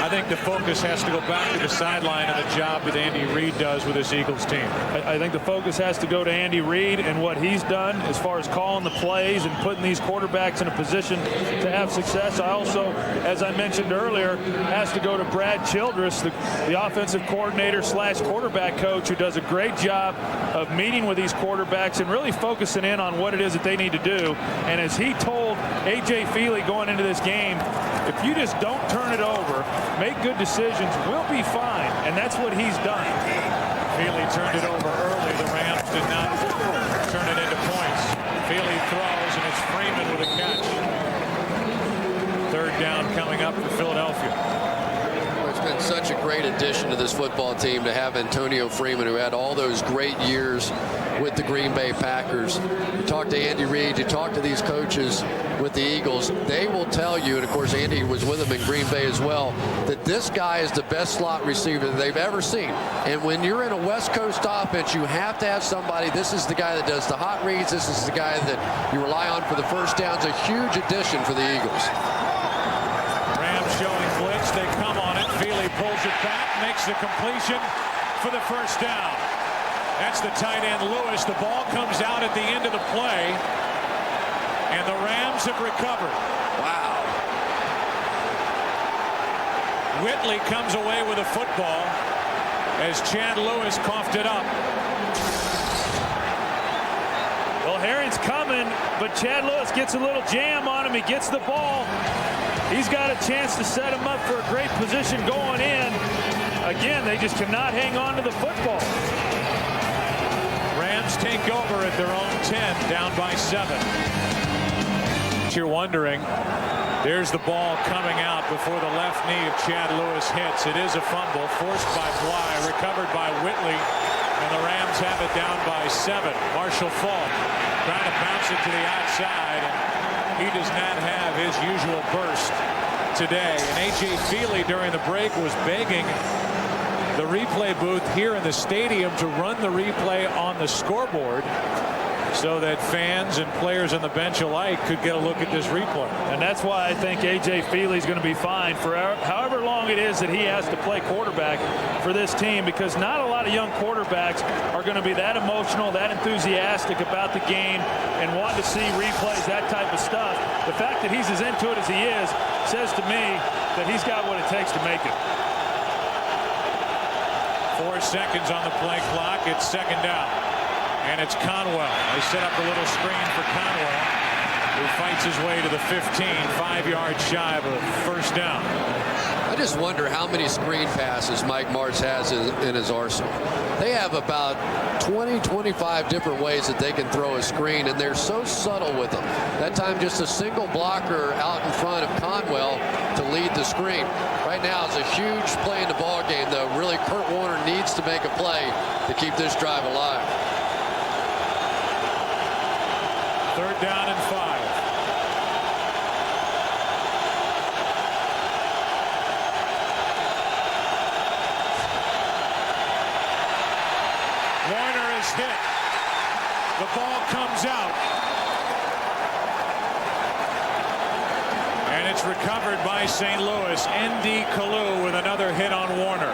I think the focus has to go back to the sideline and the job that Andy Reid does with this Eagles team. I think the focus has to go to Andy Reid and what he's done as far as calling the plays and putting these quarterbacks in a position to have success. I also, as I mentioned earlier, has to go to Brad Childress, the offensive coordinator / quarterback coach, who does a great job of meeting with these quarterbacks and really focusing in on what it is that they need to do. And as he told A.J. Feely going into this game, if you just don't turn it over, make good decisions, we'll be fine. And that's what he's done. Feely turned it over early. The Rams did not turn it into points. Feely throws, and it's Freeman with a catch. 3rd down coming up for Philadelphia. It's been such a great addition to this football team to have Antonio Freeman, who had all those great years with the Green Bay Packers. You talk to Andy Reid, you talk to these coaches with the Eagles, they will tell you, and of course Andy was with them in Green Bay as well, that this guy is the best slot receiver that they've ever seen. And when you're in a West Coast offense, you have to have somebody. This is the guy that does the hot reads. This is the guy that you rely on for the first downs. A huge addition for the Eagles. Rams showing blitz. They come on it. Feely pulls it back, makes the completion for the first down. That's the tight end Lewis. The ball comes out at the end of the play, and the Rams have recovered. Wow. Whitley comes away with a football as Chad Lewis coughed it up. Well, Herring's coming, but Chad Lewis gets a little jam on him. He gets the ball. He's got a chance to set him up for a great position going in. Again, they just cannot hang on to the football. Rams take over at their own 10, down by 7. You're wondering, there's the ball coming out before the left knee of Chad Lewis hits. It is a fumble forced by Bly, recovered by Whitley, and the Rams have it down by 7. Marshall Faulk trying to bounce it to the outside, and he does not have his usual burst today. And A.J. Feely during the break was begging the replay booth here in the stadium to run the replay on the scoreboard so that fans and players on the bench alike could get a look at this replay. And that's why I think A.J. Feely's going to be fine for however long it is that he has to play quarterback for this team, because not a lot of young quarterbacks are going to be that emotional, that enthusiastic about the game and want to see replays, that type of stuff. The fact that he's as into it as he is says to me that he's got what it takes to make it. 4 seconds on the play clock. It's second down. And it's Conwell. They set up a little screen for Conwell, who fights his way to the 15, 5 yards shy of a first down. I just wonder how many screen passes Mike Martz has in his arsenal. They have about 20, 25 different ways that they can throw a screen, and they're so subtle with them. That time, just a single blocker out in front of Conwell to lead the screen. Right now is a huge play in the ball game, though. Really, Kurt Warner needs to make a play to keep this drive alive. Third down and 5. Warner is hit. The ball comes out. And it's recovered by St. Louis. N.D. Kalu with another hit on Warner.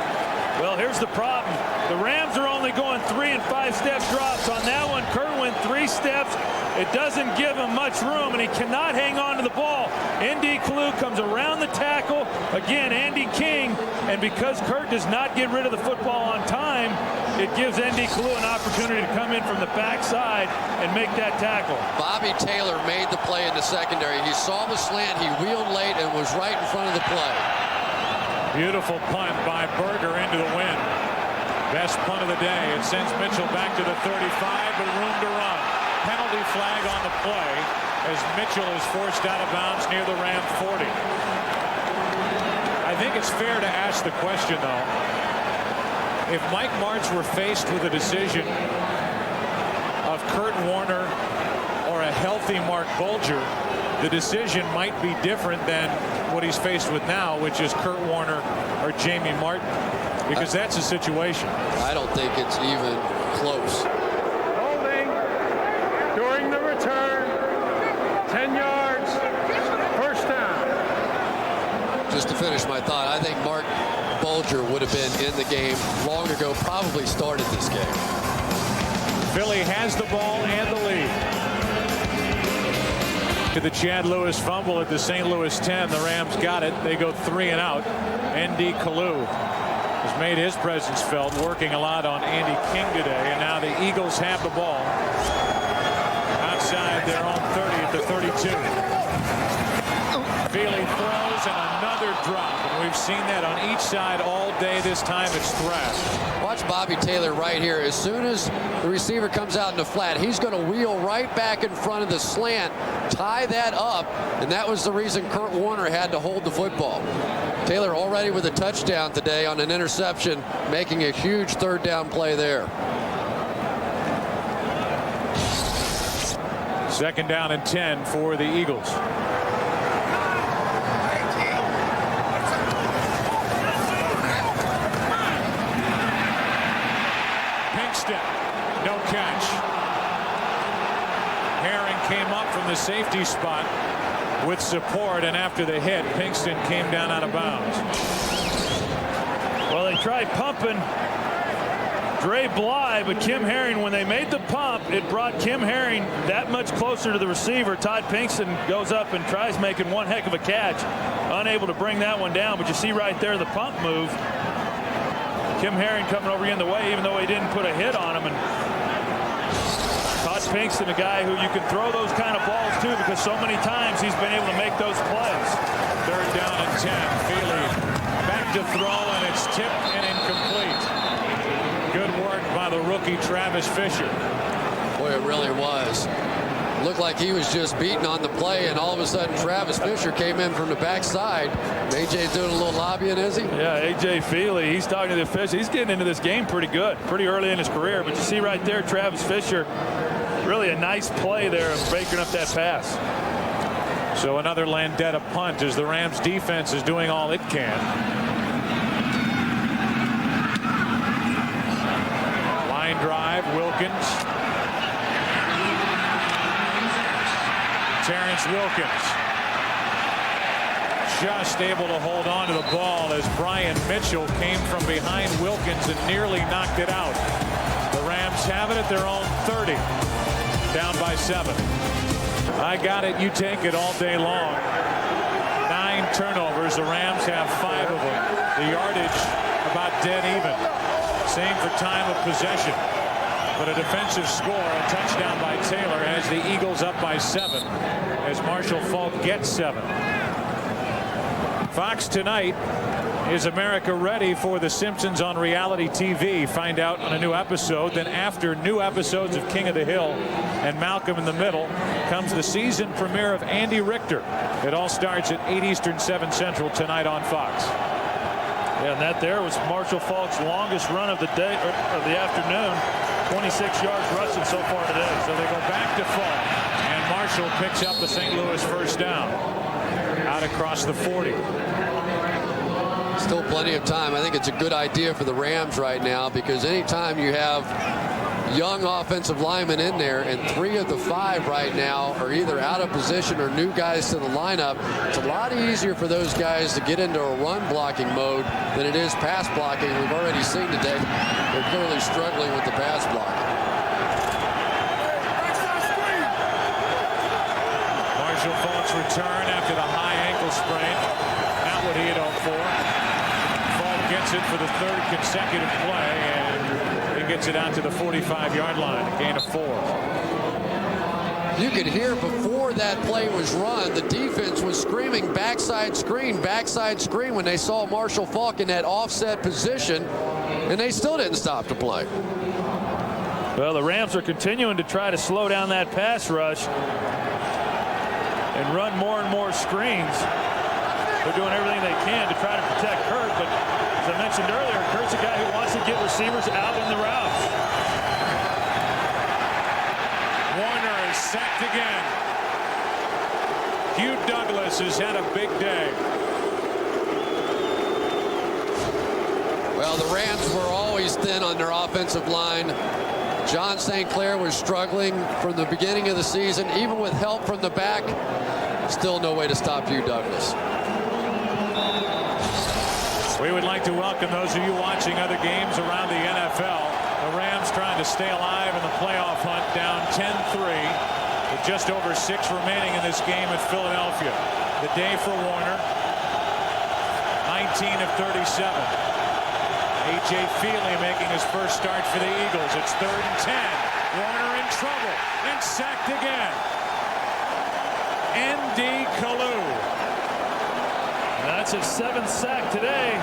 Well, here's the problem. The Rams are only going 3 and 5 step drops. On that one, Kurt went 3 steps. It doesn't give him much room, and he cannot hang on to the ball. N.D. Kalu comes around the tackle. Again, Andy King. And because Kurt does not get rid of the football on time, it gives N.D. Kalu an opportunity to come in from the backside and make that tackle. Bobby Taylor made the play in the secondary. He saw the slant. He wheeled late and was right in front of the play. Beautiful punt by Berger into the wind. Best punt of the day. It sends Mitchell back to the 35, but room to run. Penalty flag on the play as Mitchell is forced out of bounds near the Ram 40. I think it's fair to ask the question, though. If Mike Martz were faced with a decision of Kurt Warner or a healthy Mark Bulger, the decision might be different than what he's faced with now, which is Kurt Warner or Jamie Martin, because that's a situation. I don't think it's even close. Holding during the return. 10 yards. First down. Just to finish my thought, I think Mark Bulger would have been in the game long ago, probably started this game. Philly has the ball and the lead. To the Chad Lewis fumble at the St. Louis 10. The Rams got it. They go 3 and out. N.D. Kalu has made his presence felt, working a lot on Andy King today. And now the Eagles have the ball outside their own 30 at the 32. Feely throws and another drop. And we've seen that on each side all day. This time it's thrashed. Watch Bobby Taylor right here. As soon as the receiver comes out in the flat, he's going to wheel right back in front of the slant, tie that up, and that was the reason Kurt Warner had to hold the football. Taylor already with a touchdown today on an interception, making a huge third down play there. Second down and 10 for the Eagles. No catch. Herring came up from the safety spot with support, and after the hit, Pinkston came down out of bounds. Well, they tried pumping Dre Bly, but Kim Herring, when they made the pump, it brought Kim Herring that much closer to the receiver. Todd Pinkston goes up and tries making one heck of a catch. Unable to bring that one down, but you see right there the pump move. Kim Herring coming over in the way, even though he didn't put a hit on him. And Todd Pinkston, a guy who you can throw those kind of balls to, because so many times he's been able to make those plays. 3rd down and 10. Feely back to throw, and it's tipped and incomplete. Good work by the rookie Travis Fisher. Boy, it really was. Looked like he was just beating on the play, and all of a sudden Travis Fisher came in from the backside. AJ's doing a little lobbying, is he? Yeah, A.J. Feely, he's talking to the officials. He's getting into this game pretty good, pretty early in his career. But you see right there, Travis Fisher, really a nice play there of breaking up that pass. So another Landetta punt as the Rams defense is doing all it can. Line drive, Wilkins. Terrence Wilkins just able to hold on to the ball as Brian Mitchell came from behind Wilkins and nearly knocked it out. The Rams have it at their own 30, down by 7. I got it, you take it all day long. 9 turnovers. The Rams have 5 of them. The yardage about dead even. Same for time of possession. But a defensive score, a touchdown by Taylor, has the Eagles up by 7 as Marshall Faulk gets 7. Fox tonight. Is America ready for The Simpsons on reality TV? Find out on a new episode. Then after new episodes of King of the Hill and Malcolm in the Middle comes the season premiere of Andy Richter. It all starts at 8 Eastern, 7 Central tonight on Fox. Yeah, and that there was Marshall Faulk's longest run of the day, or of the afternoon. 26 yards rushing so far today. So they go back to Faulk, and Marshall picks up the St. Louis first down out across the 40. Still plenty of time. I think it's a good idea for the Rams right now, because anytime you have young offensive linemen in there, and 3 of the 5 right now are either out of position or new guys to the lineup, it's a lot easier for those guys to get into a run blocking mode than it is pass blocking. We've already seen today they're clearly struggling with the pass blocking. Marshall Faulk's return after the high ankle sprain. Not what he had hoped for. Faulk gets it for the 3rd consecutive play, and he gets it out to the 45-yard line, a gain of 4. You could hear before that play was run, the defense was screaming backside screen when they saw Marshall Faulk in that offset position, and they still didn't stop the play. Well, the Rams are continuing to try to slow down that pass rush and run more and more screens. They're doing everything they can to try to protect Kurt, but as I mentioned earlier, Kurt's a guy who wants to get receivers out in the routes. Warner is sacked again. Hugh Douglas has had a big day. Well, the Rams were always thin on their offensive line. John St. Clair was struggling from the beginning of the season, even with help from the back. Still no way to stop Hugh Douglas. We would like to welcome those of you watching other games around the NFL. The Rams trying to stay alive in the playoff hunt, down 10-3 with just over 6 remaining in this game at Philadelphia. The day for Warner, 19 of 37. A.J. Feely making his first start for the Eagles. It's 3rd and 10. Warner in trouble and sacked again. N.D. Kalu. That's his 7th sack today.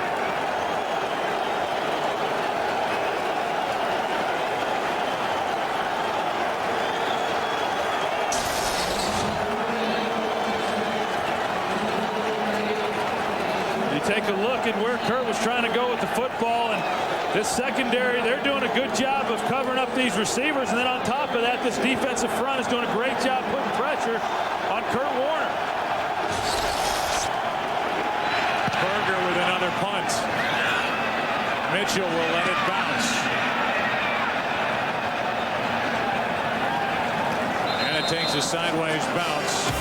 You take a look at where Kurt was trying to go with the football, and this secondary, they're doing a good job of covering up these receivers, and then on top of that, this defensive front is doing a great job putting pressure on Kurt Warner. Berger with another punt. Mitchell will let it bounce. And it takes a sideways bounce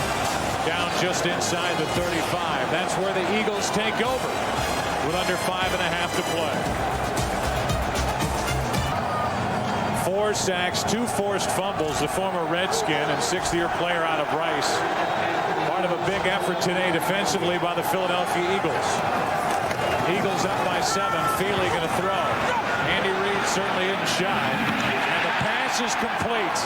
down just inside the 35. That's where the Eagles take over with under 5.5 to play. 4 sacks, 2 forced fumbles, the former Redskin and 6th-year player out of Rice. Part of a big effort today defensively by the Philadelphia Eagles. Eagles up by 7. Feely going to throw. Andy Reid certainly isn't shy. And the pass is complete.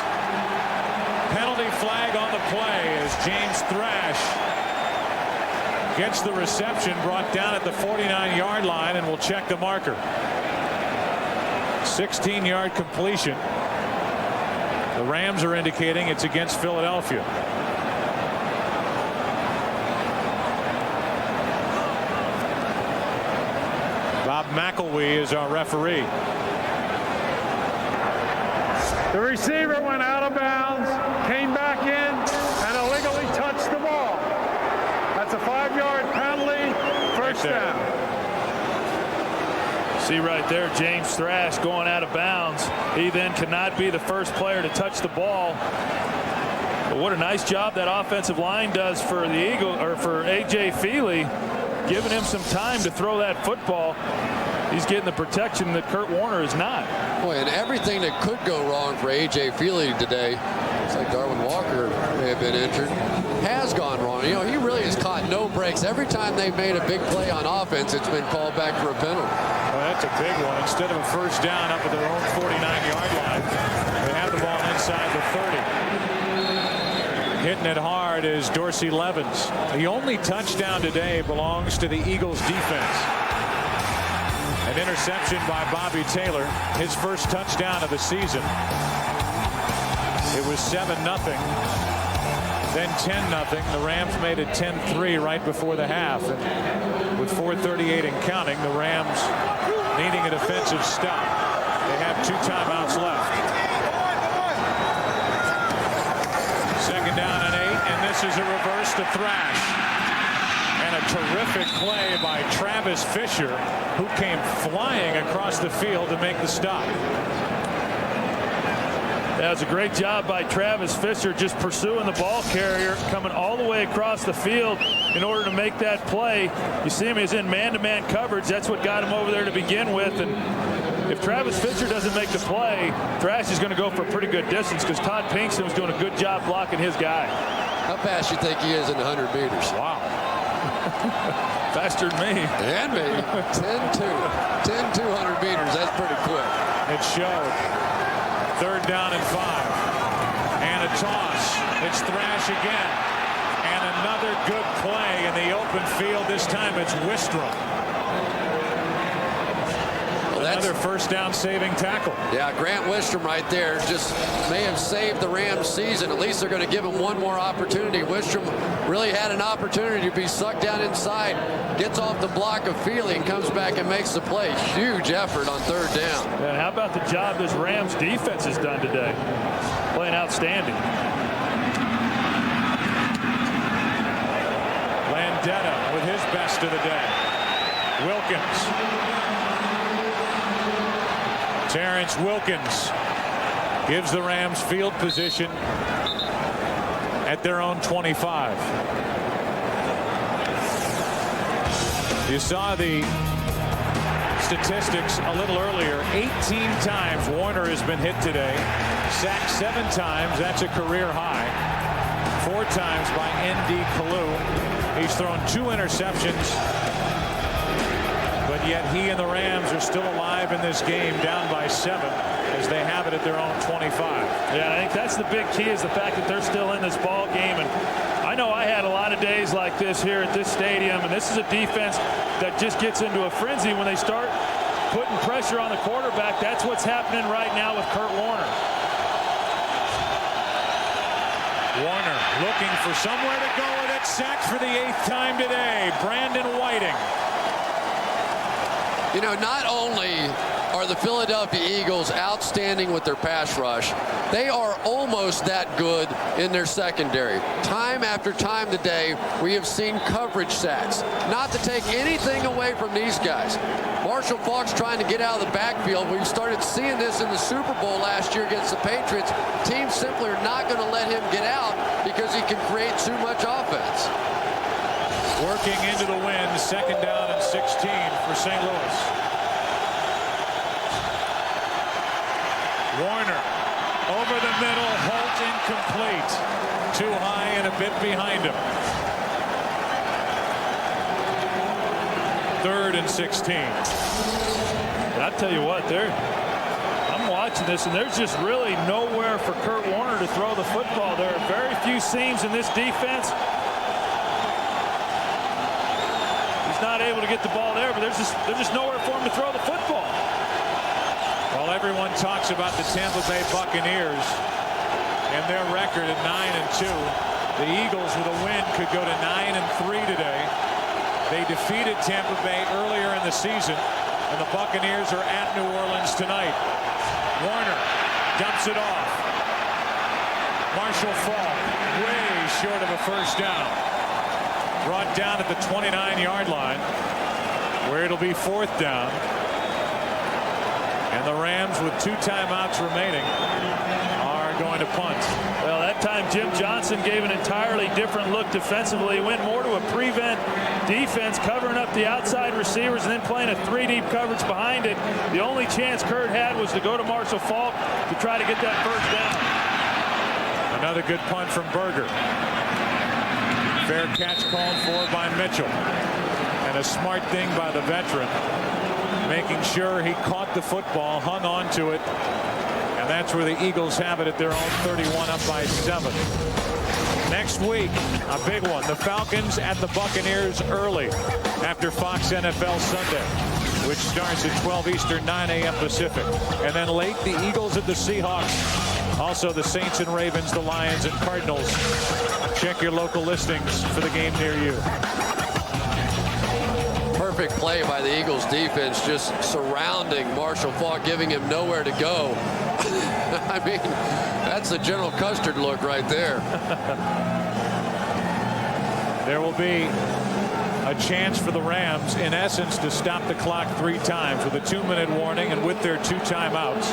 Penalty flag on the play as James Thrash gets the reception, brought down at the 49-yard line, and will check the marker. 16-yard completion. The Rams are indicating it's against Philadelphia. Bob McElwee is our referee. The receiver went out of bounds, came back in, and illegally touched the ball. That's a 5-yard penalty, first down. See right there, James Thrash going out of bounds. He then cannot be the first player to touch the ball. But what a nice job that offensive line does for the for A.J. Feely, giving him some time to throw that football. He's getting the protection that Kurt Warner is not. Boy, and everything that could go wrong for A.J. Feely today, looks like Darwin Walker may have been injured, has gone wrong. You know, he really has caught no breaks. Every time they made a big play on offense, it's been called back for a penalty. Well, that's a big one. Instead of a first down up at their own 49-yard line, they have the ball inside the 30. Hitting it hard is Dorsey Levens. The only touchdown today belongs to the Eagles defense. An interception by Bobby Taylor, his first touchdown of the season. It was 7-0, then 10-0. The Rams made it 10-3 right before the half. And with 4:38 and counting, the Rams needing a defensive stop. They have 2 timeouts left. 2nd down and 8, and this is a reverse to Thrash. And a terrific play by Travis Fisher, who came flying across the field to make the stop. That was a great job by Travis Fisher, just pursuing the ball carrier, coming all the way across the field in order to make that play. You see him, he's in man-to-man coverage. That's what got him over there to begin with. And if Travis Fisher doesn't make the play, Thrash is going to go for a pretty good distance because Todd Pinkston was doing a good job blocking his guy. How fast you think he is in the 100 meters? Wow. Faster than me. And me. 10-2. 10-200 meters. That's pretty quick. It showed. 3rd down and 5. And a toss. It's Thrash again. And another good play in the open field. This time it's Wistrom. Another first down saving tackle. Yeah, Grant Wistrom right there just may have saved the Rams season. At least they're going to give him one more opportunity. Wistrom really had an opportunity to be sucked down inside, gets off the block of Feely and comes back and makes the play. Huge effort on 3rd down. And how about the job this Rams defense has done today? Playing outstanding. Landetta with his best of the day. Wilkins. Terrence Wilkins gives the Rams field position at their own 25. You saw the statistics a little earlier. 18 times Warner has been hit today. Sacked 7 times. That's a career high. 4 times by N.D. Kalu. He's thrown 2 interceptions. But yet he and the Rams are still alive in this game, down by 7 as they have it at their own 25. Yeah, I think that's the big key, is the fact that they're still in this ball game. And I know I had a lot of days like this here at this stadium, and this is a defense that just gets into a frenzy when they start putting pressure on the quarterback. That's what's happening right now with Kurt Warner. Warner looking for somewhere to go with it. Sacked for the 8th time today. Brandon Whiting. You know, not only are the Philadelphia Eagles outstanding with their pass rush, they are almost that good in their secondary. Time after time today, we have seen coverage sacks. Not to take anything away from these guys. Marshall Faulk's trying to get out of the backfield. We've started seeing this in the Super Bowl last year against the Patriots. Teams simply are not going to let him get out because he can create too much offense. Working into the wind, 2nd down and 16 for St. Louis. Warner over the middle. Holt incomplete. Too high and a bit behind him. 3rd and 16. I tell you what, I'm watching this, and there's just really nowhere for Kurt Warner to throw the football. There are very few seams in this defense. He's not able to get the ball there, but there's just nowhere for him to throw the football. While everyone talks about the Tampa Bay Buccaneers and their record at 9-2, the Eagles with a win could go to 9-3 today. They defeated Tampa Bay earlier in the season, and the Buccaneers are at New Orleans tonight. Warner dumps it off. Marshall Faulk way short of a first down. Brought down at the 29-yard line, where it'll be 4th down. And the Rams, with 2 timeouts remaining, are going to punt. Well, that time Jim Johnson gave an entirely different look defensively. He went more to a prevent defense, covering up the outside receivers and then playing a 3-deep coverage behind it. The only chance Kurt had was to go to Marshall Faulk to try to get that first down. Another good punt from Berger. Fair catch called for by Mitchell. And a smart thing by the veteran, making sure he caught the football, hung on to it. And that's where the Eagles have it at their own 31, up by 7. Next week, a big one. The Falcons at the Buccaneers early after Fox NFL Sunday, which starts at 12 Eastern, 9 a.m. Pacific. And then late, the Eagles at the Seahawks. Also the Saints and Ravens, the Lions and Cardinals. Check your local listings for the game near you. Perfect play by the Eagles defense, just surrounding Marshall Faulk, giving him nowhere to go. I mean, that's the General Custard look right there. There will be a chance for the Rams, in essence, to stop the clock 3 times with a 2-minute warning and with their 2 timeouts.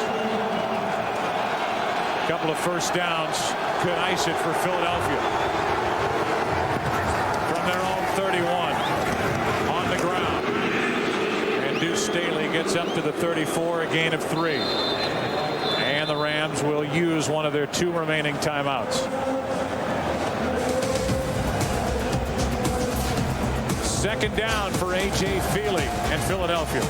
A couple of first downs could ice it for Philadelphia. From their own 31, on the ground. And Deuce Staley gets up to the 34, a gain of 3. And the Rams will use one of their 2 remaining timeouts. Second down for A.J. Feely and Philadelphia.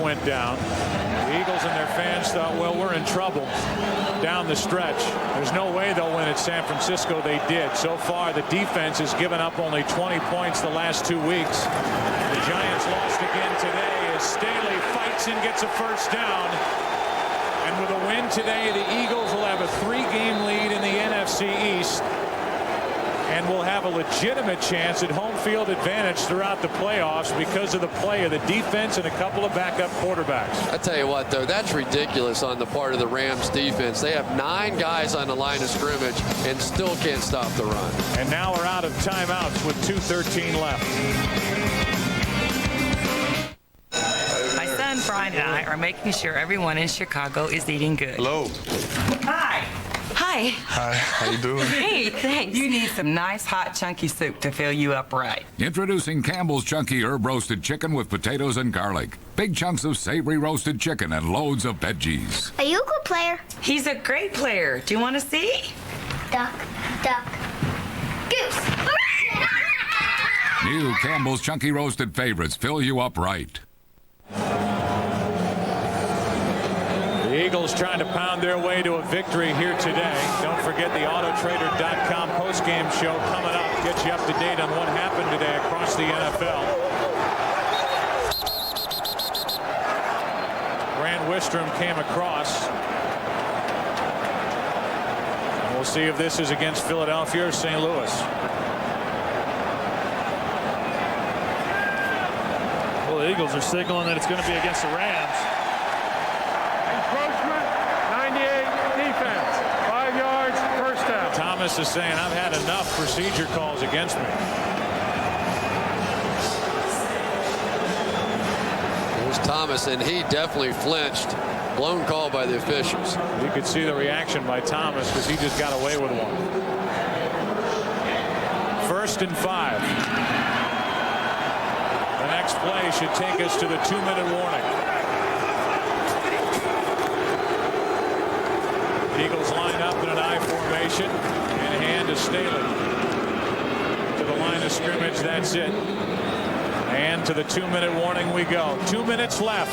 Went down. The Eagles and their fans thought, well, we're in trouble down the stretch. There's no way they'll win at San Francisco. They did. So far, the defense has given up only 20 points the last 2 weeks. The Giants lost again today as Staley fights and gets a first down. And with a win today, the Eagles will have a 3-game lead in the NFC East and will have a legitimate chance at home field advantage throughout the playoffs because of the play of the defense and a couple of backup quarterbacks. I tell you what, though, that's ridiculous on the part of the Rams defense. They have 9 guys on the line of scrimmage and still can't stop the run. And now we're out of timeouts with 2:13 left. My son Brian and I are making sure everyone in Chicago is eating good. Hello. Hi. Hi. Hi, how you doing? Hey, thanks. You need some nice hot chunky soup to fill you up right. Introducing Campbell's Chunky Herb Roasted Chicken with potatoes and garlic. Big chunks of savory roasted chicken and loads of veggies. Are you a good player? He's a great player. Do you want to see? Duck, duck, goose. New Campbell's Chunky Roasted Favorites fill you up right. The Eagles trying to pound their way to a victory here today. Don't forget the Autotrader.com postgame show coming up. Get you up to date on what happened today across the NFL. Grant Wistrom came across. And we'll see if this is against Philadelphia or St. Louis. Well, the Eagles are signaling that it's going to be against the Rams. Encroachment, 98 defense, 5 yards, first down. Thomas is saying, I've had enough procedure calls against me. Here's Thomas, and he definitely flinched. Blown call by the officials. You could see the reaction by Thomas because he just got away with one. 1st and 5. The next play should take us to the 2-minute warning. Eagles line up in an I formation and hand to Staley. To the line of scrimmage, that's it. And to the 2-minute warning we go. 2 minutes left.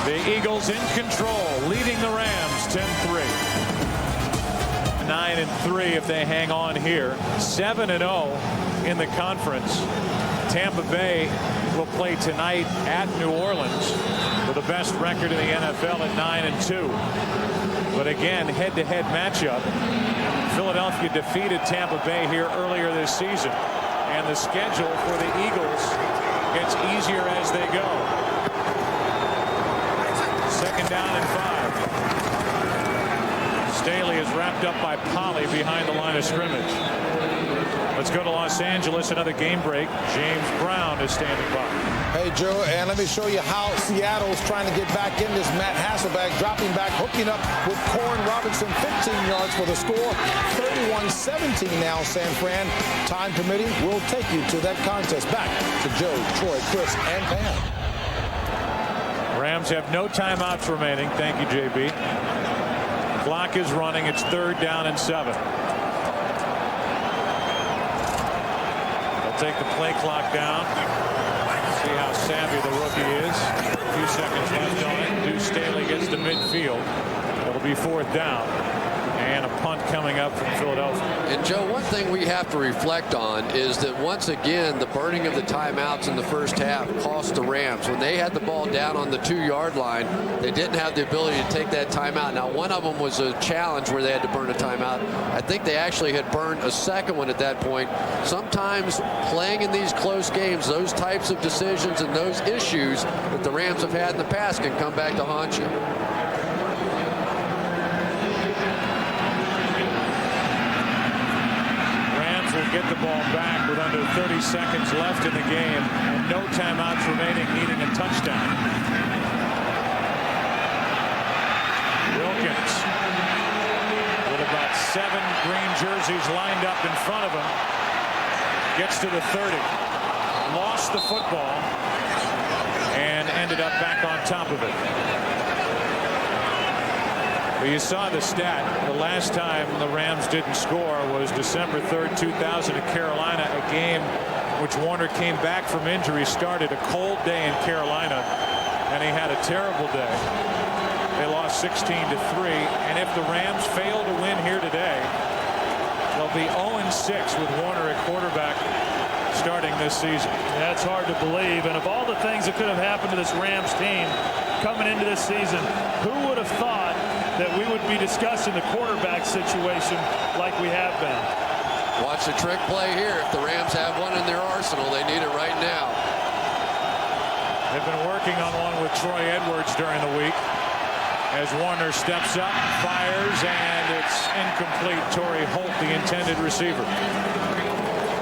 The Eagles in control, leading the Rams 10-3. 9-3 if they hang on here. 7-0 in the conference. Tampa Bay will play tonight at New Orleans with the best record in the NFL at 9-2. But again, head-to-head matchup. Philadelphia defeated Tampa Bay here earlier this season. And the schedule for the Eagles gets easier as they go. 2nd down and 5. Staley is wrapped up by Polley behind the line of scrimmage. Let's go to Los Angeles. Another game break. James Brown is standing by. Hey, Joe, and let me show you how Seattle's trying to get back in this. Matt Hasselbeck dropping back, hooking up with Corn Robinson, 15 yards for the score. 31-17 now, San Fran. Time permitting, we'll take you to that contest. Back to Joe, Troy, Chris, and Pam. Rams have no timeouts remaining. Thank you, JB. Clock is running. It's 3rd down and 7. They'll take the play clock down. See how savvy the rookie is. A few seconds left on it. Deuce Staley gets to midfield. It'll be 4th down. And a punt coming up from Philadelphia. And Joe, one thing we have to reflect on is that once again the burning of the timeouts in the first half cost the Rams. When they had the ball down on the 2-yard line, they didn't have the ability to take that timeout. Now, one of them was a challenge where they had to burn a timeout. I think they actually had burned a second one at that point. Sometimes playing in these close games, those types of decisions and those issues that the Rams have had in the past can come back to haunt you. Get the ball back with under 30 seconds left in the game and no timeouts remaining, needing a touchdown. Wilkins with about 7 green jerseys lined up in front of him gets to the 30, lost the football and ended up back on top of it. Well, you saw the stat. The last time the Rams didn't score was December 3rd, 2000 at Carolina, a game which Warner came back from injury, started a cold day in Carolina, and he had a terrible day. They lost 16-3, and if the Rams fail to win here today, they'll be 0-6 with Warner at quarterback starting this season. That's hard to believe, and of all the things that could have happened to this Rams team coming into this season, who would have thought that we would be discussing the quarterback situation like we have been? Watch the trick play here. If the Rams have one in their arsenal, they need it right now. They've been working on one with Troy Edwards during the week. As Warner steps up, fires, and it's incomplete. Torrey Holt, the intended receiver.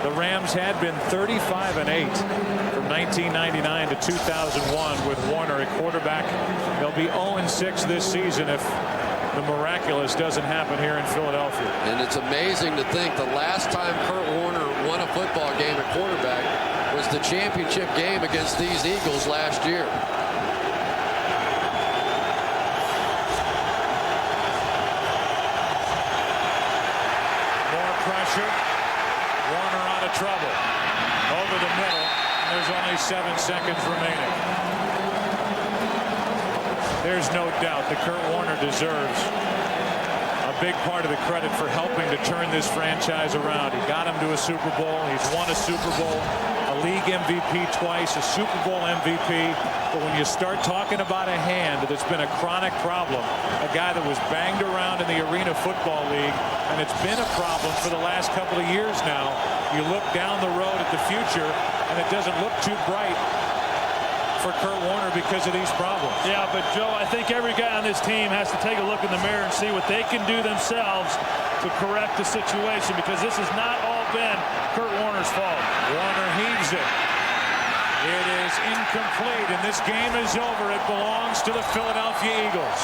The Rams had been 35-8 from 1999 to 2001 with Warner at quarterback. They'll be 0-6 this season if the miraculous doesn't happen here in Philadelphia. And it's amazing to think the last time Kurt Warner won a football game at quarterback was the championship game against these Eagles last year. More pressure. Warner out of trouble. Over the middle. There's only 7 seconds remaining. There's no doubt that Kurt Warner deserves a big part of the credit for helping to turn this franchise around. He got him to a Super Bowl. He's won a Super Bowl, a league MVP twice, a Super Bowl MVP. But when you start talking about a hand that's been a chronic problem, a guy that was banged around in the Arena Football League, and it's been a problem for the last couple of years now, you look down the road at the future, and it doesn't look too bright for Kurt Warner because of these problems. Yeah, but Joe, I think every guy on this team has to take a look in the mirror and see what they can do themselves to correct the situation, because this has not all been Kurt Warner's fault. Warner heaves it. It is incomplete, and this game is over. It belongs to the Philadelphia Eagles.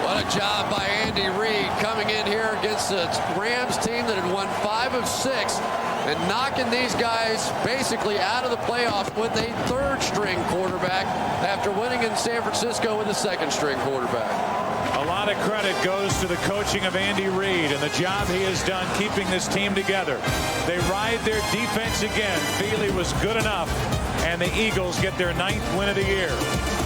What a job by Andy Reid coming in here against the Rams team that had won 5 of 6 and knocking these guys basically out of the playoffs with a 3rd-string quarterback after winning in San Francisco with a 2nd-string quarterback. A lot of credit goes to the coaching of Andy Reid and the job he has done keeping this team together. They ride their defense again. Feely was good enough, and the Eagles get their 9th win of the year.